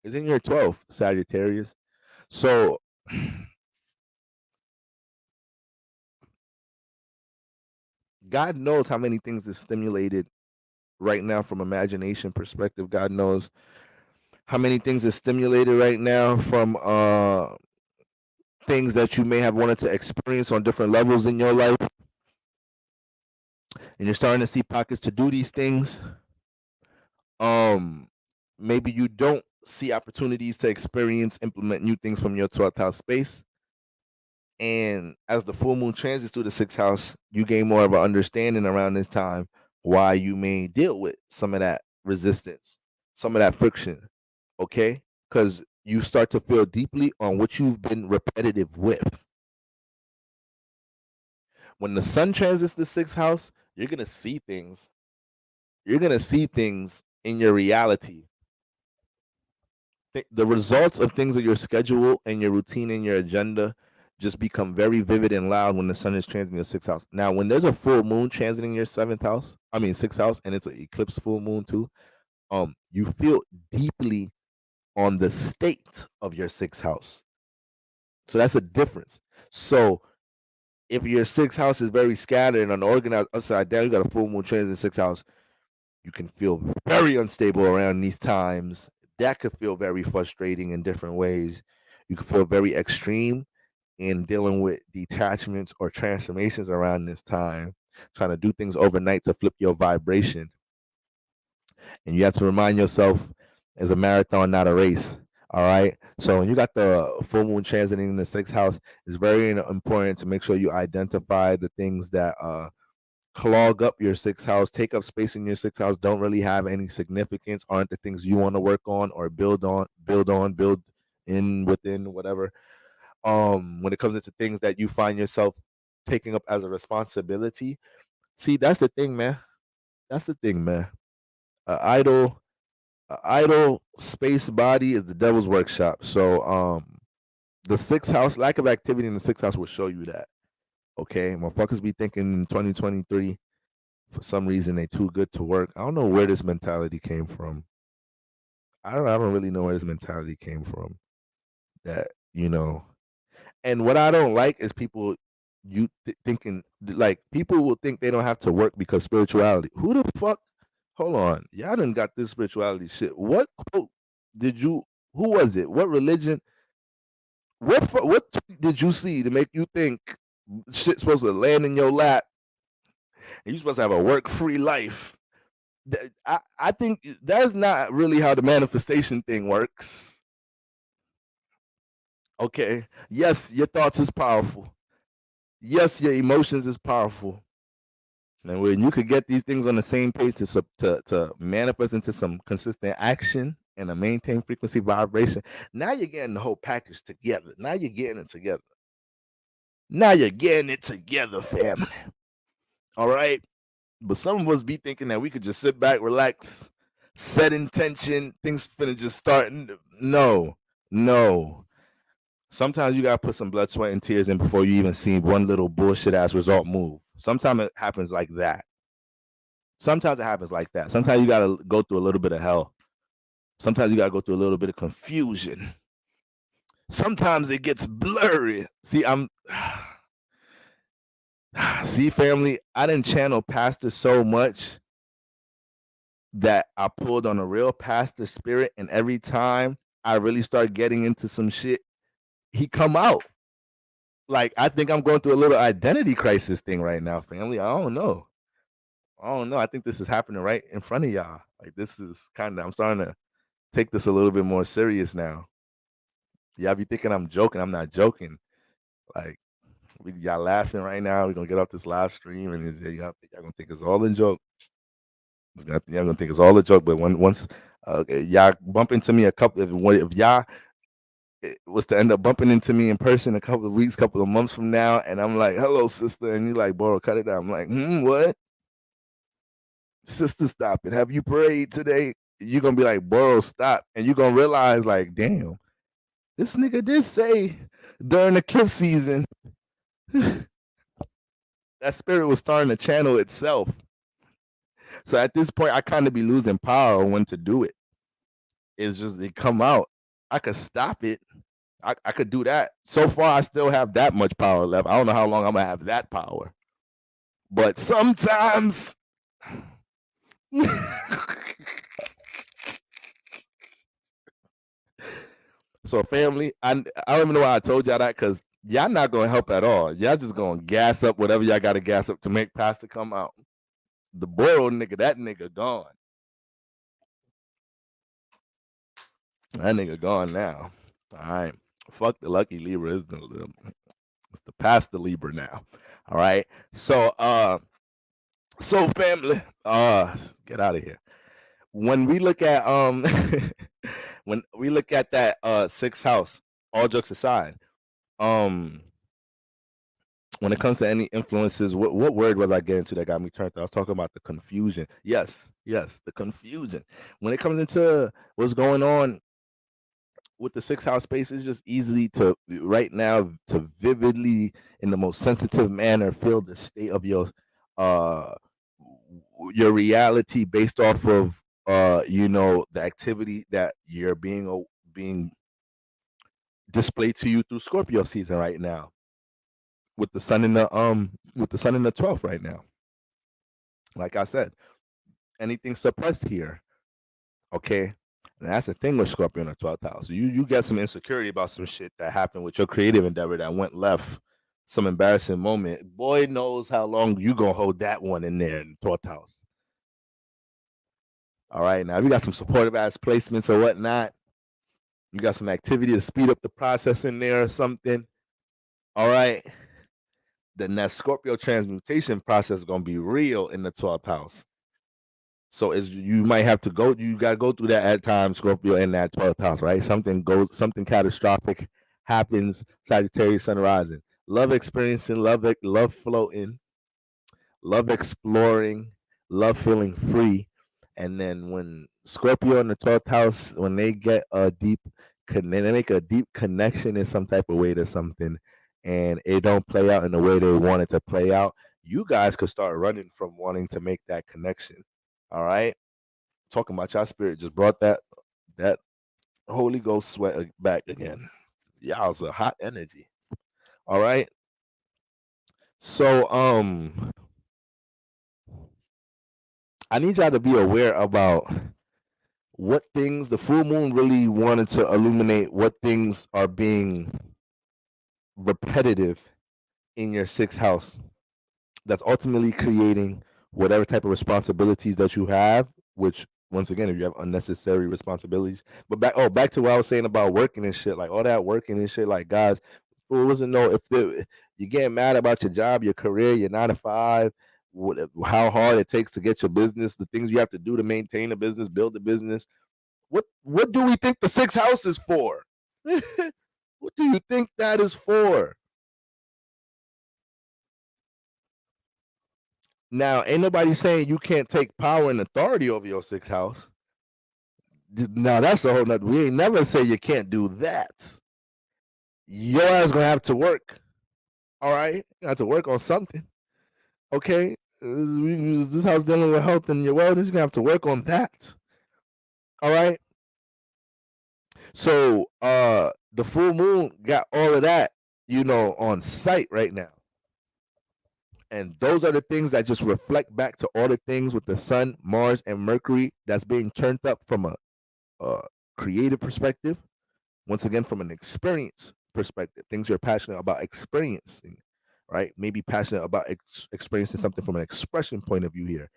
Is in your 12th, Sagittarius. So God knows how many things is stimulated right now from imagination perspective. God knows how many things is stimulated right now from things that you may have wanted to experience on different levels in your life. And you're starting to see pockets to do these things. Maybe you don't see opportunities to implement new things from your 12th house space. And as the full moon transits through the sixth house, you gain more of an understanding around this time why you may deal with some of that resistance, some of that friction. Okay? Because you start to feel deeply on what you've been repetitive with. When the sun transits the sixth house, you're going to see things. You're going to see things in your reality. The results of things of your schedule and your routine and your agenda just become very vivid and loud when the sun is transiting your sixth house. Now, when there's a full moon transiting your sixth house, and it's an eclipse full moon too, you feel deeply on the state of your sixth house. So that's a difference. So if your sixth house is very scattered and unorganized upside down, you got a full moon transit in sixth house, you can feel very unstable around these times. That could feel very frustrating in different ways. You can feel very extreme in dealing with detachments or transformations around this time, trying to do things overnight to flip your vibration. And you have to remind yourself it's a marathon, not a race. All right. So when you got the full moon transiting in the sixth house, it's very important to make sure you identify the things that clog up your sixth house, take up space in your sixth house, don't really have any significance, aren't the things you want to work on or build in, within, whatever. When it comes into things that you find yourself taking up as a responsibility, see, that's the thing, man. That's the thing, man. A idle space body is the devil's workshop. So the sixth house, lack of activity in the sixth house will show you that. Okay, motherfuckers be thinking in 2023 for some reason they too good to work. I don't know where this mentality came from. I don't really know where this mentality came from. That, you know, and what I don't like is people you thinking like people will think they don't have to work because spirituality. Who the fuck? Hold on, y'all done got this spirituality shit. What quote did you? Who was it? What religion? What did you see to make you think shit's supposed to land in your lap and you're supposed to have a work-free life? I think that's not really how the manifestation thing works. Okay. Yes, your thoughts is powerful. Yes, your emotions is powerful. And when you could get these things on the same page to manifest into some consistent action and a maintained frequency vibration, now you're getting the whole package together. Now you're getting it together. Now you're getting it together, family. All right. But some of us be thinking that we could just sit back, relax, set intention, things finna just starting. No. Sometimes you gotta put some blood, sweat, and tears in before you even see one little bullshit ass result move. Sometimes it happens like that. Sometimes you gotta go through a little bit of hell. Sometimes you gotta go through a little bit of confusion. Sometimes it gets blurry. See, see, family, I didn't channel pastor so much that I pulled on a real pastor spirit, and every time I really start getting into some shit, he come out. Like, I think I'm going through a little identity crisis thing right now, family. I don't know. I think this is happening right in front of y'all. Like, this is I'm starting to take this a little bit more serious now. Y'all be thinking I'm joking. I'm not joking. Like, y'all laughing right now. We're gonna get off this live stream, and y'all gonna think it's all a joke. Y'all gonna think it's all a joke. But once y'all bump into me a couple, if y'all was to end up bumping into me in person a couple of weeks, couple of months from now, and I'm like, "Hello, sister," and you like, "Boro, cut it down." I'm like, what? Sister, stop it. Have you prayed today? You're gonna be like, "Boro, stop," and you're gonna realize, like, damn, this nigga did say during the ECLIPSE season that spirit was starting to channel itself. So at this point, I kind of be losing power when to do it. It's just it come out. I could stop it. I could do that. So far, I still have that much power left. I don't know how long I'm gonna have that power. But sometimes so family, I don't even know why I told y'all that, because y'all not gonna help at all. Y'all just gonna gas up whatever y'all gotta gas up to make Pastor come out. The Boro nigga, that nigga gone. That nigga gone now. All right. Fuck the lucky Libra. It's the Pastor Libra now. All right. So family, get out of here. When we look at when we look at that sixth house, all jokes aside, when it comes to any influences, what word was I getting to that got me turned? I was talking about the confusion. Yes, the confusion. When it comes into what's going on with the sixth house space, it's just easily to right now to vividly, in the most sensitive manner, feel the state of your reality based off of the activity that you're being displayed to you through Scorpio season right now, with the sun in the 12th right now. Like I said, anything suppressed here, okay? And that's the thing with Scorpio in the 12th house. You get some insecurity about some shit that happened with your creative endeavor that went left, some embarrassing moment. Boy knows how long you gonna hold that one in there in the 12th house. All right, now we got some supportive ass placements or whatnot. You got some activity to speed up the process in there or something. All right. Then that Scorpio transmutation process is gonna be real in the 12th house. So you might have to go, you gotta go through that at times, Scorpio in that 12th house, right? Something catastrophic happens, Sagittarius sun rising. Love experiencing, love floating, love exploring, love feeling free. And then when Scorpio in the 12th house, when they get they make a deep connection in some type of way to something, and it don't play out in the way they want it to play out, you guys could start running from wanting to make that connection. All right. Talking about y'all spirit just brought that Holy Ghost sweat back again. Y'all's a hot energy. All right. So I need y'all to be aware about what things the full moon really wanted to illuminate, what things are being repetitive in your sixth house that's ultimately creating whatever type of responsibilities that you have, which once again, if you have unnecessary responsibilities. But back to what I was saying about working and shit, like all that working and shit, like guys, who doesn't know if you're getting mad about your job, your career, your 9 to 5, how hard it takes to get your business, the things you have to do to maintain a business, build a business. What do we think the sixth house is for? What do you think that is for? Now, ain't nobody saying you can't take power and authority over your sixth house. Now, that's a whole nother. We ain't never say you can't do that. Your ass gonna have to work. All right, you have to work on something. Okay, this house dealing with health and your wellness. You gonna have to work on that. All right. So, the full moon got all of that, on site right now. And those are the things that just reflect back to all the things with the sun, Mars, and Mercury that's being turned up from a creative perspective. Once again, from an experience perspective, things you're passionate about experiencing, right? Maybe passionate about experiencing something from an expression point of view here.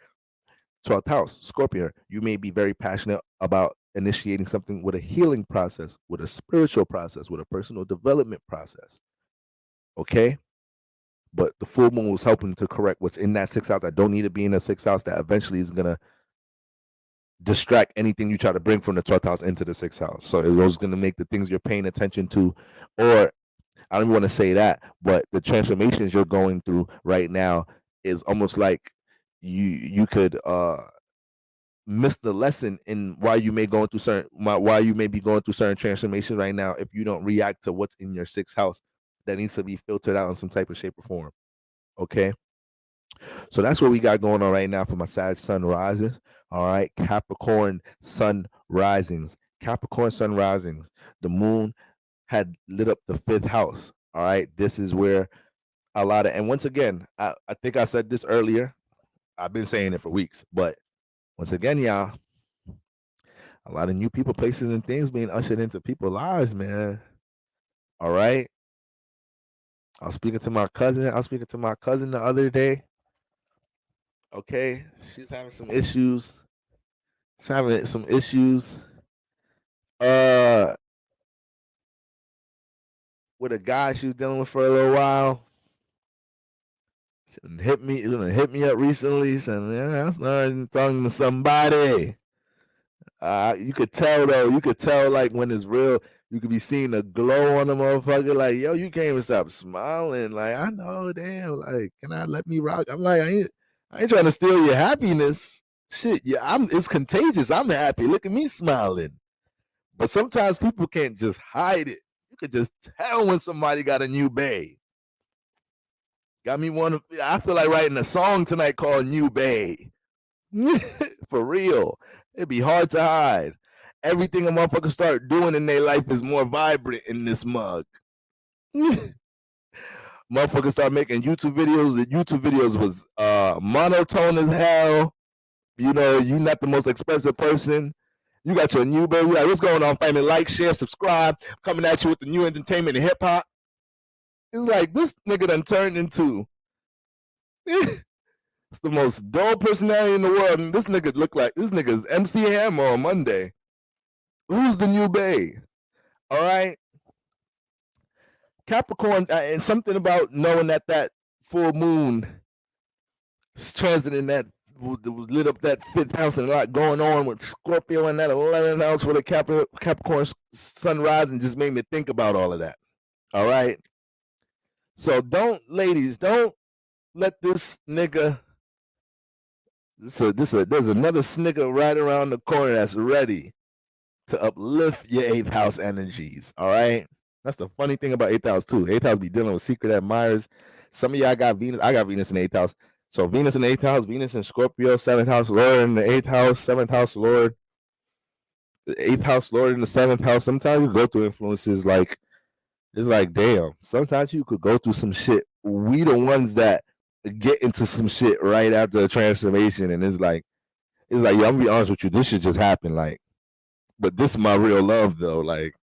12th house, Scorpio, you may be very passionate about initiating something with a healing process, with a spiritual process, with a personal development process. Okay? But the full moon was helping to correct what's in that sixth house that don't need to be in the sixth house, that eventually is going to distract anything you try to bring from the 12th house into the sixth house. So it was going to make the things you're paying attention to, or I don't even want to say that, but the transformations you're going through right now is almost like you could miss the lesson in why you may be going through certain transformations right now if you don't react to what's in your sixth house that needs to be filtered out in some type of shape or form. Okay. So that's what we got going on right now for my Sag sun rises. All right. Capricorn sun risings. Capricorn sun risings. The moon had lit up the fifth house. All right. This is where a lot of, and once again, I think I said this earlier. I've been saying it for weeks, but once again, y'all, a lot of new people, places, and things being ushered into people's lives, man. All right. I was speaking to my cousin the other day. Okay. She's having some issues. She's having some issues. With a guy she was dealing with for a little while. She hit me up recently, saying, "Yeah, I started talking to somebody." You could tell though. You could tell like when it's real. You could be seeing the glow on the motherfucker. Like, yo, you can't even stop smiling. Like, I know, damn. Like, can I let me rock? I'm like, I ain't trying to steal your happiness. Shit, yeah, it's contagious. I'm happy. Look at me smiling. But sometimes people can't just hide it. You could just tell when somebody got a new bae. Got me I feel like writing a song tonight called New Bae. For real. It'd be hard to hide. Everything a motherfucker start doing in their life is more vibrant in this mug. Motherfuckers start making YouTube videos. The YouTube videos was monotone as hell. You know, you not the most expressive person. You got your new baby. Like, what's going on, family? Like, share, subscribe. Coming at you with the new entertainment and hip hop. It's like this nigga done turned into it's the most dull personality in the world. And this nigga look like this nigga's MC Hammer on Monday. Who's the new bae? All right. Capricorn, and something about knowing that full moon is transiting that was lit up that fifth house and a lot going on with Scorpio and that 11th house for the Capricorn sunrise, and just made me think about all of that. All right. So ladies, don't let this nigga. There's another nigga right around the corner that's ready to uplift your 8th house energies. All right. That's the funny thing about 8th house too. 8th house be dealing with secret admirers. Some of y'all got Venus. I got Venus in the 8th house. So Venus in the 8th house, Venus in Scorpio, 7th house Lord in the 8th house, 7th house Lord, the 8th house Lord in the 7th house. Sometimes you go through influences like, it's like, damn, sometimes you could go through some shit we the ones that get into some shit right after a transformation, and it's like, yeah, I'm gonna be honest with you, this shit just happened, like, but this is my real love though. Like,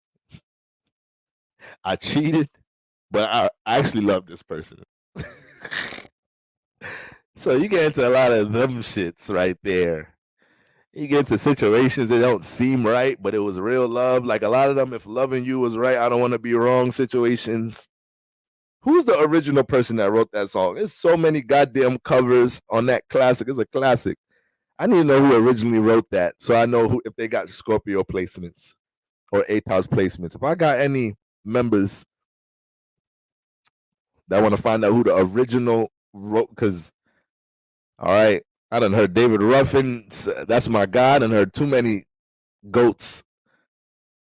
I cheated, but I actually love this person. So you get into a lot of them shits right there. You get into situations that don't seem right, but it was real love. Like a lot of them, if loving you was right, I don't want to be wrong situations. Who's the original person that wrote that song? There's so many goddamn covers on that classic. It's a classic. I need to know who originally wrote that, so I know who, if they got Scorpio placements or 8th house placements. If I got any members that want to find out who the original wrote, because, all right, I done heard David Ruffin, that's my guy. I done heard too many GOATs,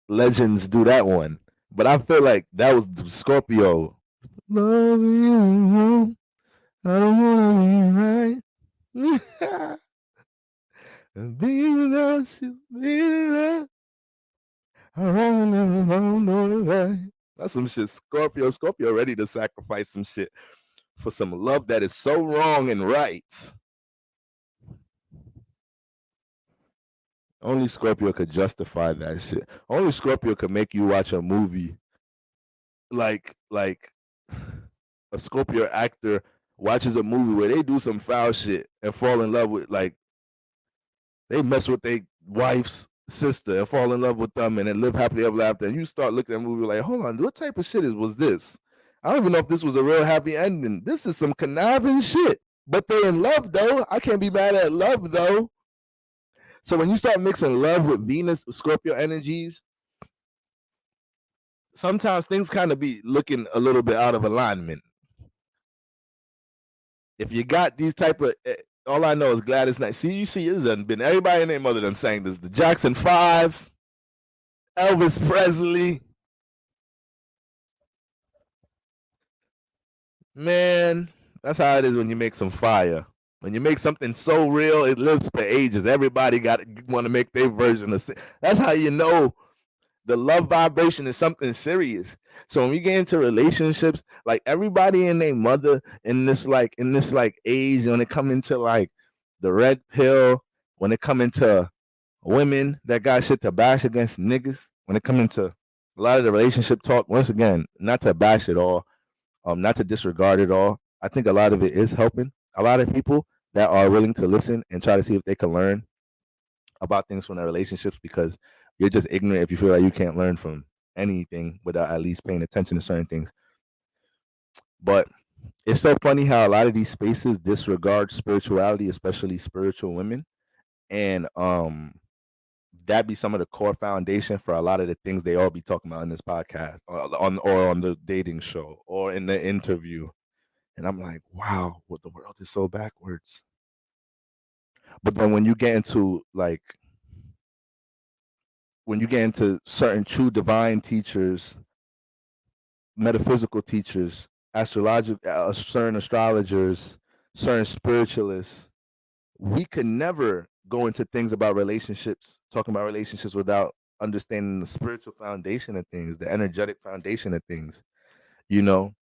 legends do that one. But I feel like that was Scorpio. Love you, I don't want to be right. And being without you, being right. That's some shit. Scorpio ready to sacrifice some shit for some love that is so wrong and right. Only Scorpio could justify that shit. Only Scorpio could make you watch a movie like a Scorpio actor watches a movie where they do some foul shit and fall in love with, like, they mess with their wife's sister and fall in love with them and then live happily ever after. And you start looking at the movie like, hold on, what type of shit was this? I don't even know if this was a real happy ending. This is some conniving shit. But they're in love though. I can't be mad at love though. So when you start mixing love with Venus, Scorpio energies, sometimes things kind of be looking a little bit out of alignment. If you got these type of, all I know is Gladys Knight. See, you see, it's done been everybody and their mother done sang this. The Jackson 5, Elvis Presley. Man, that's how it is when you make some fire. When you make something so real, it lives for ages. Everybody want to make their version of it. That's how you know the love vibration is something serious. So when we get into relationships, like everybody and their mother in this age, when it come into like the red pill, when it come into women that got shit to bash against niggas, when it come into a lot of the relationship talk, once again, not to bash it all, not to disregard it all. I think a lot of it is helping a lot of people that are willing to listen and try to see if they can learn about things from their relationships, because you're just ignorant if you feel like you can't learn from anything without at least paying attention to certain things. But it's so funny how a lot of these spaces disregard spirituality, especially spiritual women, and that be some of the core foundation for a lot of the things they all be talking about in this podcast, or on the dating show or in the interview. And I'm like, wow, what, the world is so backwards. But then when you get into certain true divine teachers, metaphysical teachers, certain astrologers, certain spiritualists, we can never go into things about relationships, talking about relationships, without understanding the spiritual foundation of things, the energetic foundation of things, you know?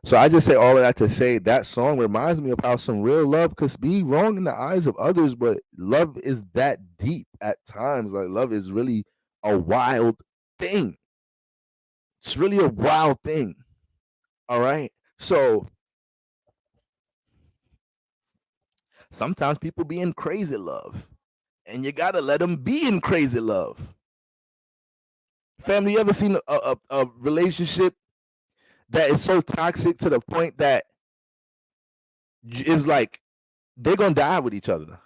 So I just say all of that to say that song reminds me of how some real love could be wrong in the eyes of others, but love is that deep at times. Like, love is really a wild thing. It's really a wild thing. All right. So sometimes people be in crazy love, and you gotta let them be in crazy love. Family, you ever seen a relationship that is so toxic to the point that it's like they're gonna die with each other?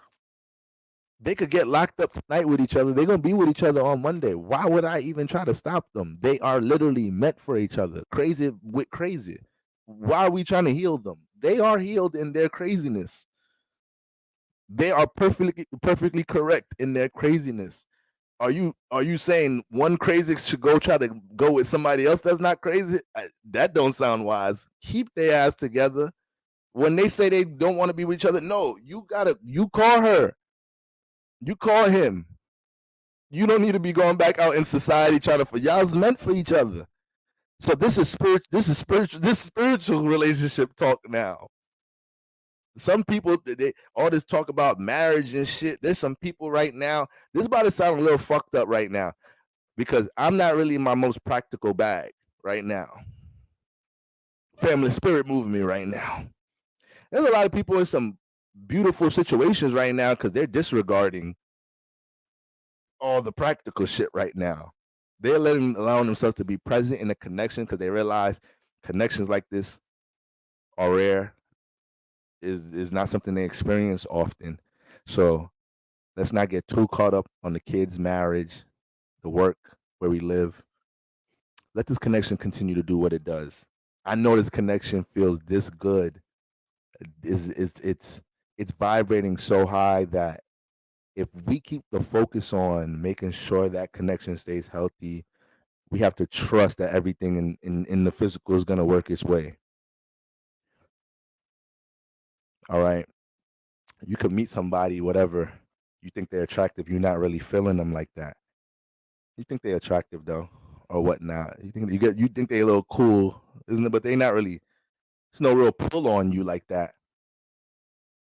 They could get locked up tonight with each other. They're gonna be with each other on Monday. Why would I even try to stop them? They are literally meant for each other. Crazy with crazy. Why are we trying to heal them? They are healed in their craziness. They are perfectly correct in their craziness. Are you saying one crazy should try to go with somebody else that's not crazy? That don't sound wise. Keep their ass together. When they say they don't want to be with each other, no, you call her. You call him. You don't need to be going back out in society trying to, y'all's meant for each other. So this is spiritual relationship talk now. Some people, they all this talk about marriage and shit. There's some people right now. This is about to sound a little fucked up right now, because I'm not really in my most practical bag right now. Family spirit moving me right now. There's a lot of people in some beautiful situations right now because they're disregarding all the practical shit right now. They're allowing themselves to be present in a connection because they realize connections like this are rare, is not something they experience often. So let's not get too caught up on the kids' marriage, the work, where we live. Let this connection continue to do what it does. I know this connection feels this good. It's vibrating so high that if we keep the focus on making sure that connection stays healthy, we have to trust that everything in the physical is going to work its way. All right. You could meet somebody, whatever, you think they're attractive, you're not really feeling them like that. You think they're attractive though, or whatnot. You think they're a little cool, isn't it? But they not really. There's no real pull on you like that.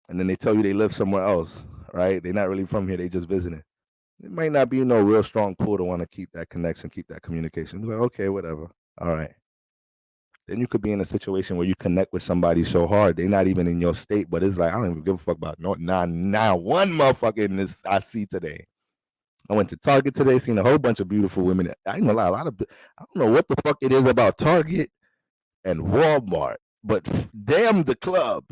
And then they tell you they live somewhere else, right? They're not really from here. They just visiting. It might not be no real strong pull to want to keep that connection, keep that communication. Be like, okay, whatever. All right. Then you could be in a situation where you connect with somebody so hard they're not even in your state, but it's like, I don't even give a fuck about one motherfucker in this I see today. I went to Target today, seen a whole bunch of beautiful women. I ain't gonna lie, I don't know what the fuck it is about Target and Walmart, but damn the club.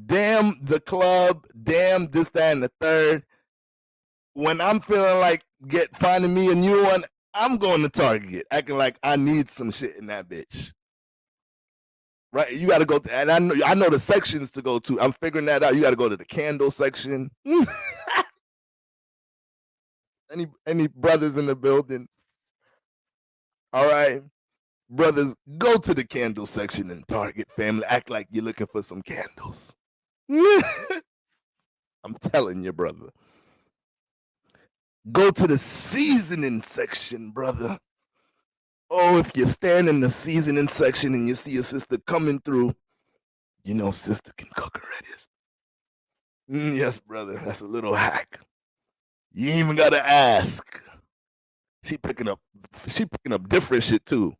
Damn the club, damn this, that, and the third. When I'm feeling like finding me a new one, I'm going to Target, acting like I need some shit in that bitch. Right? You got to go, and I know the sections to go to. I'm figuring that out. You got to go to the candle section. Any brothers in the building? All right, brothers, go to the candle section in Target, family. Act like you're looking for some candles. I'm telling you, brother. Go to the seasoning section, brother. Oh, if you stand in the seasoning section and you see a sister coming through, you know sister can cook already. Yes, brother, that's a little hack. You ain't even gotta ask. She picking up different shit too.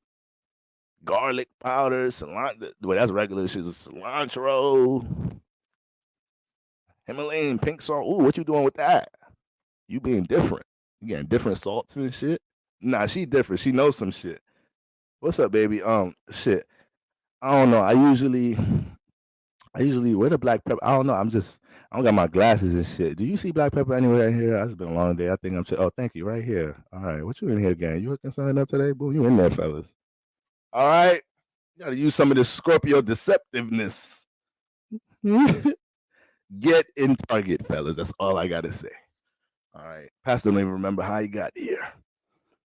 Garlic powder, cilantro. Well, that's regular shit. Cilantro, Himalayan pink salt. Ooh, what you doing with that? You being different. You getting different salts and shit. Nah, she different. She knows some shit. What's up, baby? Shit. I don't know. I usually wear the black pepper. I don't know. I don't got my glasses and shit. Do you see black pepper anywhere in here? It's been a long day. I think I'm. Oh, thank you. Right here. All right. What you in here, gang? You looking something up today? Boom. You in there, fellas? All right. You got to use some of this Scorpio deceptiveness. Get in Target, fellas. That's all I got to say. All right. Pastor don't even remember how he got here.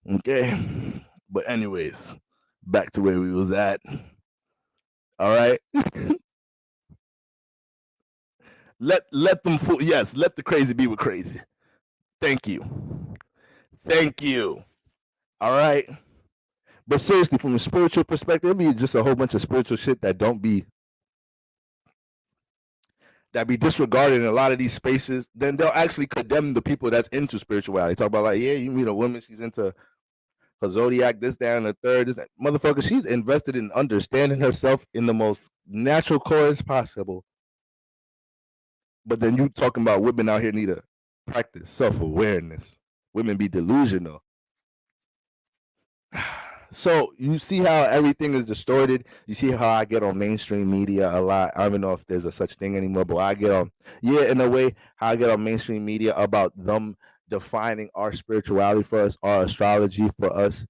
Okay. But anyways, back to where we was at. All right. let them fool. Yes, let the crazy be with crazy. Thank you. All right. But seriously, from a spiritual perspective, it'd be just a whole bunch of spiritual shit that be disregarded in a lot of these spaces. Then they'll actually condemn the people that's into spirituality. Talk about like, yeah, you meet a woman, she's into her zodiac, this, that, and the third. This, that. Motherfucker, she's invested in understanding herself in the most natural course possible. But then you talking about women out here need to practice self-awareness. Women be delusional. So you see how everything is distorted. You see how I get on mainstream media a lot. I don't even know if there's a such thing anymore, but I get on, in a way, how I get on mainstream media about them defining our spirituality for us, our astrology for us,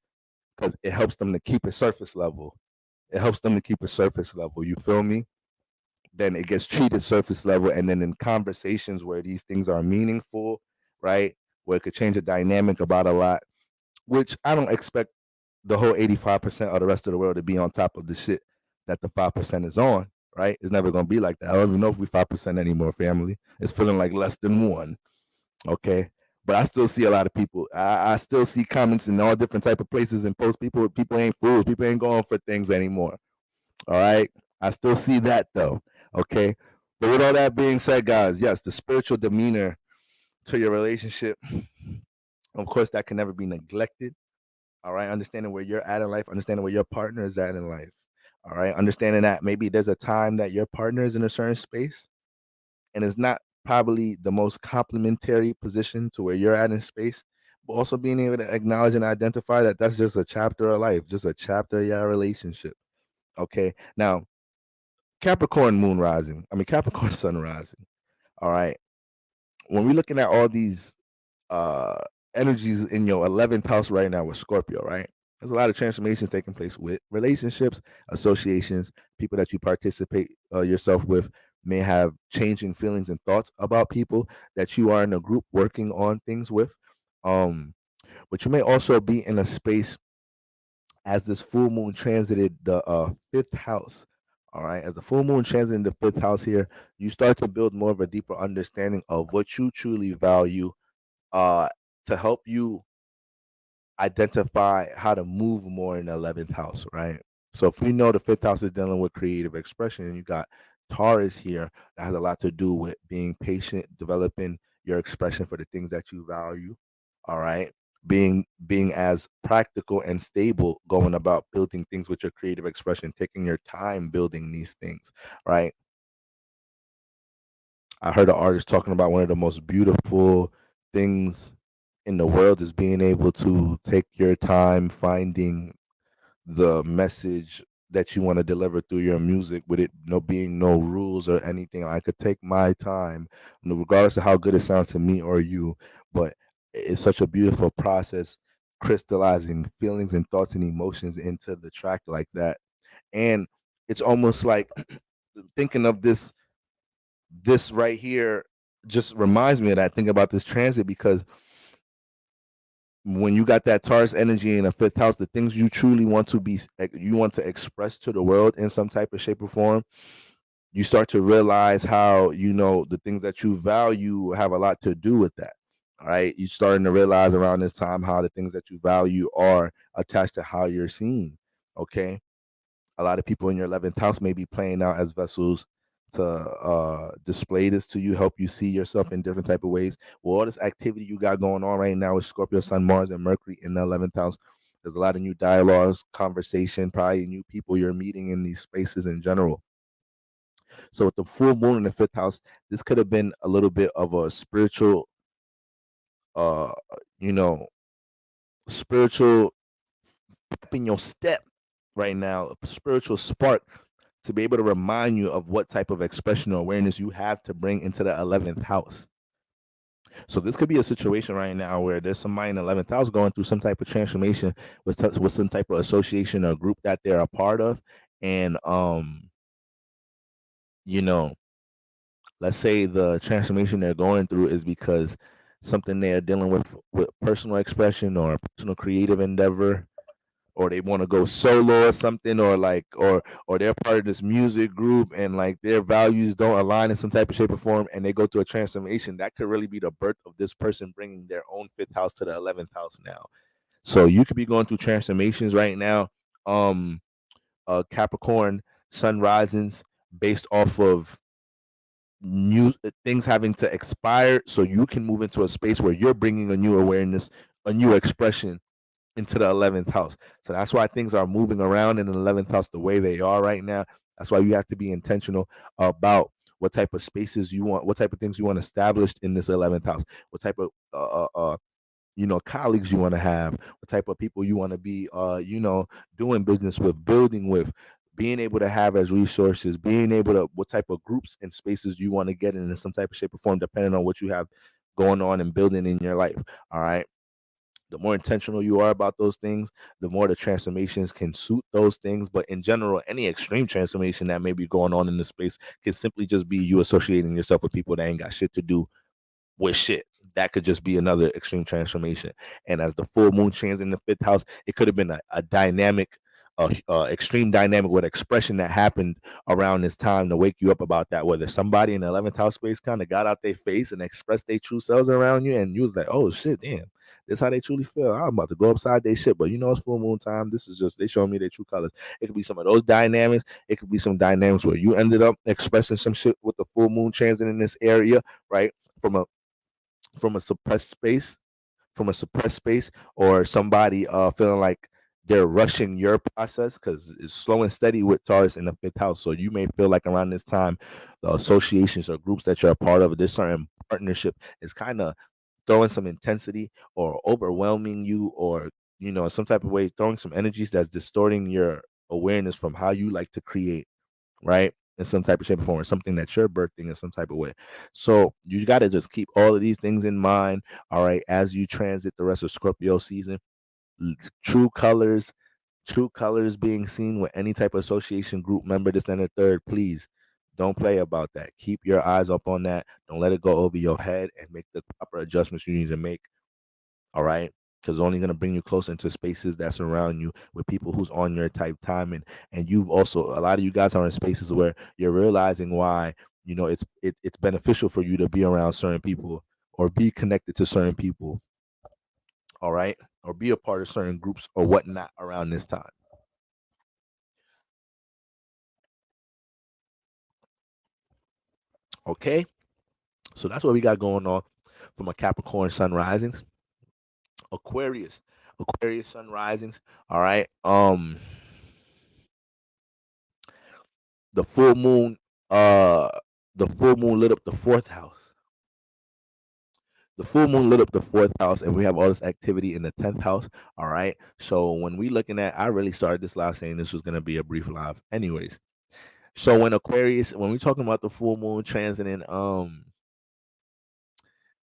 because it helps them to keep it surface level. You feel me? Then it gets treated surface level, and then in conversations where these things are meaningful, right, where it could change the dynamic about a lot, which I don't expect the whole 85% of the rest of the world to be on top of the shit that the 5% is on, right? It's never going to be like that. I don't even know if we 5% anymore, family. It's feeling like less than 1, okay? but I still see a lot of people. I still see comments in all different type of places and post. People ain't fools. People ain't going for things anymore. All right. I still see that though. Okay. But with all that being said, guys, yes, the spiritual demeanor to your relationship, of course, that can never be neglected. All right. Understanding where you're at in life, understanding where your partner is at in life. All right. Understanding that maybe there's a time that your partner is in a certain space and it's not probably the most complementary position to where you're at in space, but also being able to acknowledge and identify that that's just a chapter of life, just a chapter of your relationship. Okay. Now, Capricorn moon rising, Capricorn sun rising. All right. When we're looking at all these uh energies in your 11th house right now with Scorpio, right? There's a lot of transformations taking place with relationships, associations, people that you participate yourself with may have changing feelings and thoughts about people that you are in a group working on things with. But you may also be in a space as this full moon transited the fifth house. All right, as the full moon transited the fifth house here, you start to build more of a deeper understanding of what you truly value to help you identify how to move more in the 11th house, right? So if we know the fifth house is dealing with creative expression, and you got Taurus here, that has a lot to do with being patient, developing your expression for the things that you value. All right. Being as practical and stable, going about building things with your creative expression, taking your time building these things, right? I heard an artist talking about one of the most beautiful things in the world is being able to take your time finding the message that you want to deliver through your music with it being no rules or anything. I could take my time, regardless of how good it sounds to me or you, but it's such a beautiful process crystallizing feelings and thoughts and emotions into the track like that. And it's almost like thinking of this right here just reminds me of that. Think about this transit because when you got that Taurus energy in the fifth house, the things you truly want to be, you want to express to the world in some type of shape or form, you start to realize how, the things that you value have a lot to do with that. All right. You're starting to realize around this time how the things that you value are attached to how you're seen. Okay. A lot of people in your 11th house may be playing out as vessels to display this to you, help you see yourself in different type of ways. Well, all this activity you got going on right now with Scorpio, Sun, Mars, and Mercury in the 11th house, there's a lot of new dialogues, conversation, probably new people you're meeting in these spaces in general. So with the full moon in the fifth house, this could have been a little bit of a spiritual, uh, you know, spiritual pep in your step right now, a spiritual spark to be able to remind you of what type of expression or awareness you have to bring into the 11th house. So this could be a situation right now where there's somebody in the 11th house going through some type of transformation with some type of association or group that they're a part of. And, let's say the transformation they're going through is because something they're dealing with personal expression or personal creative endeavor, or they want to go solo or something, or they're part of this music group and like their values don't align in some type of shape or form, and they go through a transformation. That could really be the birth of this person bringing their own fifth house to the 11th house now. So you could be going through transformations right now. Capricorn sun risings based off of new things having to expire so you can move into a space where you're bringing a new awareness, a new expression into the 11th house. So that's why things are moving around in the 11th house the way they are right now. That's why you have to be intentional about what type of spaces you want, what type of things you want established in this 11th house, what type of colleagues you want to have, what type of people you want to be doing business with, building with, being able to have as resources, being able to, what type of groups and spaces you want to get in some type of shape or form, depending on what you have going on and building in your life. All right. The more intentional you are about those things, the more the transformations can suit those things. But in general, any extreme transformation that may be going on in the space can simply just be you associating yourself with people that ain't got shit to do with shit. That could just be another extreme transformation. And as the full moon trans in the fifth house, it could have been a dynamic extreme dynamic with expression that happened around this time to wake you up about that. Whether somebody in the 11th house space kind of got out their face and expressed their true selves around you, and you was like, oh shit, damn, this is how they truly feel. I'm about to go upside their shit, but you know it's full moon time. This is just they showing me their true colors. It could be some of those dynamics. It could be some dynamics where you ended up expressing some shit with the full moon transit in this area, right? From a suppressed space, or somebody feeling like they're rushing your process because it's slow and steady with Taurus in the 5th house. So you may feel like around this time, the associations or groups that you're a part of, this certain partnership is kind of throwing some intensity or overwhelming you, or some type of way throwing some energies that's distorting your awareness from how you like to create, right? In some type of shape or form, or something that you're birthing in some type of way. So you got to just keep all of these things in mind, all right, as you transit the rest of Scorpio season. True colors, being seen with any type of association, group member, this and the third. Please don't play about that. Keep your eyes up on that. Don't let it go over your head, and make the proper adjustments you need to make. All right. Because it's only going to bring you closer into spaces that surround you with people who's on your type time. And you've also, a lot of you guys are in spaces where you're realizing why, it's beneficial for you to be around certain people or be connected to certain people. All right. Or be a part of certain groups or whatnot around this time. Okay. So that's what we got going on from a Capricorn sun risings. Aquarius sun risings. All right. The full moon, lit up the 4th house. The full moon lit up the 4th house, and we have all this activity in the 10th house. All right. So when we looking at, I really started this live saying this was gonna be a brief live. Anyways, so when we talking about the full moon transiting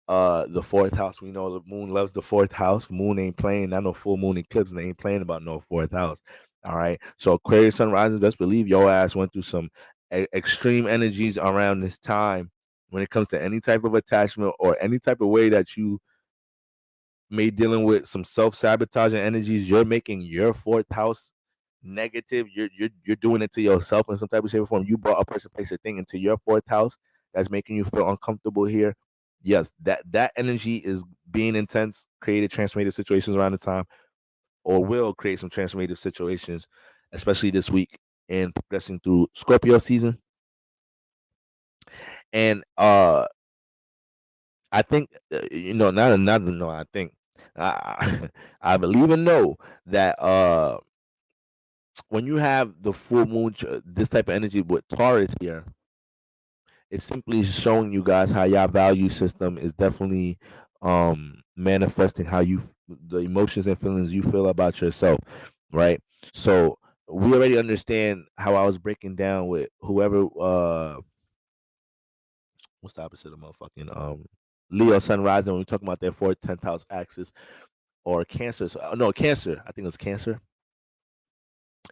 the 4th house, we know the moon loves the 4th house. Moon ain't playing. I know full moon eclipse, and they ain't playing about no 4th house. All right. So Aquarius sun rising, best believe your ass went through some extreme energies around this time when it comes to any type of attachment or any type of way that you may dealing with some self-sabotaging energies. You're making your 4th house negative. You're doing it to yourself in some type of shape or form. You brought a person, place, or thing into your 4th house that's making you feel uncomfortable here. Yes, that energy is being intense, created transformative situations around the time, or will create some transformative situations, especially this week and progressing through Scorpio season. And I think not another. No, I think I believe and know that when you have the full moon, this type of energy with Taurus here, it's simply showing you guys how your value system is definitely manifesting how the emotions and feelings you feel about yourself, right? So we already understand how I was breaking down with whoever what's the opposite of motherfucking Leo sun rising when we're talking about their 4th 10th house axis, or Cancer. So, no, Cancer. I think it was Cancer.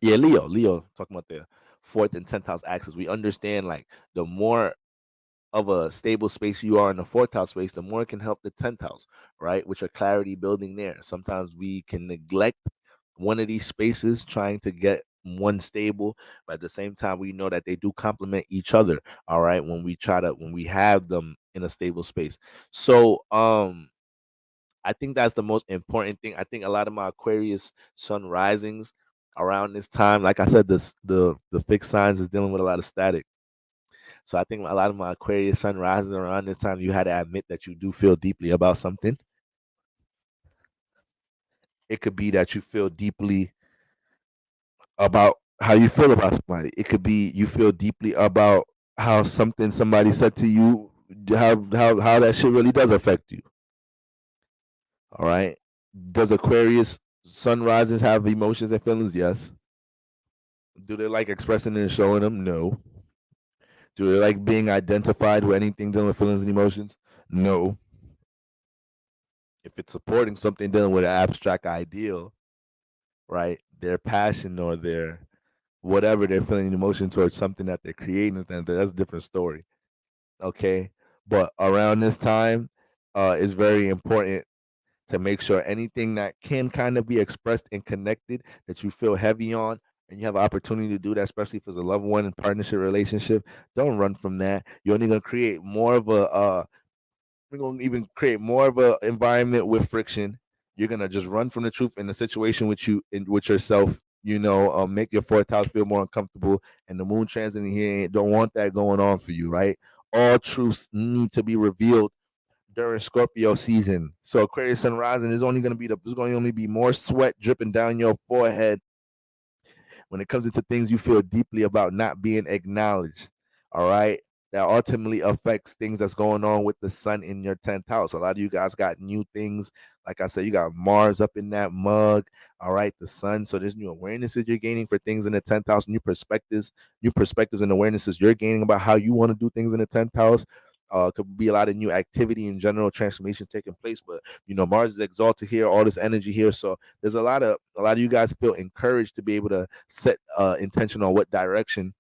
Yeah, Leo talking about their 4th and 10th house axis. We understand like the more of a stable space you are in the 4th house space, the more it can help the 10th house, right? With your clarity building there. Sometimes we can neglect one of these spaces trying to get one stable, but at the same time we know that they do complement each other, all right, when we have them in a stable space. So I think that's the most important thing. I think a lot of my Aquarius sun risings around this time, like I said, the fixed signs is dealing with a lot of static. So I think a lot of my Aquarius sun rising around this time, you had to admit that you do feel deeply about something. It could be that you feel deeply about how you feel about somebody. It could be you feel deeply about how something somebody said to you, how that shit really does affect you. All right. Does Aquarius sun risings have emotions and feelings? Yes. Do they like expressing it and showing them? No. Do they like being identified with anything dealing with feelings and emotions? No. If it's supporting something dealing with an abstract ideal, right? Their passion or their whatever they're feeling emotion towards something that they're creating, that's a different story. Okay. But around this time, it's very important to make sure anything that can kind of be expressed and connected that you feel heavy on, and you have an opportunity to do that, especially if it's a loved one and partnership relationship, don't run from that. You're only gonna create more of a we're gonna even create more of a environment with friction. You're gonna just run from the truth in the situation with you in with yourself. Make your fourth house feel more uncomfortable, and the moon transiting here don't want that going on for you, right? All truths need to be revealed during Scorpio season. So Aquarius sun rising is only going to be there's going to only be more sweat dripping down your forehead when it comes into things you feel deeply about not being acknowledged. All right. That ultimately affects things that's going on with the sun in your 10th house. A lot of you guys got new things. Like I said, you got Mars up in that mug. All right. The sun. So there's new awarenesses you're gaining for things in the 10th house, new perspectives and awarenesses you're gaining about how you want to do things in the 10th house. Could be a lot of new activity in general, transformation taking place. But Mars is exalted here, all this energy here. So there's a lot of you guys feel encouraged to be able to set intention on what direction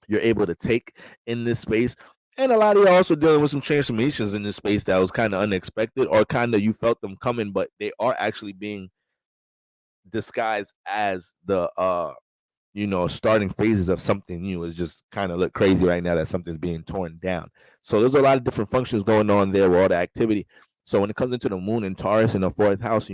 you're able to take in this space. And a lot of you are also dealing with some transformations in this space that was kind of unexpected, or kind of you felt them coming, but they are actually being disguised as the starting phases of something new. Is just kind of look crazy right now that something's being torn down. So there's a lot of different functions going on there with all the activity. So when it comes into the moon and Taurus in the fourth house,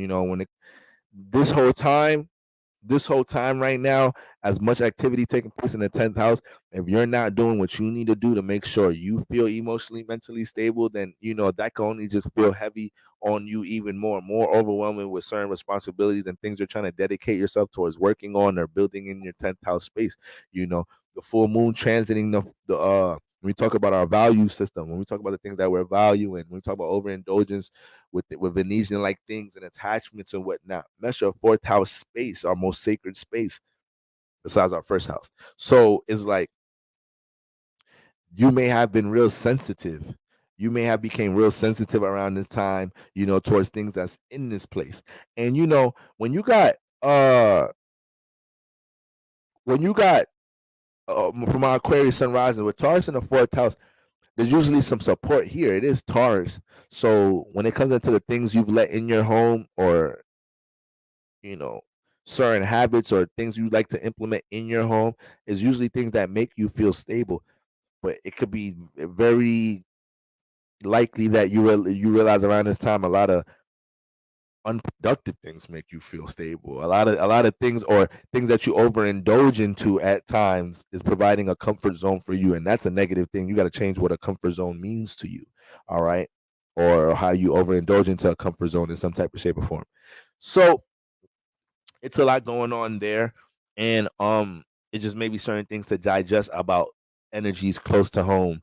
this whole time right now, as much activity taking place in the 10th house, if you're not doing what you need to do to make sure you feel emotionally, mentally stable, then that can only just feel heavy on you even more overwhelming with certain responsibilities and things you're trying to dedicate yourself towards working on or building in your 10th house space. The full moon transiting the when we talk about our value system, when we talk about the things that we're valuing, when we talk about overindulgence with Venetian like things and attachments and whatnot, that's your fourth house space, our most sacred space, besides our first house. So it's like you may have been real sensitive. You may have became real sensitive around this time, towards things that's in this place. And when you got uh when you got from our Aquarius sun rising with Taurus in the fourth house, there's usually some support here. It is Taurus. So when it comes into the things you've let in your home, or certain habits or things you like to implement in your home, is usually things that make you feel stable. But it could be very likely that you realize around this time a lot of unproductive things make you feel stable. A lot of things, or things that you overindulge into at times, is providing a comfort zone for you, and that's a negative thing. You got to change what a comfort zone means to you. All right. Or how you overindulge into a comfort zone in some type of shape or form. So it's a lot going on there. And it just may be certain things to digest about energies close to home.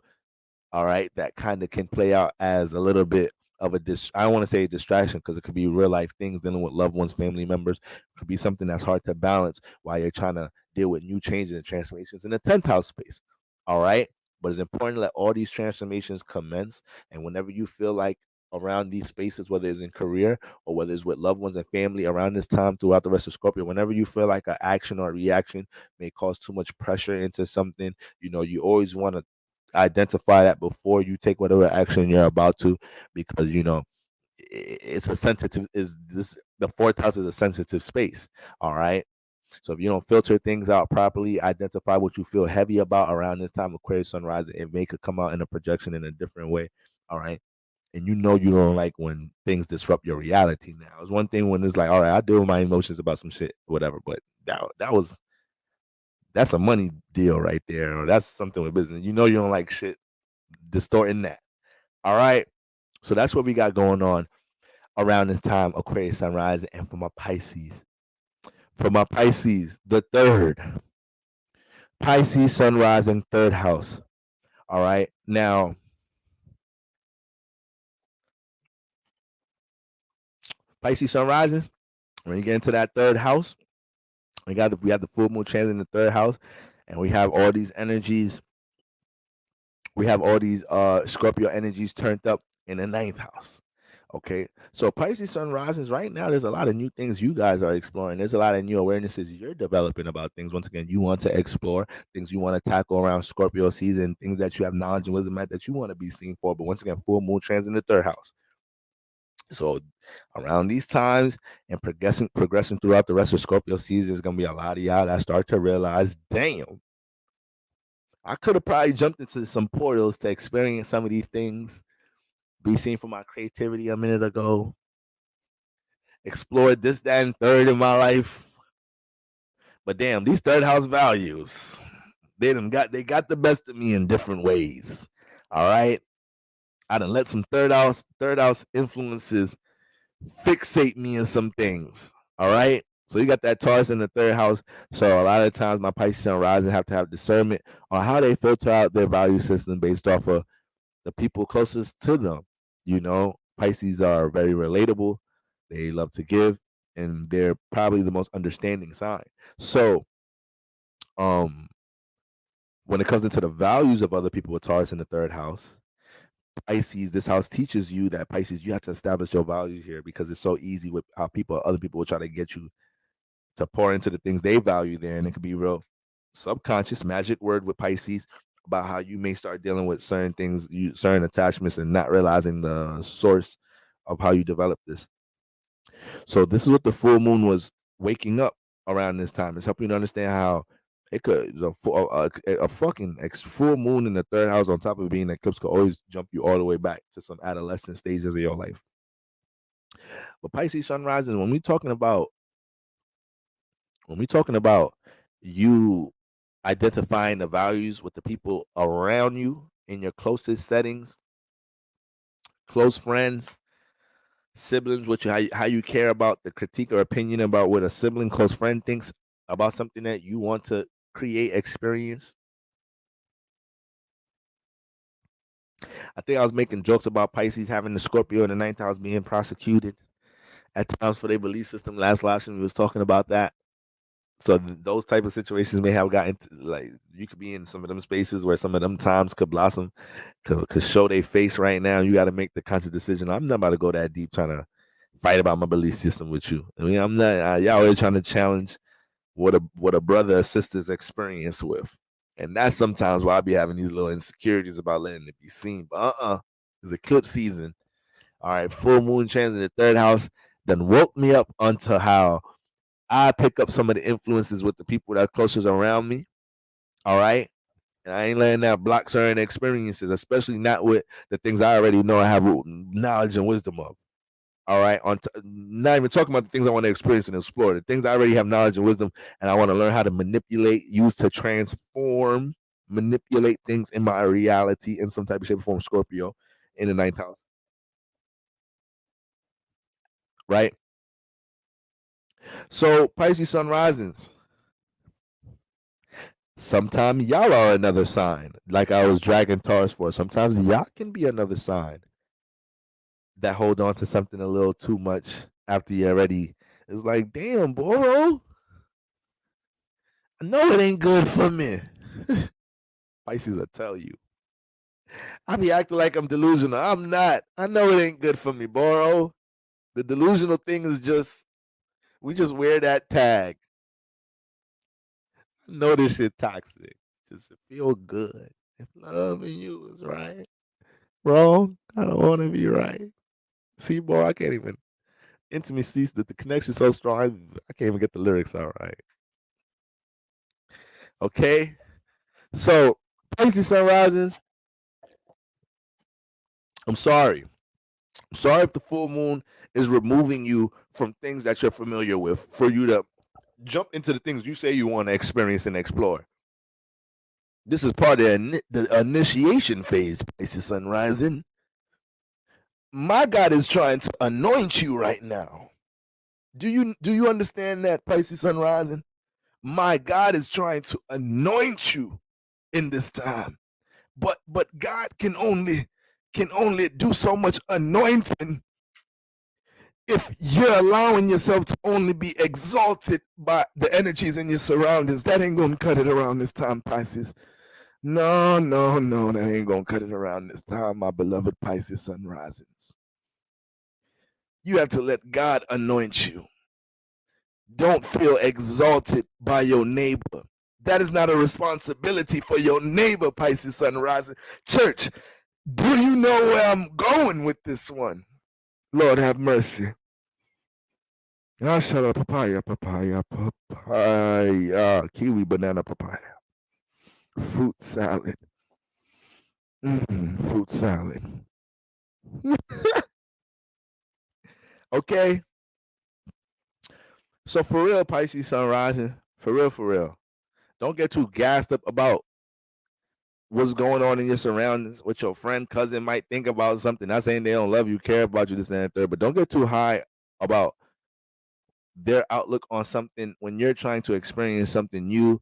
All right, that kind of can play out as a little bit of I don't want to say a distraction, because it could be real life things dealing with loved ones, family members. It could be something that's hard to balance while you're trying to deal with new changes and transformations in the 10th house space. All right, but it's important to let all these transformations commence, and whenever you feel like around these spaces, whether it's in career or whether it's with loved ones and family around this time throughout the rest of Scorpio, whenever you feel like an action or a reaction may cause too much pressure into something, you always want to identify that before you take whatever action you're about to, because it's a sensitive is this the fourth house is a sensitive space. All right. So if you don't filter things out properly, identify what you feel heavy about around this time of Aquarius sunrise, it may could come out in a projection in a different way. All right. And you don't like when things disrupt your reality. Now, it's one thing when it's like, all right, I deal with my emotions about some shit, whatever, but that's a money deal right there, or that's something with business. You don't like shit distorting that. All right. So that's what we got going on around this time, Aquarius sunrise. And for my Pisces, the third, Pisces sunrise in third house. All right. Now, Pisces sunrises, when you get into that third house, we have the full moon transit in the third house, and we have all these energies. We have all these Scorpio energies turned up in the ninth house. Okay, so Pisces sun rises right now. There's a lot of new things you guys are exploring. There's a lot of new awarenesses you're developing about things. Once again, you want to explore things you want to tackle around Scorpio season, things that you have knowledge and wisdom at that you want to be seen for. But once again, full moon transit in the third house. So around these times and progressing throughout the rest of Scorpio season, there's gonna be a lot of y'all that start to realize, damn, I could have probably jumped into some portals to experience some of these things, be seen for my creativity a minute ago, explored this, that, and third in my life. But damn, these third house values, they got the best of me in different ways. All right. I done let some third house influences fixate me in some things. All right. So you got that Taurus in the third house. So a lot of times my Pisces sun rising have to have discernment on how they filter out their value system based off of the people closest to them. You know, Pisces are very relatable. They love to give, and they're probably the most understanding sign. So, when it comes into the values of other people with Taurus in the third house, Pisces, this house teaches you that Pisces, you have to establish your values here because it's so easy with how other people will try to get you to pour into the things they value there, and it could be real subconscious magic word with Pisces about how you may start dealing with certain things, certain attachments, and not realizing the source of how you develop this. So this is what the full moon was waking up around this time. It's helping you to understand how it could a fucking full moon in the third house on top of being an eclipse could always jump you all the way back to some adolescent stages of your life. But Pisces sun rising, when we're talking about you identifying the values with the people around you in your closest settings, close friends, siblings, how you care about the critique or opinion about what a sibling, close friend thinks about something that you want to create experience. I think I was making jokes about Pisces having the Scorpio in the ninth house being prosecuted at times for their belief system. Last live stream we was talking about that. So those type of situations may have gotten like you could be in some of them spaces where some of them times could blossom, could show their face right now. You got to make the conscious decision. I'm not about to go that deep trying to fight about my belief system with you. I mean, I'm not. Y'all always trying to challenge what a brother or sister's experience with, and that's sometimes why I be having these little insecurities about letting it be seen. But it's eclipse season. All right, full moon transit in the third house then woke me up onto how I pick up some of the influences with the people that are closest around me. All right. And I ain't letting that block certain experiences, especially not with the things I already know I have knowledge and wisdom of. All right. Not even talking about the things I want to experience and explore, the things I already have knowledge and wisdom, and I want to learn how to use to transform, manipulate things in my reality in some type of shape or form. Scorpio in the ninth house. Right. So Pisces sun risings. Sometimes y'all are another sign, like I was dragging Taurus for. Sometimes y'all can be another sign that hold on to something a little too much after you already. It's like, damn, Boro, I know it ain't good for me. Pisces will tell you. I be acting like I'm delusional. I'm not. I know it ain't good for me, Boro. The delusional thing is just, we just wear that tag. I know this shit toxic. Just to feel good. If loving you is right, wrong, I don't want to be right. See, boy, I can't even. Intimacy, the connection's so strong, I can't even get the lyrics all right. Okay? So, Pisces sun risings, I'm sorry. I'm sorry if the full moon is removing you from things that you're familiar with for you to jump into the things you say you want to experience and explore. This is part of the initiation phase, Pisces sun rising. My God is trying to anoint you right now. Do you understand that, Pisces sun rising? My God is trying to anoint you in this time. But God can only do so much anointing if you're allowing yourself to only be exalted by the energies in your surroundings. That ain't gonna cut it around this time, Pisces. No, that ain't gonna cut it around this time, my beloved Pisces sun risings. You have to let God anoint you. Don't feel exalted by your neighbor. That is not a responsibility for your neighbor, Pisces sun rising. Church, do you know where I'm going with this one? Lord have mercy. Ah, shut up, papaya, kiwi, banana, papaya, fruit salad, fruit salad. Okay, so for real, Pisces sun rising, for real. Don't get too gassed up about what's going on in your surroundings, what your friend, cousin might think about something. Not saying they don't love you, care about you, this and that, third, but don't get too high about their outlook on something when you're trying to experience something new.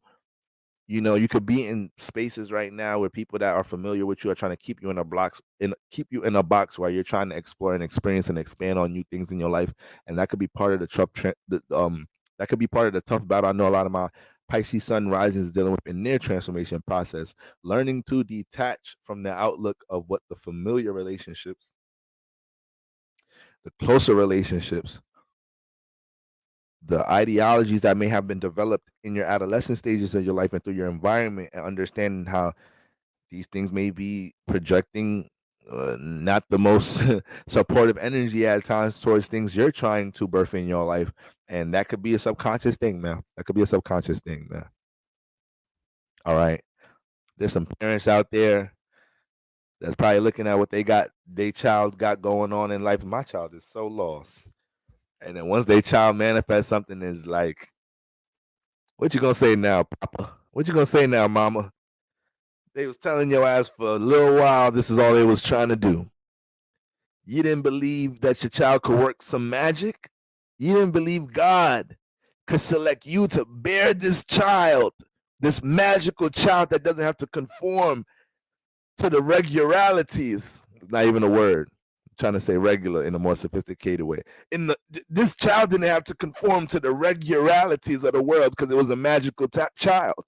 You know, you could be in spaces right now where people that are familiar with you are trying to keep you in a box while you're trying to explore and experience and expand on new things in your life, and that could be part of that could be part of the tough battle. I know a lot of my Pisces sun risings dealing with in their transformation process, learning to detach from the outlook of what the familiar relationships, the closer relationships, the ideologies that may have been developed in your adolescent stages of your life and through your environment, and understanding how these things may be projecting not the most supportive energy at times towards things you're trying to birth in your life. And that could be a subconscious thing, man. That could be a subconscious thing, man. All right. There's some parents out there that's probably looking at what their child got going on in life. My child is so lost. And then once their child manifests something, is like, what you gonna say now, Papa? What you gonna say now, Mama? They was telling your ass for a little while this is all they was trying to do. You didn't believe that your child could work some magic. You didn't believe God could select you to bear this child, this magical child that doesn't have to conform to the regularities. Not even a word. I'm trying to say regular in a more sophisticated way. This child didn't have to conform to the regularities of the world because it was a magical child.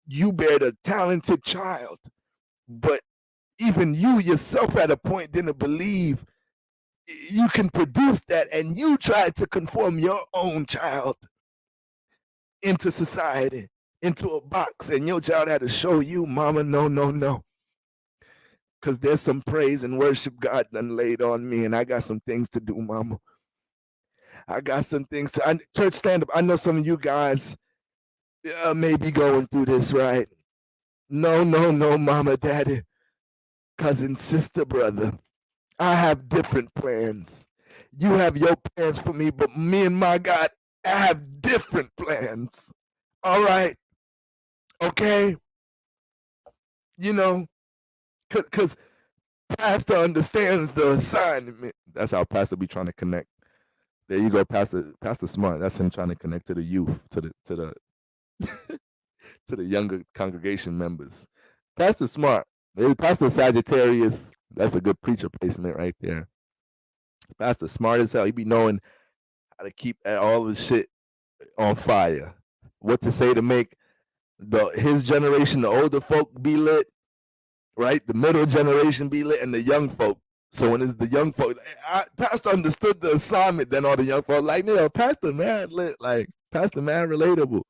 You bared a talented child, but even you yourself at a point didn't believe you can produce that, and you tried to conform your own child into society, into a box, and your child had to show you, Mama, no, because there's some praise and worship God done laid on me, and I got some things to do, Mama. I got some things to church stand up. I know some of you guys may be going through this, right? No, Mama, Daddy, cousin, sister, brother. I have different plans. You have your plans for me, but me and my God, I have different plans. All right? Okay? You know, because Pastor understands the assignment. That's how Pastor be trying to connect. There you go, Pastor Smart. That's him trying to connect to the youth, to the to the younger congregation members. Pastor Smart, maybe Pastor Sagittarius. That's a good preacher placement right there. Pastor Smart as hell. He be knowing how to keep all the shit on fire. What to say to make his generation, the older folk, be lit, right? The middle generation be lit, and the young folk. So when it's the young folk, Pastor understood the assignment. Then all the young folk like, Pastor man lit, like Pastor man relatable.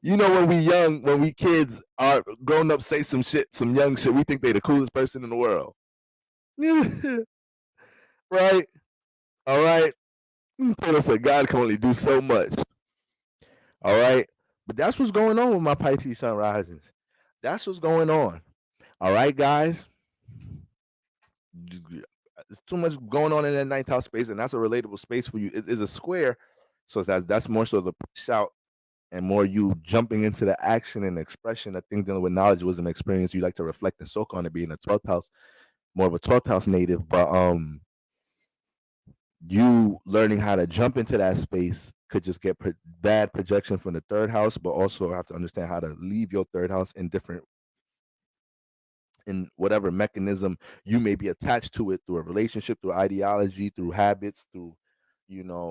You know, when we young, when we kids are grown up, say some shit, some young shit, we think they the coolest person in the world. Right? All right. Told us that God can only do so much. All right. But that's what's going on with my Pisces sun risings. That's what's going on. All right, guys. There's too much going on in that ninth house space, and that's a relatable space for you. It is a square, so that's more so the shout and more you jumping into the action and expression of things dealing with knowledge, wisdom, experience. You like to reflect and soak on it, being a 12th house, more of a 12th house native, but you learning how to jump into that space could just get bad projection from the third house, but also have to understand how to leave your third house in whatever mechanism you may be attached to it, through a relationship, through ideology, through habits, through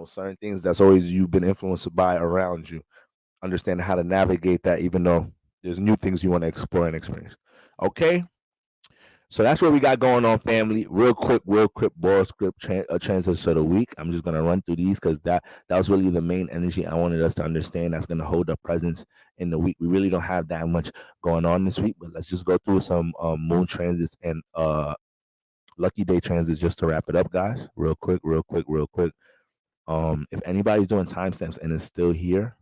certain things that's always you've been influenced by around you. Understanding how to navigate that, even though there's new things you want to explore and experience. Okay. So that's what we got going on, family. Real quick, Boroscope transition of the week. I'm just gonna run through these because that was really the main energy I wanted us to understand. That's gonna hold a presence in the week. We really don't have that much going on this week, but let's just go through some moon transits and lucky day transits, just to wrap it up, guys, real quick. If anybody's doing timestamps and is still here,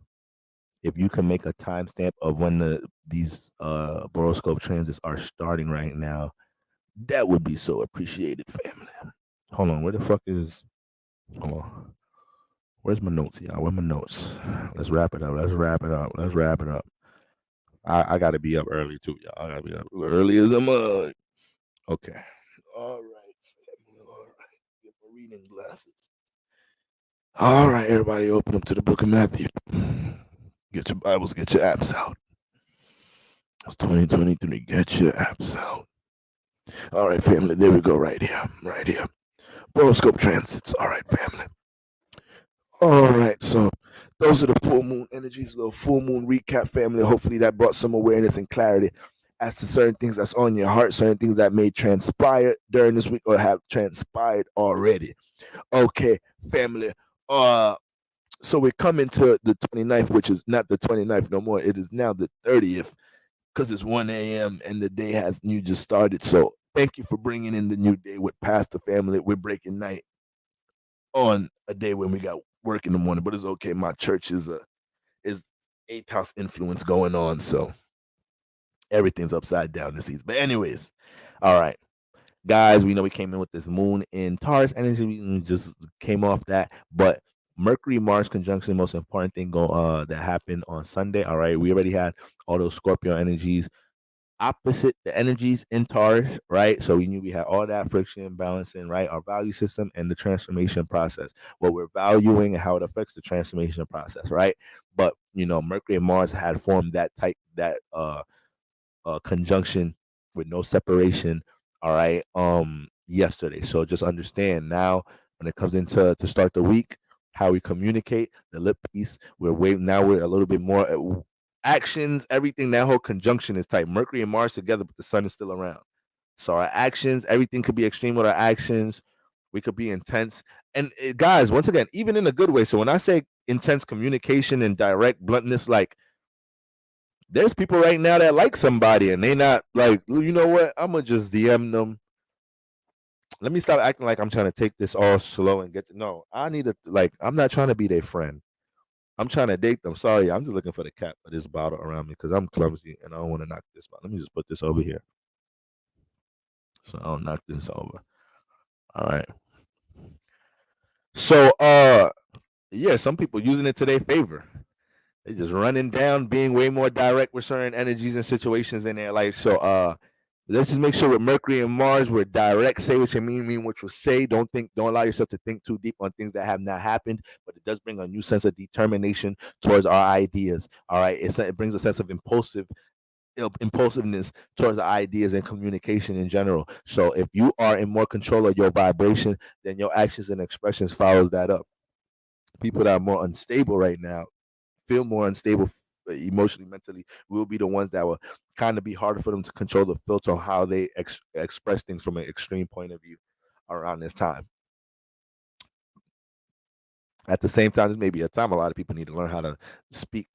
if you can make a timestamp of when these Boroscope transits are starting right now, that would be so appreciated, family. Hold on, where the fuck is? Hold on, where's my notes, y'all? Where my notes? Let's wrap it up. I gotta be up early too, y'all. I gotta be up early as a mug. Okay. All right, family. All right. Get my reading glasses. All right, everybody, open up to the book of Matthew. Get your Bibles, get your apps out. It's 2023. Get your apps out. All right, family. There we go. Right here. Boroscope transits. All right, family. All right, so those are the full moon energies, little full moon recap, family. Hopefully that brought some awareness and clarity as to certain things that's on your heart, certain things that may transpire during this week or have transpired already. Okay, family. So we're coming to the 29th, which is not the 29th no more. It is now the 30th because it's 1 a.m. and the day has just started. So thank you for bringing in the new day with Pastor family. We're breaking night on a day when we got work in the morning, but it's okay. My church is 8th house influence going on, so everything's upside down this season. But anyways, all right, guys, we know we came in with this moon in Taurus energy. We just came off that, but Mercury Mars conjunction, the most important thing that happened on Sunday. All right, we already had all those Scorpio energies opposite the energies in Taurus, right? So we knew we had all that friction, balancing, right? Our value system and the transformation process, what we're valuing and how it affects the transformation process, right? But Mercury and Mars had formed that conjunction with no separation, all right, yesterday. So just understand now when it comes into to start the week, how we communicate, the lip piece, we're a little bit more actions, everything, that whole conjunction is tight. Mercury and Mars together, but the sun is still around. So our actions, everything could be extreme with our actions. We could be intense. And guys, once again, even in a good way. So when I say intense communication and direct bluntness, like there's people right now that like somebody and they not like, you know what? I'm going to just DM them. Let me stop acting like I'm trying to take this all slow and get to know. I need to, I'm not trying to be their friend. I'm trying to date them. Sorry, I'm just looking for the cap of this bottle around me because I'm clumsy and I don't want to knock this bottle. Let me just put this over here so I don't knock this over. All right. So, yeah, some people using it to their favor. They just running down, being way more direct with certain energies and situations in their life. So, let's just make sure with Mercury and Mars, we're direct. Say what you mean what you say. Don't allow yourself to think too deep on things that have not happened, but it does bring a new sense of determination towards our ideas. All right. It brings a sense of impulsiveness towards the ideas and communication in general. So if you are in more control of your vibration, then your actions and expressions follows that up. People that are more unstable right now, feel more unstable emotionally, mentally, will be the ones that will kind of be harder for them to control the filter on how they express things from an extreme point of view around this time. At the same time, this may be a time a lot of people need to learn how to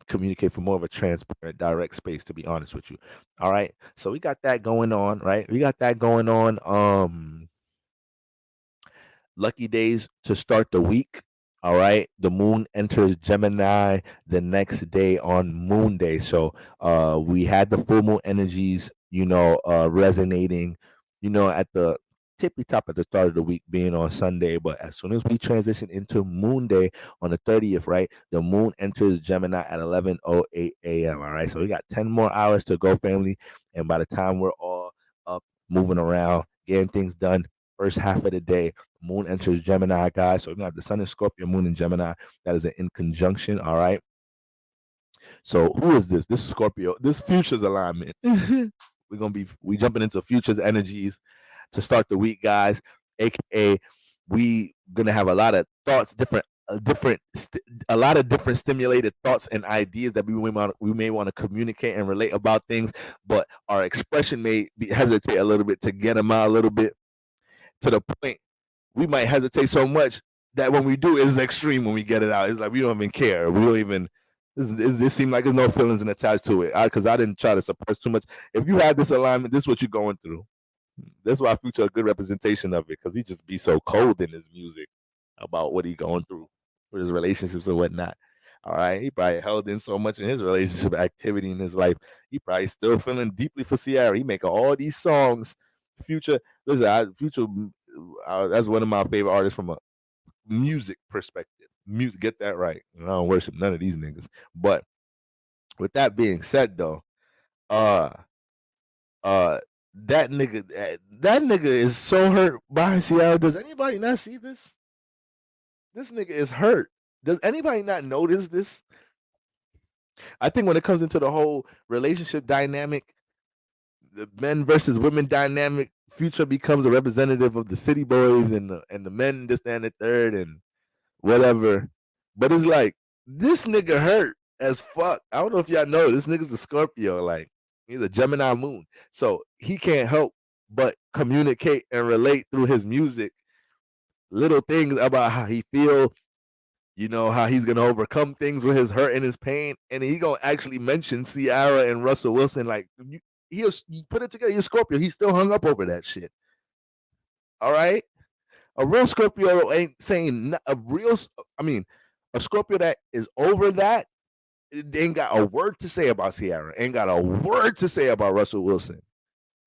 communicate from more of a transparent, direct space, to be honest with you. All right. So we got that going on, right? We got that going on. Lucky days to start the week. All right. The moon enters Gemini the next day on Moon Day. So we had the full moon energies, resonating, at the tippy top at the start of the week being on Sunday. But as soon as we transition into Moon Day on the 30th, right, the moon enters Gemini at 11:08 a.m. All right. So we got 10 more hours to go, family. And by the time we're all up, moving around, getting things done, first half of the day, moon enters Gemini, guys. So we're gonna have the sun in Scorpio, moon in Gemini. That is an in conjunction. All right. So who is this? This is Scorpio. This futures alignment. we jumping into futures energies to start the week, guys. AKA, we gonna have a lot of thoughts, a lot of different stimulated thoughts and ideas that we may want to communicate and relate about things, but our expression may hesitate a little bit to get them out a little bit, to the point we might hesitate so much that when we do, it's extreme when we get it out. It's like we don't even care. We don't even. This seems like there's no feelings attached to it. Because I didn't try to suppress too much. If you have this alignment, this is what you're going through. That's why Future a good representation of it, because he just be so cold in his music about what he going through with his relationships and whatnot. All right, he probably held in so much in his relationship activity in his life. He probably still feeling deeply for Ciara. He making all these songs. Future, listen, Future, that's one of my favorite artists from a music perspective. Music, get that right. I don't worship none of these niggas. But with that being said, though, uh, uh, that nigga is so hurt by Ciara. Does anybody not see this? This nigga is hurt. Does anybody not notice this? I think when it comes into the whole relationship dynamic, the men versus women dynamic, Future becomes a representative of the city boys and the men, this, that, and the third, and whatever. But it's like, this nigga hurt as fuck. I don't know if y'all know, this nigga's a Scorpio. Like, he's a Gemini moon. So he can't help but communicate and relate through his music little things about how he feel, how he's gonna overcome things with his hurt and his pain, and he gonna actually mention Ciara and Russell Wilson. Like, you put it together. You're Scorpio. He's still hung up over that shit. All right, a real Scorpio ain't saying a Scorpio that is over that. It ain't got a word to say about Ciara. Ain't got a word to say about Russell Wilson.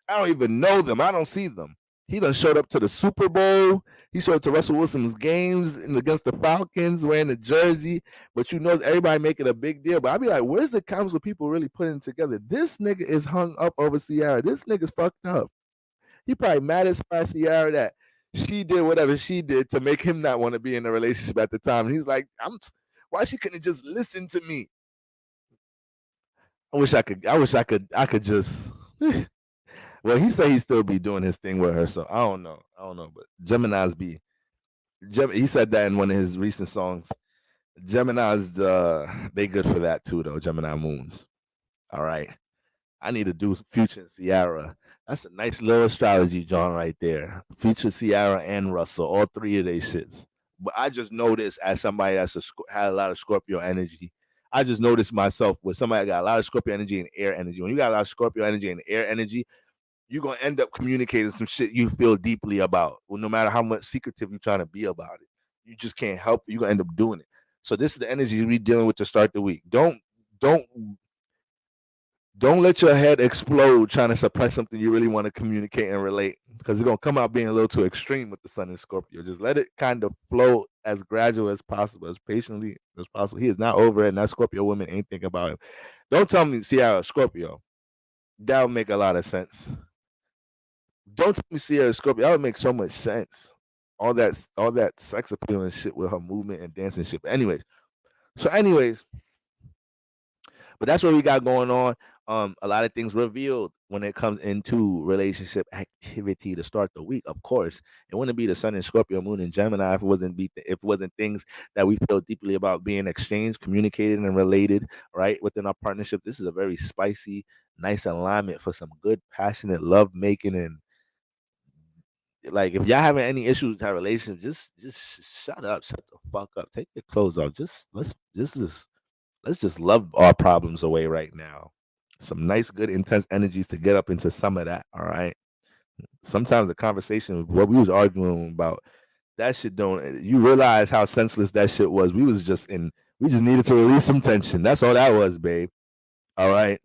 I don't even know them. I don't see them. He done showed up to the Super Bowl. He showed up to Russell Wilson's games against the Falcons wearing the jersey. But everybody making a big deal. But I be like, where's the comments with people really putting it together? This nigga is hung up over Ciara. This nigga's fucked up. He probably mad as Ciara that she did whatever she did to make him not want to be in a relationship at the time. And he's like, why she couldn't just listen to me? I wish I could just well, he said he still be doing his thing with her, so I don't know. But Gemini's he said that in one of his recent songs. Gemini's they good for that too, though. Gemini moons. All right. I need to do Future and Ciara. That's a nice little astrology, John, right there. Future, Ciara, and Russell, all three of these shits. But I just know this as somebody that's had a lot of Scorpio energy. I just noticed myself with somebody that got a lot of Scorpio energy and air energy. When you got a lot of Scorpio energy and air energy, you're going to end up communicating some shit you feel deeply about. Well, no matter how much secretive you're trying to be about it, you just can't help it. You're going to end up doing it. So this is the energy we're dealing with to start the week. Don't let your head explode trying to suppress something you really want to communicate and relate, because it's going to come out being a little too extreme with the sun in Scorpio. Just let it kind of flow as gradual as possible, as patiently as possible. He is not over it, and that Scorpio woman ain't thinking about him. Don't tell me Ciara Scorpio. That would make a lot of sense. Don't tell me Ciara Scorpio. That would make so much sense. All that sex appeal and shit with her movement and dancing shit. But anyways, but that's what we got going on. A lot of things revealed when it comes into relationship activity to start the week. Of course, it wouldn't be the Sun and Scorpio, Moon and Gemini if it wasn't things that we feel deeply about being exchanged, communicated, and related. Right within our partnership, this is a very spicy, nice alignment for some good, passionate love making. And like, if y'all having any issues with our relationship, just shut up, shut the fuck up, take your clothes off. Let's just love our problems away right now. Some nice, good, intense energies to get up into some of that. All right. Sometimes the conversation, what we was arguing about, that shit you realize how senseless that shit was. We just needed to release some tension. That's all that was, babe. All right.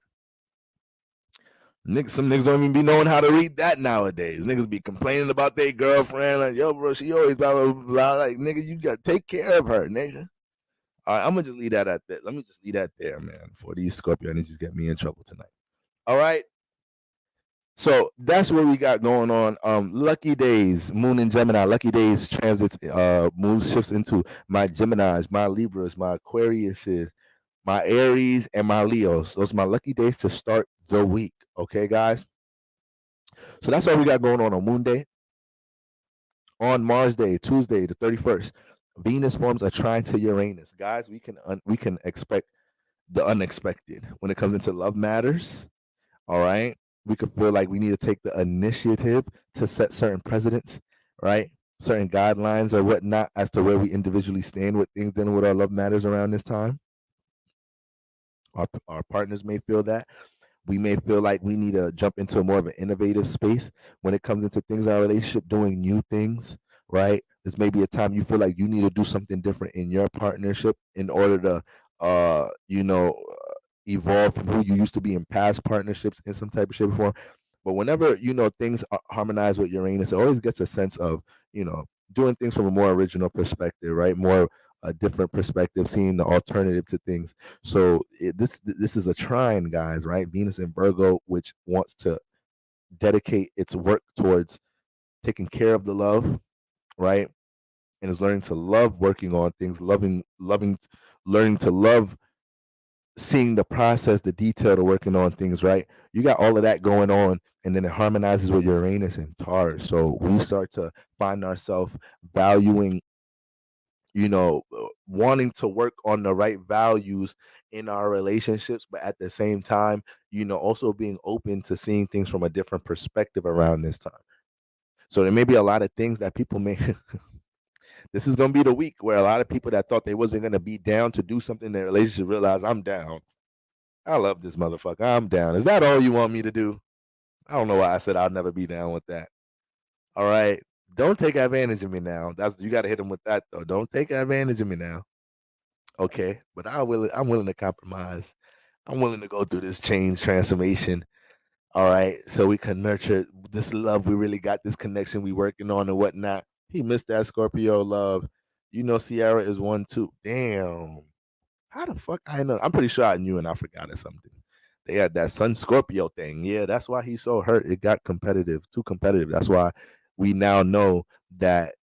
Some niggas don't even be knowing how to read that nowadays. Niggas be complaining about their girlfriend, like, yo, bro, she always blah, blah, blah. Like, nigga, you got to take care of her, nigga. All right, I'm gonna just leave that at that. Let me just leave that there, man, before these Scorpio energies get me in trouble tonight. All right. So that's what we got going on. Lucky days, Moon and Gemini. Lucky days transits, moves, shifts into my Geminis, my Libras, my Aquariuses, my Aries, and my Leos. Those are my lucky days to start the week. Okay, guys. So that's all we got going on Moon Day. On Mars Day, Tuesday, the 31st, Venus forms a trine to Uranus. Guys, we can expect the unexpected when it comes into love matters. All right. We could feel like we need to take the initiative to set certain precedents, right? Certain guidelines or whatnot as to where we individually stand with things dealing with our love matters around this time. Our partners may feel that. We may feel like we need to jump into more of an innovative space when it comes into things in our relationship, doing new things, right? This may be a time you feel like you need to do something different in your partnership in order to, evolve from who you used to be in past partnerships in some type of shape or form. But whenever things harmonize with Uranus, it always gets a sense of doing things from a more original perspective, right? More a different perspective, seeing the alternative to things. So this is a trine, guys, right? Venus in Virgo, which wants to dedicate its work towards taking care of the love, right? And is learning to love working on things, learning to love seeing the process, the detail to working on things, right? You got all of that going on, and then it harmonizes with Uranus and Taurus. So we start to find ourselves valuing, wanting to work on the right values in our relationships, but at the same time, also being open to seeing things from a different perspective around this time. So there may be a lot of things that people may this is going to be the week where a lot of people that thought they wasn't going to be down to do something in their relationship realize I'm down. I love this motherfucker. I'm down. Is that all you want me to do? I don't know why I said I'll never be down with that. All right. Don't take advantage of me now. You got to hit them with that though. Don't take advantage of me now. Okay, but I'm willing to compromise. I'm willing to go through this change transformation. All right, so we can nurture this love. We really got this connection we working on and whatnot. He missed that Scorpio love. Sierra is one too. Damn. How the fuck I know? I'm pretty sure I knew and I forgot or something. They had that Sun Scorpio thing. Yeah, that's why he's so hurt. It got competitive, too competitive. That's why we now know that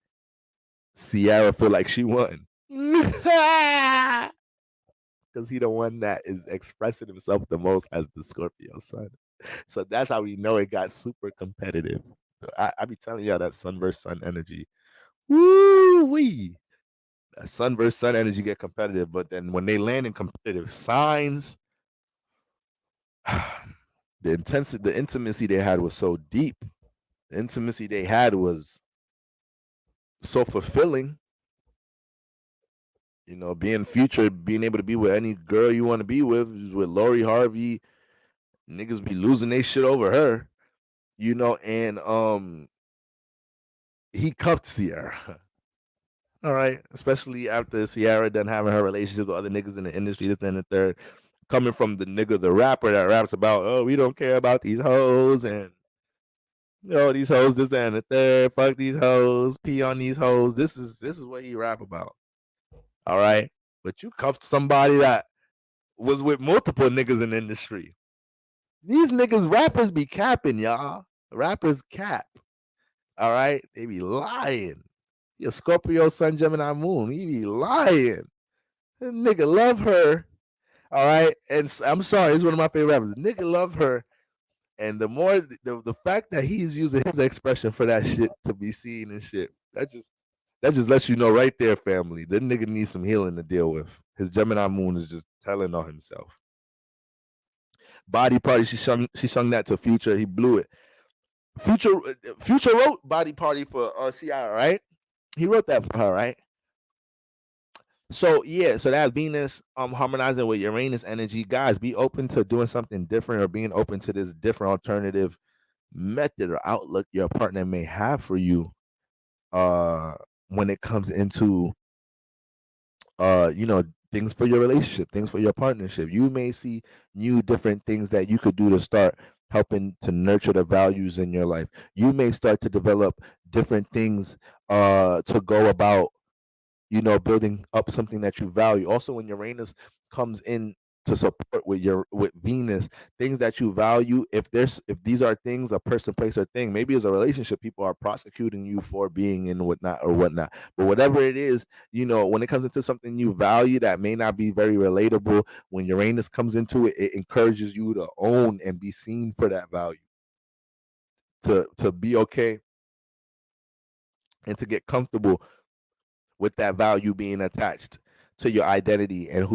Sierra feel like she won. Because he the one that is expressing himself the most as the Scorpio sun. So that's how we know it got super competitive. I be telling y'all that sun versus sun energy. Woo wee. That sun versus sun energy get competitive, but then when they land in competitive signs, the intimacy they had was so deep. The intimacy they had was so fulfilling. Being featured, being able to be with any girl you want to be with Lori Harvey, niggas be losing their shit over her, and he cuffed Sierra. All right, especially after Sierra done having her relationship with other niggas in the industry, this and the third, coming from the nigga, the rapper that raps about, oh, we don't care about these hoes and these hoes, this and the third, fuck these hoes, pee on these hoes. This is what he rap about. All right, but you cuffed somebody that was with multiple niggas in the industry. These niggas, rappers be capping, y'all. Rappers cap. All right, they be lying. Your Scorpio, Sun, Gemini, Moon. He be lying. That nigga love her. All right, and I'm sorry, he's one of my favorite rappers. Nigga love her, and the more the fact that he's using his expression for that shit to be seen and shit, that just lets you know right there, family. The nigga needs some healing to deal with. His Gemini Moon is just telling on himself. Body Party, she sung that to Future. He blew it. Future wrote Body Party for Ciara, right? He wrote that for her, right? So yeah, so that's Venus harmonizing with Uranus energy. Guys, be open to doing something different or being open to this different alternative method or outlook your partner may have for you when it comes into things for your relationship, things for your partnership. You may see new different things that you could do to start helping to nurture the values in your life. You may start to develop different things to go about building up something that you value. Also, when Uranus comes in to support with Venus, things that you value, if these are things, a person, place, or thing, maybe as a relationship, people are prosecuting you for being in whatnot. But whatever it is, when it comes into something you value that may not be very relatable, when Uranus comes into it, it encourages you to own and be seen for that value, to be okay and to get comfortable with that value being attached to your identity and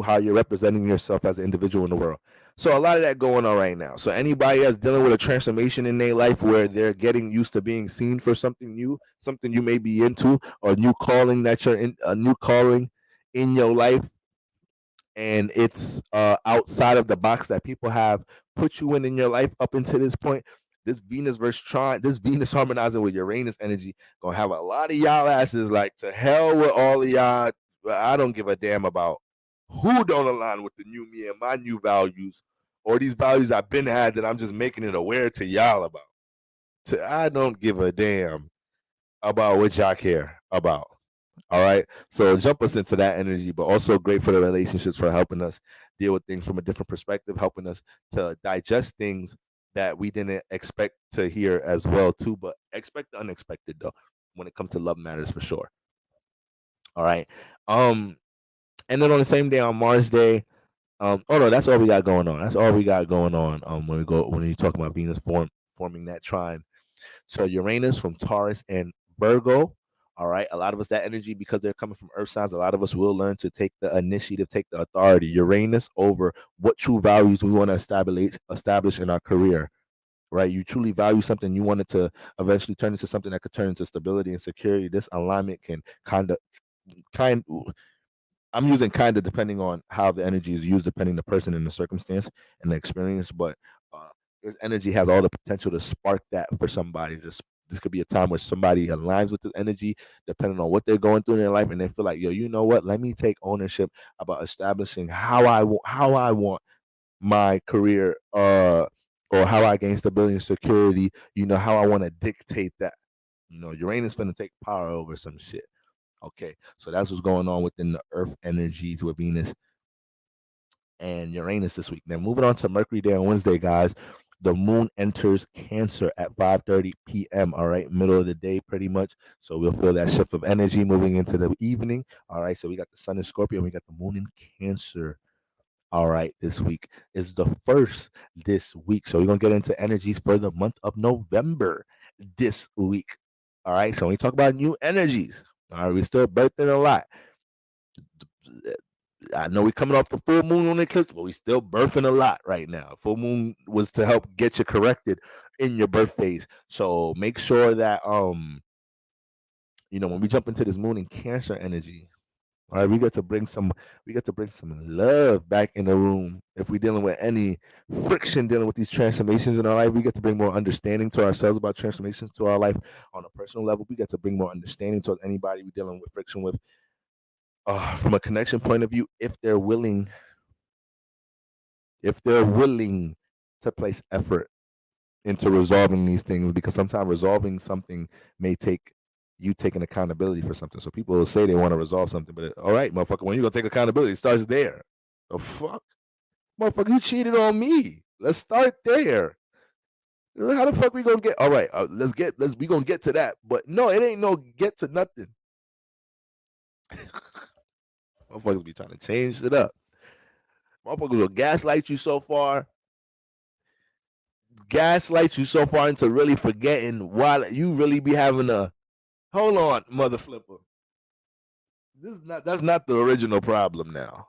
how you're representing yourself as an individual in the world. So a lot of that going on right now. So anybody that's dealing with a transformation in their life where they're getting used to being seen for something new, something you may be into, or new calling that you're in, a new calling in your life, and it's outside of the box that people have put you in your life up until this point. This Venus versus Trine, this Venus harmonizing with Uranus energy, gonna have a lot of y'all asses like, to hell with all of y'all. I don't give a damn about who don't align with the new me and my new values, or these values I've been had that I'm just making it aware to y'all about. I don't give a damn about what y'all care about. All right. So jump us into that energy, but also great for the relationships, for helping us deal with things from a different perspective, helping us to digest things that we didn't expect to hear as well too, but expect the unexpected though when it comes to love matters for sure. All right. And then on the same day, on Mars Day, oh no, that's all we got going on. That's all we got going on. When you talk about Venus forming that trine. So Uranus from Taurus and Virgo. All right. A lot of us, that energy, because they're coming from earth signs, a lot of us will learn to take the initiative, take the authority. Uranus over what true values we want to establish in our career. Right. You truly value something, you want it to eventually turn into something that could turn into stability and security. This alignment can I'm using kind of depending on how the energy is used, depending the person and the circumstance and the experience. But this energy has all the potential to spark that for somebody. This could be a time where somebody aligns with the energy, depending on what they're going through in their life, and they feel like, yo, you know what? Let me take ownership about establishing how I want my career, or how I gain stability and security. You know, how I want to dictate that. You know, Uranus finna take power over some shit. Okay, so that's what's going on within the Earth energies with Venus and Uranus this week. Then moving on to Mercury Day on Wednesday, guys. The moon enters Cancer at 5:30 p.m. All right, middle of the day, pretty much. So we'll feel that shift of energy moving into the evening. All right, so we got the sun in Scorpio, and we got the moon in Cancer. All right, this week is the first this week. So we're gonna get into energies for the month of November this week. All right, so when we talk about new energies, all right, we're still birthing a lot. I know we're coming off the full moon on eclipse, but we still birthing a lot right now. Full moon was to help get you corrected in your birth phase. So make sure that when we jump into this moon and Cancer energy, all right, we get to bring some love back in the room. If we're dealing with any friction dealing with these transformations in our life, we get to bring more understanding to ourselves about transformations to our life on a personal level. We get to bring more understanding towards anybody we're dealing with friction with. From a connection point of view, if they're willing to place effort into resolving these things, because sometimes resolving something may take you taking accountability for something. So people will say they want to resolve something, but all right, motherfucker, when you gonna take accountability, it starts there. The fuck, motherfucker, you cheated on me. Let's start there. How the fuck we gonna get? All right, we gonna get to that, but no, it ain't no get to nothing. Motherfuckers be trying to change it up. Motherfuckers will gaslight you so far into really forgetting why you really be having a hold on, mother flipper. That's not the original problem now.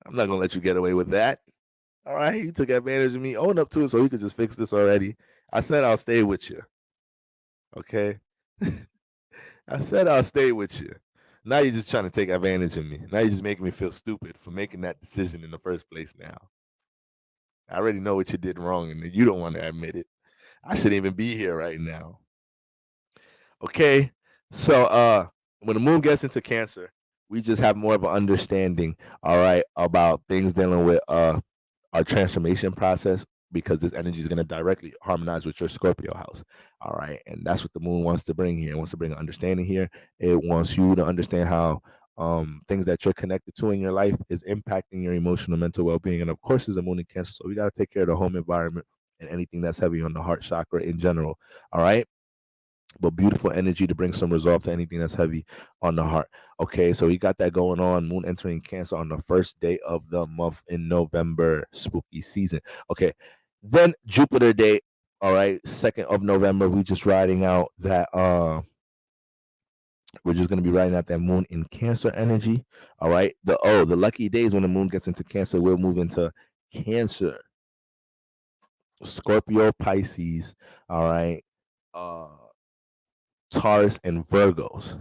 I'm not gonna let you get away with that. All right, you took advantage of me. Own up to it so we could just fix this already. I said I'll stay with you. Okay. I said I'll stay with you. Now you're just trying to take advantage of me. Now you're just making me feel stupid for making that decision in the first place now. I already know what you did wrong and you don't want to admit it. I shouldn't even be here right now. Okay. So when the moon gets into Cancer, we just have more of an understanding, all right, about things dealing with our transformation process, because this energy is going to directly harmonize with your Scorpio house. All right. And that's what the moon wants to bring here. It wants to bring an understanding here. It wants you to understand how things that you're connected to in your life is impacting your emotional, mental well-being. And of course, there's a moon in Cancer. So we got to take care of the home environment and anything that's heavy on the heart chakra in general. All right. But beautiful energy to bring some resolve to anything that's heavy on the heart. Okay, so we got that going on. Moon entering Cancer on the first day of the month in November, spooky season. Okay, then Jupiter Day. All right, 2nd of November. We just riding out that. We're just gonna be riding out that moon in Cancer energy. All right. The lucky days when the moon gets into Cancer, we'll move into Cancer, Scorpio, Pisces. All right. Taurus and Virgos.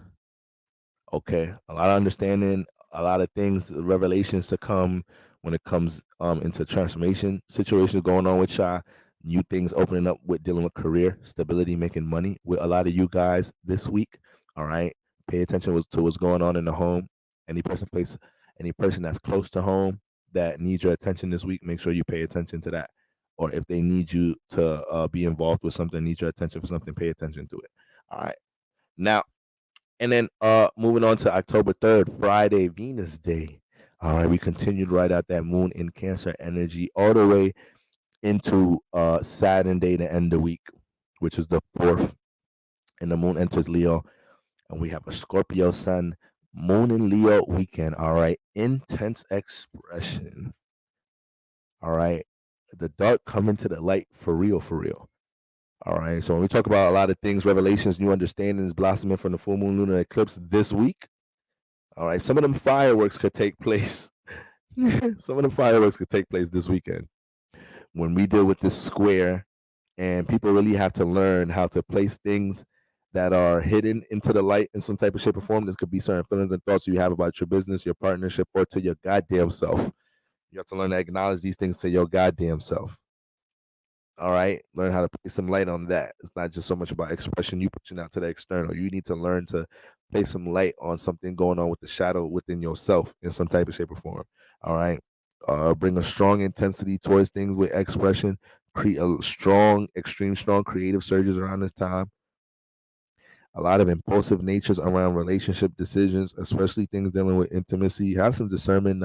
Okay, a lot of understanding a lot of things, revelations to come when it comes into transformation situations going on with y'all. New things opening up with dealing with career stability, making money with a lot of you guys this week. All right, pay attention to what's going on in the home. Any person that's close to home that needs your attention this week, make sure you pay attention to that. Or if they need you to be involved with something, need your attention for something, pay attention to it. All right. Now, and then moving on to October 3rd, Friday, Venus Day. All right, we continued right out that moon in Cancer energy all the way into Saturn Day, the end of the week, which is the 4th, and the moon enters Leo, and we have a Scorpio sun, moon in Leo weekend. All right, intense expression. All right, the dark coming to the light for real, for real. All right, so when we talk about a lot of things, revelations, new understandings blossoming from the full moon lunar eclipse this week. All right, some of them fireworks could take place. Some of the fireworks could take place this weekend when we deal with this square, and people really have to learn how to place things that are hidden into the light in some type of shape or form. This could be certain feelings and thoughts you have about your business, your partnership, or to your goddamn self. You have to learn to acknowledge these things to your goddamn self. All right, learn how to put some light on that. It's not just so much about expression you pushing out to the external. You need to learn to place some light on something going on with the shadow within yourself in some type of shape or form. All right, bring a strong intensity towards things with expression. Create a strong, extreme strong creative surges around this time. A lot of impulsive natures around relationship decisions, especially things dealing with intimacy. Have some discernment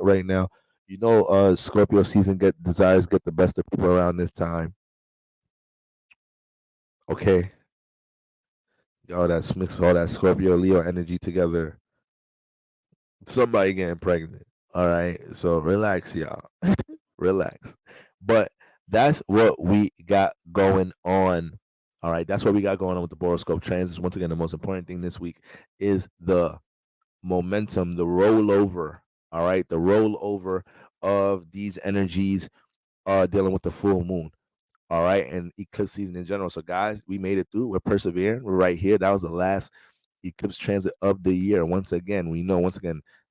right now. You know, Scorpio season desires get the best of people around this time. Okay. Y'all that mix all that Scorpio Leo energy together. Somebody getting pregnant. All right. So relax, y'all. Relax. But that's what we got going on. All right. That's what we got going on with the Boroscope transits. Once again, the most important thing this week is the momentum, the rollover. All right. The rollover of these energies dealing with the full moon. All right. And eclipse season in general. So, guys, we made it through. We're persevering. We're right here. That was the last eclipse transit of the year. Once again,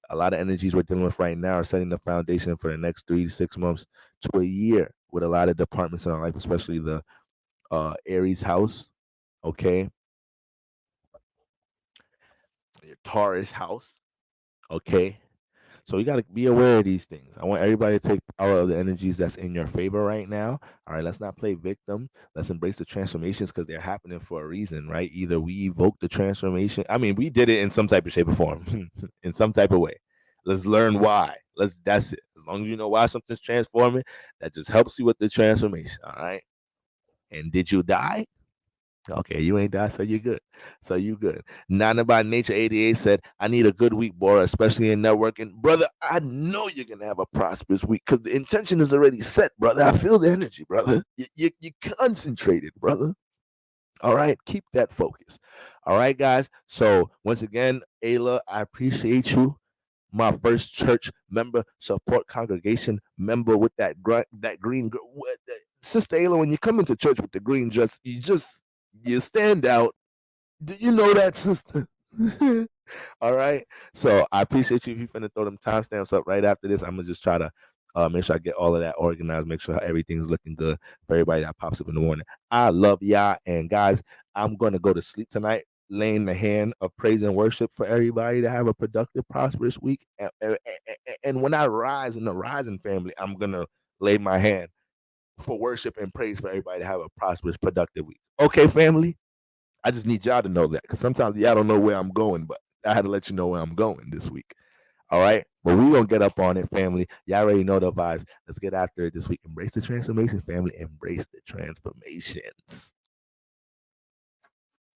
a lot of energies we're dealing with right now are setting the foundation for the next 3 to 6 months to a year with a lot of departments in our life, especially the Aries house. Okay. Your Taurus house. Okay. So you got to be aware of these things. I want everybody to take power of the energies that's in your favor right now. All right, let's not play victim. Let's embrace the transformations because they're happening for a reason, right? Either we evoke the transformation. I mean, we did it in some type of shape or form, in some type of way. Let's learn why. That's it. As long as you know why something's transforming, that just helps you with the transformation. All right. And did you die? Okay, you ain't died, so you good. So you good. Nana by Nature 88 said, I need a good week, Bora, especially in networking. Brother, I know you're going to have a prosperous week because the intention is already set, brother. I feel the energy, brother. You're concentrated, brother. All right, keep that focus. All right, guys. So once again, Ayla, I appreciate you. My first church member, support congregation member with that green. Sister Ayla, when you come into church with the green dress, you stand out. Do you know that, sister? All right. So I appreciate you. If you're finna throw them timestamps up right after this, I'm gonna just try to make sure I get all of that organized, make sure everything's looking good for everybody that pops up in the morning. I love y'all. And guys, I'm gonna go to sleep tonight, laying the hand of praise and worship for everybody to have a productive, prosperous week. And when I rise in the rising family, I'm gonna lay my hand for worship and praise for everybody to have a prosperous, productive week. Okay, family? I just need y'all to know that because sometimes y'all don't know where I'm going, but I had to let you know where I'm going this week. All right? But we're going to get up on it, family. Y'all already know the vibes. Let's get after it this week. Embrace the transformation, family. Embrace the transformations.